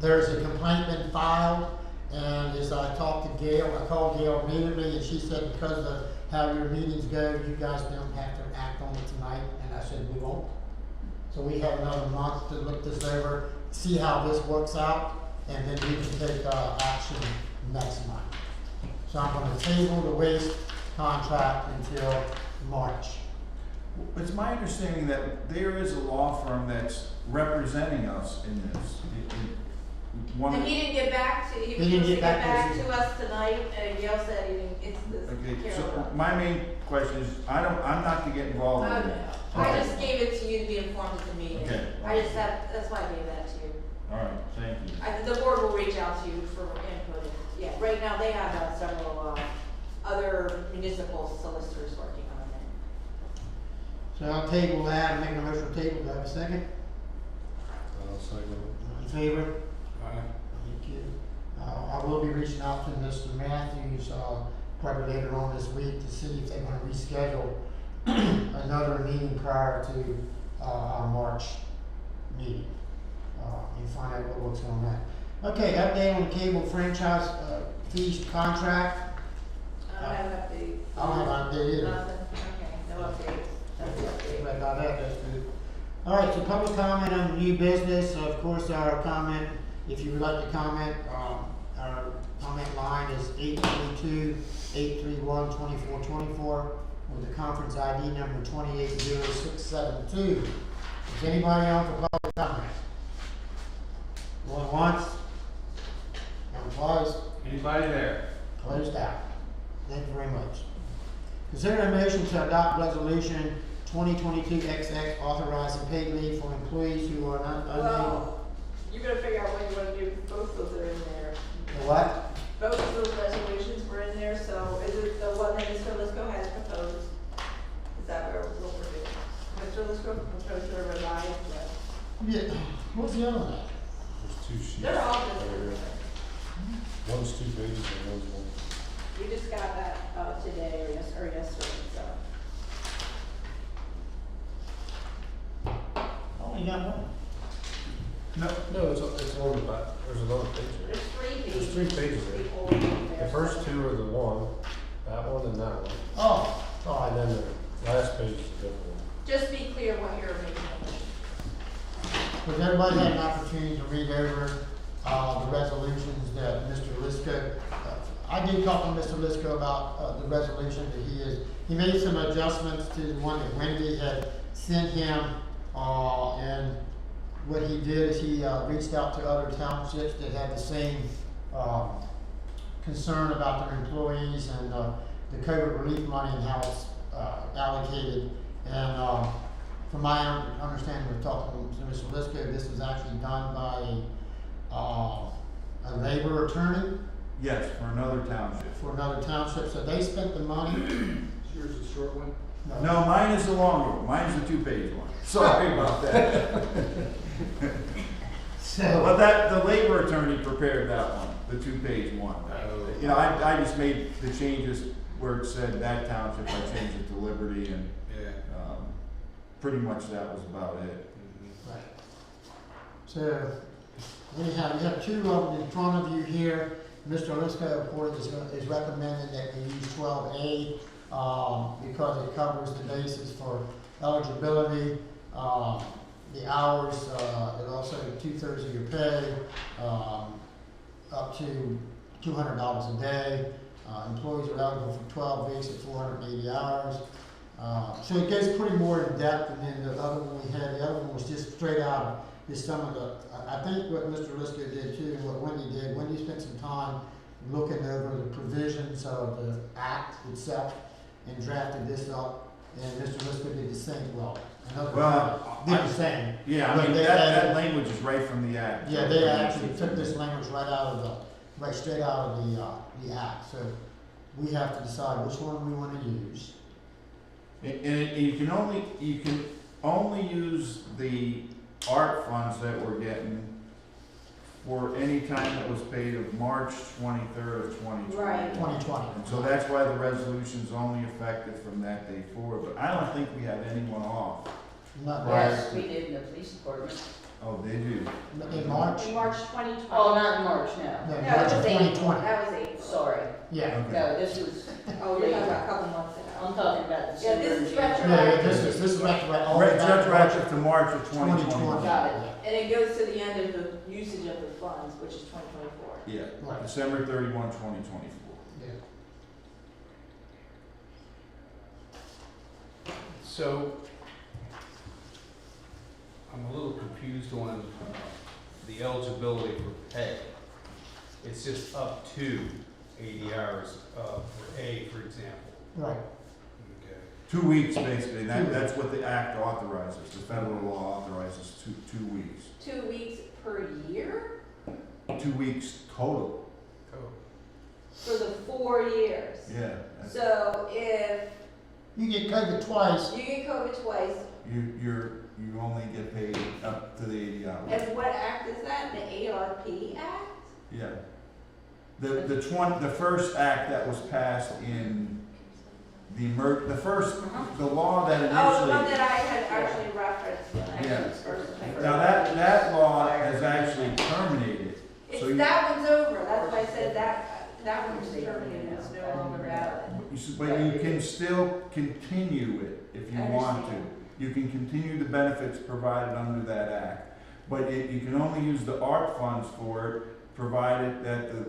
there's a complaint been filed, and as I talked to Gail, I called Gail immediately, and she said because of how your meetings go, you guys don't have to act on it tonight, and I said, we won't. So we have another month to look this over, see how this works out, and then we can take, action next month. So I'm gonna table the waste contract until March. It's my understanding that there is a law firm that's representing us in this. And he didn't get back to, he was He didn't supposed to get get back back to to us tonight, and Gail said he didn't, it's the Okay, so Carolina. my main question is, I'm not to get involved Oh, in no, it. I Okay. just gave it to you to be informed of the meeting. Okay. I just have, that's why I gave that to you. All right, thank you. The board will reach out to you for input. Yeah, right now they have several, other municipal solicitors working on it. So I'll table that, I'm making a motion to table, do I have a second? I'll second it. All in favor? Aye. Thank you. I will be reaching out to Mr. Matthews, probably later on this week to see if they want to reschedule another meeting prior to, our March meeting. And find out what's going on. Okay, update on the cable franchise, fees contract. I don't have an update. I don't have an update either. Nothing, okay, no updates. That's the update. Right about that, that's good. All right, so public comment on new business, of course, our comment, if you would like to comment, our comment line is 832-831-2424 with the conference ID number 280672. Is anybody on for public comment? Going once? Going twice? Anybody there? Closed out. Thank you very much. Consider a motion to adopt resolution 2022-XX authorizing paid leave for employees who are not unable. Well, you better figure out What? Both of those resolutions were in there, so is it the one that Mr. Lisco has proposed? Is that what we're doing? Mr. Lisco proposed to revise the, Yeah, what's the other one? There's two sheets. they're all just, One's 2 pages and one's one. we just got that, today or yesterday, so. Only got one. No, it's on the back, there's another page there. There's 3 pages. There's 3 pages there. People in there. The first 2 are the one, that one and that one. Oh, And then the last page is a different one. Just be clear what you're making. has everybody had an opportunity to read over, the resolutions that Mr. Lisco, I did talk to Mr. Lisco about, the resolution that he made some adjustments to the one that Wendy had sent him, and what he did is he, reached out to other townships that had the same, concern about their employees and, the COVID relief money and how it's, allocated. And, from my understanding of talking to Mr. Lisco, this was actually done by a labor attorney Yes, for another township. for another township, so they spent the money. Yours is a short one? No, mine is the longer one, mine's the 2-page one. Sorry about that. So, But the labor attorney prepared that one, the 2-page one. You know, I just made the changes where it said that township, I changed it to Liberty, and, Yeah. pretty much that was about it. right. So, we have 2 of them in front of you here. Mr. Lisco, of course, is recommending that we use 12A, because it covers the basis for eligibility, the hours, and also 2/3 of your pay, up to $200 a day. Employees are eligible for 12 weeks at 480 hours. So it goes pretty more in depth than the other one we had. The other one was just straight out, just some of the, I think what Mr. Lisco did too, and what Wendy did, Wendy spent some time looking over the provisions of the act itself and drafted this up, and Mr. Lisco did the same, well, did the same. Yeah, I But mean, they that added- language is right from the act. Yeah, they actually took this language right straight out of the act, so we have to decide which one we wanna use. And you can only use the ARP funds that we're getting for any time that was paid of March 23rd of 2020. Right. 2020. And so that's why the resolution's only effective from that day forward, but I don't think we have anyone off. Not Right. Yes, we did in the police department. Oh, they do. in March? In March 2020. Oh, not in March, no. No, No, March it of was April. 2020. That was April. Sorry. Yeah. Okay. No, this was, Oh, you're talking about a couple months ago. I'm talking about Yeah, December. this is and January. retroactive. Yeah, this is retroactive. all the way back to Retroactive to March of 2020. 2020. Got it. And it goes to the end of the usage of the funds, which is 2024. Yeah, Right. December 31, 2024. Yeah. So, I'm a little confused on the eligibility for pay. It's just up to 80 hours for A, for example. Right. Okay. 2 weeks, basically, that's what the act authorizes, the federal law authorizes 2 weeks. 2 weeks per year 2 weeks total, Oh. for the 4 years. yeah. That's- So if You get COVID twice. you get COVID twice, You only get paid up to the 80 hours. and what act is that? The ARP Act? Yeah. The first act that was passed in the law that Oh, the one initially, that I had actually referenced when I Yeah. was first. now that law has actually terminated. So you- That one's over, that's why I said that one's terminated, it's no longer valid. But you can still continue it if you I want to. understand. You can continue the benefits provided under that act. But you can only use the ARP funds for it, provided that the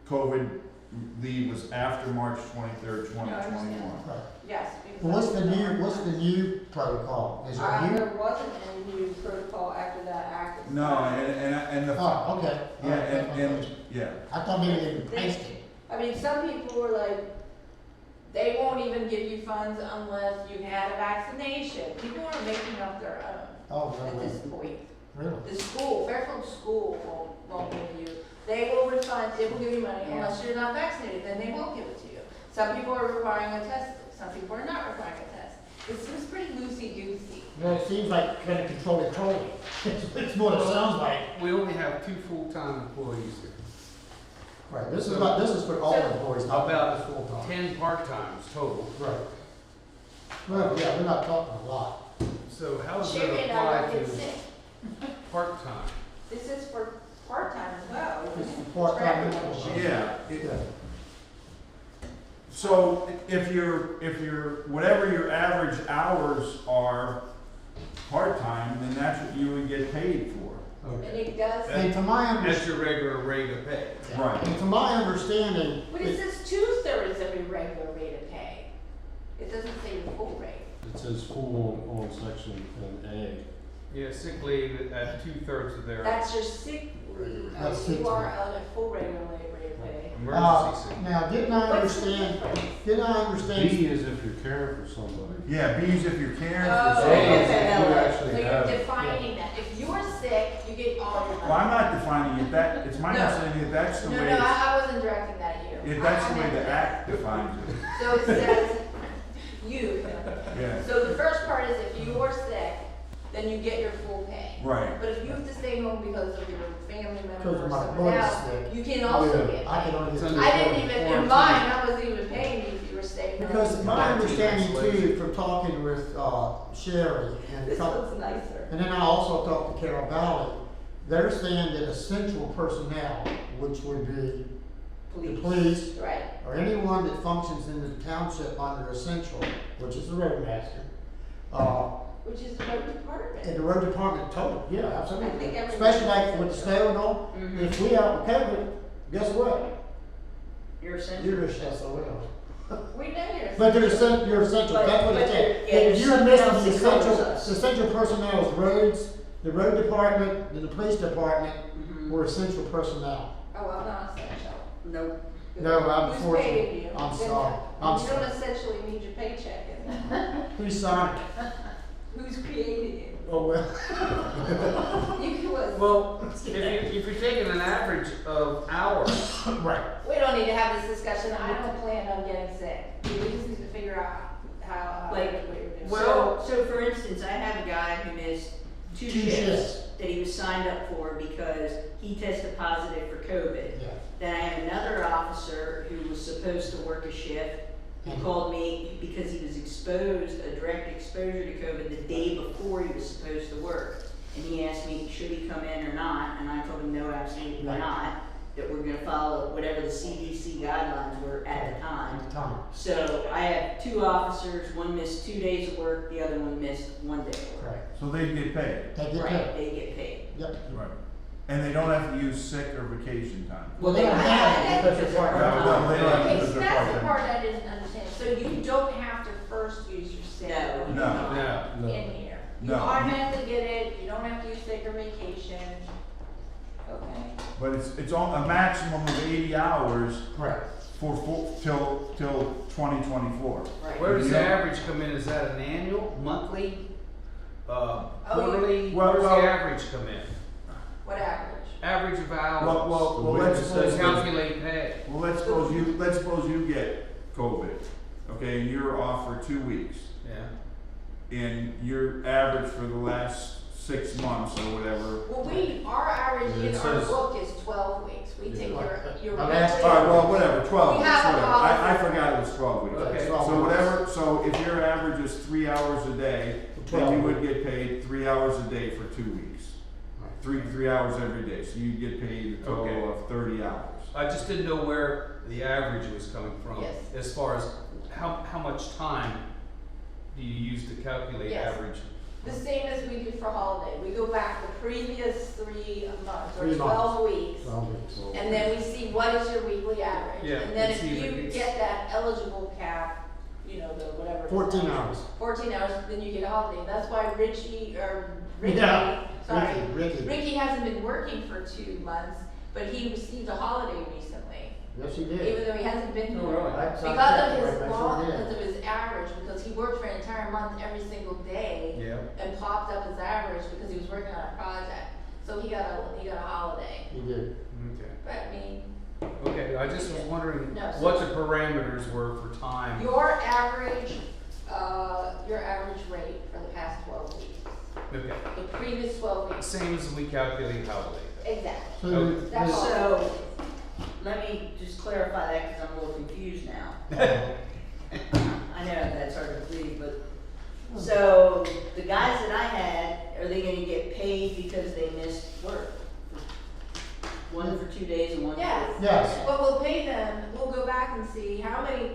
COVID leave was after March 23rd, 2021. Right. Yes. because Well, that's what's the new protocol? Is there new? There wasn't any new protocol after that act. was No, passed. and the, Oh, okay. yeah, and, yeah. I thought maybe they replaced it. I mean, some people were like, they won't even give you funds unless you had a vaccination. People are making up their own Oh, at really? this point. Really? The school, Fairfield School won't give you, they will refund, it will give you money unless you're not vaccinated, then they won't give it to you. Some people are requiring a test, some people are not requiring a test. It seems pretty loosey-goosey. Well, it seems like kind of controlling. It's what it sounds like. We only have 2 full-time employees here. Right, this is for all employees, not About just full-time. 10 part-times total. Right. Well, yeah, we're not talking a lot. So how does Sherry that and I apply don't get to sick. part-time? This is for part-time as well. It's isn't it? for part-time For everyone. employees. Yeah, Yeah. so if you're, whatever your average hours are part-time, then that's what you would get paid for. And it does, And to my That's understanding, your regular rate of pay. Right. and to my understanding, but it says 2/3 of your regular rate of pay. It doesn't say your full rate. It says full on section A. Yeah, sick leave at 2/3 of their That's your sick leave. That's sick You are leave. on a full regular rate of pay. emergency sick. now, didn't I What's the understand, difference? B is if you're caring for somebody. Yeah, B's if you're caring Oh, for okay. somebody. You So actually have. you're defining that. If you're sick, you get all your money. Well, I'm not defining it, it's my No. understanding that that's the No, way, no, I wasn't directing that at you. that's I the way meant the that. act defines it. So it says, you. Yeah, So the first part is if you're sick, then you get your full pay. right. But if you have to stay home because of your family member Because or of my someone body's else, sick. you can also get I can paid. only It's get. under- I didn't even, in Quarantine. mine, I wasn't even paying you if you were staying home. Because my Quarantine understanding too, isolation. from talking with, Sherry and This couple, looks nicer. and then I also talked to Carol Valley, they're saying that essential personnel, which would be the police, Right. or anyone that functions in the township under essential, which is the roadmaster, Which is the road department. and the road department total, yeah, I absolutely. think everyone- Especially like with the snow and all, Mhm. if we out with COVID, guess what? You're essential. You're just SOL. We know you're. But you're essential, But- that's what but it said. yeah, If there's you're something missing else the that covers essential, us. essential personnel is roads, the road department, and the police department Mhm. were essential personnel. Oh, well, not essential. Nope. No, I'm Who's fortunate. paying you? I'm Then sorry. I'm You sorry. don't essentially need your paycheck, and Who's signed it? who's creating it? Oh, well. You can, Well, if you're taking an average of hours, Right. we don't need to have this discussion. I don't plan on getting sick. We just need to figure out how, Like, what we're doing. So for instance, I have a guy who missed two Two shifts shifts. that he was signed up for because he tested positive for COVID. Yeah. Then I have another officer who was supposed to work a shift, who Mhm. called me because he was exposed, a direct exposure to COVID the day before he was supposed to work. And he asked me, should he come in or not? And I told him, no, absolutely Right. not, that we're gonna follow whatever the CDC guidelines were at the time. Tom. So I have two officers, one missed 2 days of work, the other one missed 1 day of work. Right. So they'd get paid. They get Right, paid. they get paid. Yep. Right. And they don't have to use sick or vacation time. Well, they don't have it because they're part No, no, they don't have to Okay, use so their that's the part-time. part I didn't understand. So you don't have to first use your sick. No. No. no. In here. You No. automatically get it, you don't have to use sick or vacation. Okay. But it's on a maximum of 80 hours Correct. till 2024. Right. Where does the Yeah. average come in? Is that an annual, monthly, quarterly? Well, Where's the well- average come in? What average? Average of hours. Well, let's To suppose, calculate pay. well, let's suppose you get COVID, okay, and you're off for 2 weeks. Yeah. And your average for the last 6 months or whatever. Well, our average It in our says- book is 12 weeks. We take your My last- Alright, well, whatever, 12 We weeks, have a whatever. policy. I forgot it was 12 weeks. Okay. So whatever, so if your average is 3 hours a day, then you would get paid 3 hours a day for 2 weeks. Three hours every day, so you get paid a Okay. total of 30 hours. I just didn't know where the average was coming from. Yes. As far as how much time do you use to calculate Yes. average? The same as we do for holiday. We go back the previous 3 months or 3 12 months. weeks. 12 weeks. And then we see what is your weekly average. Yeah, And then and if see if it you gets- get that eligible cap, you know, the whatever. it is. 14 hours. 14 hours, then you get a holiday. That's why Ricky, Yeah. sorry, Ricky. hasn't been working for 2 months, but he received a holiday recently, Yes, he did. even though he hasn't been here. Oh, really? That's not Because of checked, his right, law, that's what it because is. of his average, because he worked for an entire month every single day Yeah. and popped up his average because he was working on a project. So he got a holiday. He did. Okay. But I mean, Okay, I just was wondering No, so- what the parameters were for time. your average rate for the past 12 weeks, Okay, the previous 12 weeks. same as we calculate hourly. Exactly. So Okay. That's all. So, let me just clarify that, cause I'm a little confused now. I know that's hard to believe, but, so, the guys that I had, are they gonna get paid because they missed work? One for 2 days and one for. Yes. Yes. But we'll pay them, we'll go back and see how many,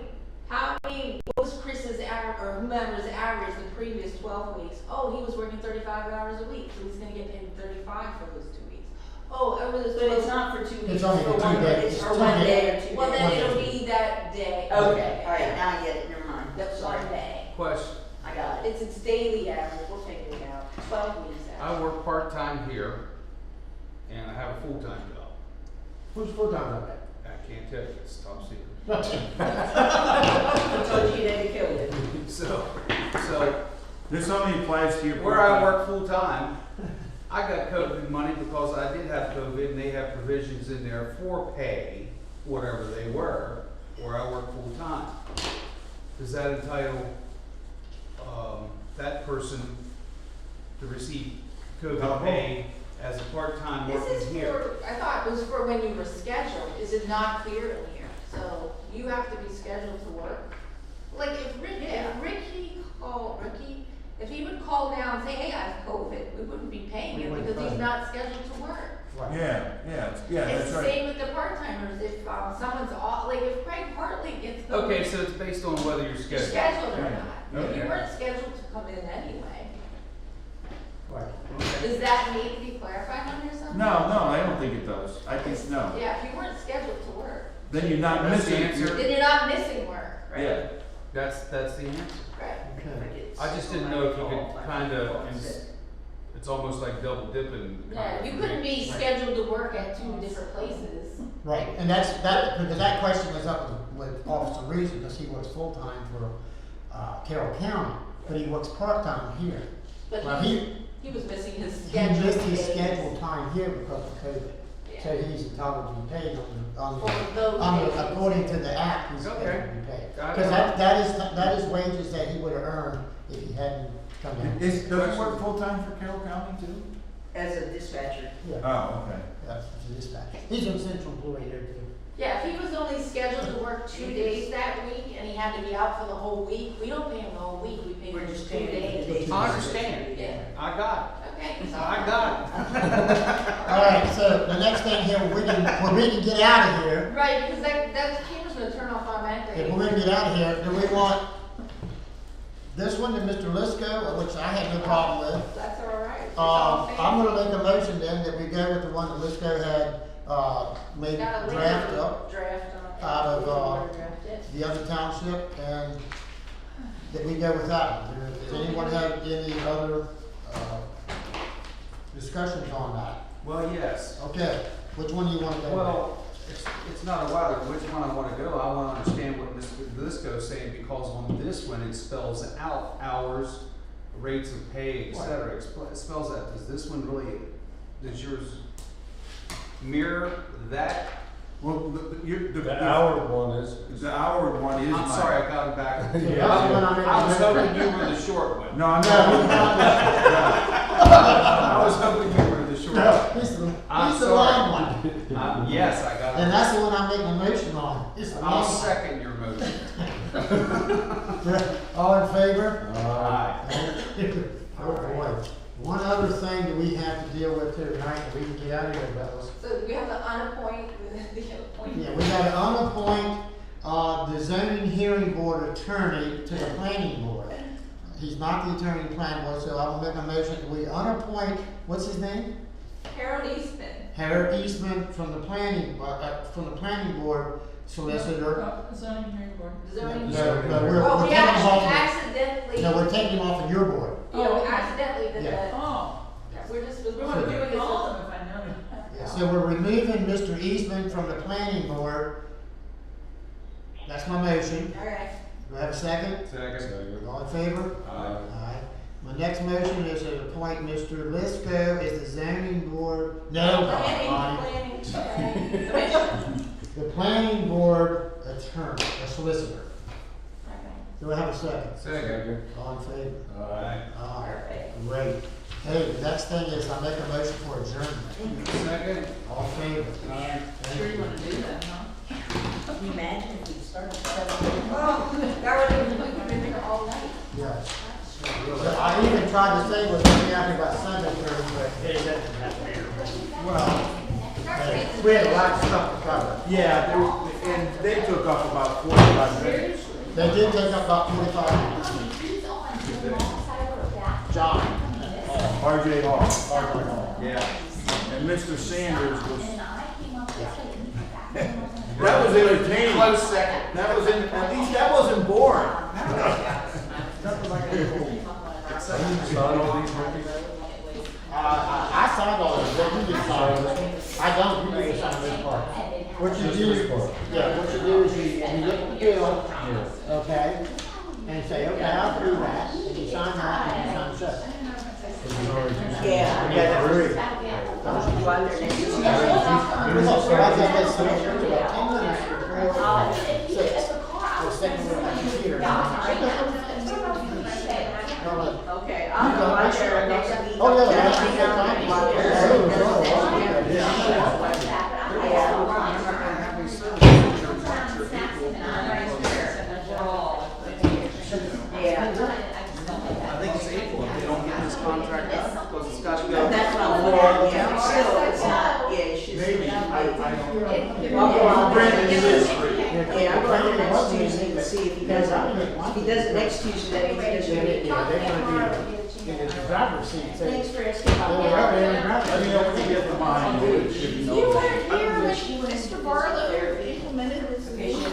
what was Chris's or whomever's average the previous 12 weeks? Oh, he was working 35 hours a week, so he's gonna get paid 35 for those 2 weeks. Oh, over this. But it's not for 2 weeks, It's only for for 2 one, days. it's It's for 2 one days. day or 2 days. Well, then it'll be that day. Okay, alright, now I get it, never mind. That's Sorry. one day. Question, I got it. It's daily average, we'll figure it out, 12 weeks I average. work part-time here, and I have a full-time job. Who's full-time on that? I can't tell you, it's top secret. I told you they'd kill you. So, This only applies to your. where I work full-time, I got COVID money because I did have COVID, and they have provisions in there for pay, whatever they were, where I work full-time. Does that entitle, that person to receive COVID pay as a part-time This working is here? for, I thought it was for when you were scheduled, is it not clear in here? So you have to be scheduled to work? Like if if he would call down and say, hey, I have COVID, we wouldn't be paying We him wouldn't because pay he's him. not scheduled to work. Yeah, It's that's the right. same with the part-timers, if someone's off, like if Craig Hartley gets COVID. Okay, so it's based on whether you're You're scheduled. scheduled or Right. not. If you Okay. weren't scheduled to come in anyway, Right. does that need to be clarified on here something? No, I don't think it does. I think, no. Yeah, if you weren't scheduled to work, Then you're not That's the missing. answer. then you're not missing work, right? Yeah. That's the answer. Right. Okay. I just didn't know if you could kind of, it's almost like double dipping. Yeah, you couldn't be scheduled to work at 2 different places. Right, and because that question was up with Officer Reason, because he works full-time for, Carroll County, but he works part-time here. But Well, he was missing his He schedule. missed his days. scheduled time here because of COVID. Yeah. So he's entitled to be paid For those days. according to the act, he's Okay. scheduled to be paid. Got it. Because that is wages that he would have earned if he hadn't come in. Does he work full-time for Carroll County too? As a dispatcher. Yeah, Oh, okay. that's the dispatch. He's a central employee there too. Yeah, if he was only scheduled to work 2 days that week and he had to be out for the whole week, we don't pay him the whole week, we pay We're him just 2 paying days. the days. I understand. Yeah. I got Okay, it. so. I got it. All right, so the next thing here, we can get out of here. Right, because that camera's gonna turn off automatically. If we're gonna get out of here, do we want this one to Mr. Lisco, which I have no problem with? That's all right. It's all fair. I'm gonna make a motion then that we go with the one that Lisco had, made Got a draft labor up, draft on it. out of, Draft it. the other township, and that we go with that one. Does anyone have any other, discussions on that? Well, yes. Okay, which one do you wanna go with? Well, it's not a whether, which one I wanna go, I wanna understand what Mr. Lisco's saying, because on this one, it spells out hours, rates of pay, et cetera, it spells out, does this one really, does yours mirror that? Well, The hour one is. The hour one is. I'm sorry, I got it back. Yeah, that's the one I'm I was making. hoping you were the short one. No, I was hoping you were the short one. No, he's the I'm long one. Yes, I got it. And that's the one I'm making a motion on. It's the I'll long one. second your motion. All in favor? Aye. Oh boy. One other thing that we have to deal with here tonight, and we can get out of here, fellas. So we have to unappoint the appointment. Yeah, we gotta unappoint, the zoning hearing board attorney to the planning board. He's not the attorney of the planning board, so I will make a motion that we unappoint, what's his name? Harold Eastman. Harold Eastman from the planning board solicitor. Zoning hearing board. Zoning. No, hearing. no, Well, we're we taking him actually off, accidentally, no, we're taking him off of your board. you know, Oh, okay. accidentally did Yeah. that. Oh, We're we doing would this. call them if I know them. Yeah, so we're removing Mr. Eastman from the planning board. That's my motion. All right. Do I have a second? Second. All in favor? Aye. Aye. My next motion is to appoint Mr. Lisco as the zoning board. No, Bonnie. Planning. solicitor. Do I have a second? Second. All in favor? Aye. Aye. Great. Hey, the next thing is I make a motion for adjournment. Second. All in favor? Yeah, sure you wanna do that, huh? Can you imagine if we started at 7? Oh, that would have been there all night. Yes. So I even tried to say was going out here about Sunday, but hey, that didn't happen here. Well, we had a lot of stuff to cover. Yeah, and they took up about 45 minutes. They did take up about 45 minutes. John. RJ Hall. RJ Hall. Yeah. And Mr. Sanders was. That was entertaining. Close second. That was at least that wasn't boring. Nothing like a whole. Sign all these, Ricky? I signed all of it. You did sign this. I don't. You need to sign this part. What you Just do, this part. yeah, what you do is you look at the bill, Yeah. okay, and say, okay, I'll do that, and you sign that, and you sign check. Because there's already two Yeah. signatures. Yeah, that's Three. Don't you go out there next to Look, I got that signature about 10 minutes before 6. I was sitting with my computer. Okay, I'll go out there next week. Oh, yeah, I'll yeah, be down there. Yeah. I think it's April if they don't get this contract done, because it's got to go. That's what I'm looking at, yeah, still, it's not, yeah, it's just. Maybe. I'll go out there and give it, yeah, I'll go out there next Tuesday and see if he does it. If he does it next Tuesday, that means he doesn't get it. Yeah, they're gonna be in the driver's seat. Thanks for asking They about were that. right there in the driver's Let me know when you get the mine. You weren't here when Mr. Barlow implemented this. Okay, she was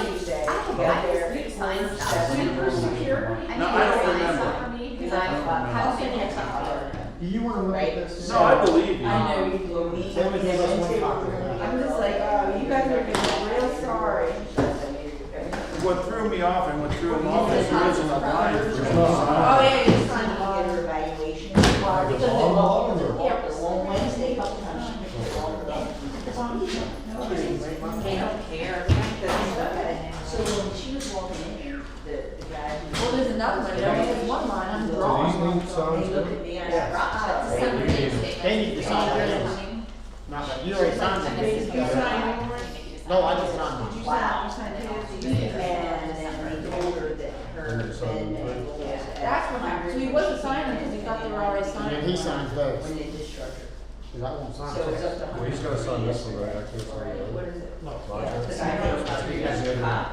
Tuesday, got there. No, I don't remember. Do you wanna look at this? No, I believe you. I know you do. Then we give us one copy. I'm just like, oh, you guys are gonna be real sorry. What threw me off and what threw him off is the original line. Oh, yeah, you just signed the Get bottom. her evaluation. Like the ball or the- Yeah, the one Wednesday, a couple times she picked the ball up. They don't care. So when she was walking in, the guy who. Well, there's another one, there only has one line, I'm Do wrong. these need They signed looked too? at me, I Yes. said, They need to sign that. Not that, you already signed it. You signed yours? No, I just signed it. wow. You signed his? And then they told her that her And it's on and the then plate. was at That's what happened, so he wasn't signing because he thought they were already And signed. then he signs those, when they discharged her. because I won't sign So it's it. up to her. Well, he's gotta sign this one, right? I can't sign What the other. is it? No. Yeah, 'cause I know it's not you guys are hot.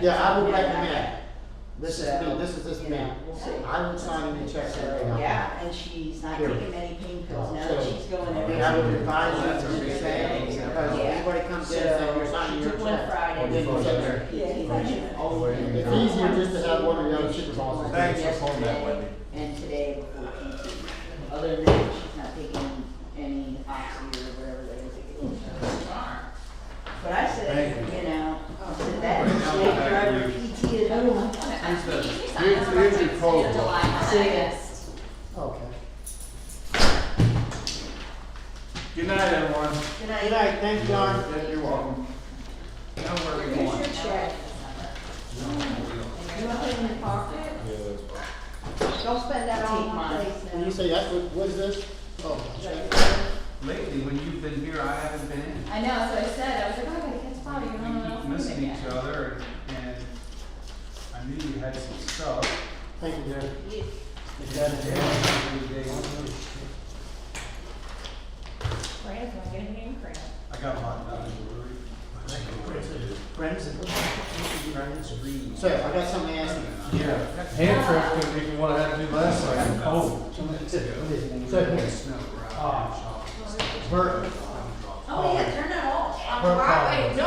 Yeah, I would recommend, this is me, this is me. Yeah, we'll see. I would sign any checks that they have. Yeah, and she's not Here. taking many pain pills now So, that she's going every I would day. advise you to do the same, because if anybody comes in and says you're signing your She took one check, Friday, then then you sit there. It's easier just to have one of the other supervisors. Thanks for pulling that, Wendy. And today before PT. Other than that, she's not taking any oxy or whatever they was. But I said, you know, I said that, slave driver PT is over. Here's your code. Okay. Good night, everyone. Good night. Good night, thanks, John. Yeah, you're welcome. Now where are we Here's going? your check. You want it in your pocket? Yeah, that's fine. Don't spend that all Take in one mine. place When now. you say that, what is this? Oh, check. Lately, when you've been here, I haven't been in. I know, that's what I said, I was like, oh, I gotta catch Bobby, you We know, keep missing each other, and I knew you had some stuff. Thank you, Jerry. You had it every day. Brandon's gonna get a name cramp. I got mine done. So, I got something to ask you. Yeah, hand crank, if you wanna have to do last time. Oh. Bert, Oh, yeah, turn that off. Bert Wait, Collins. no,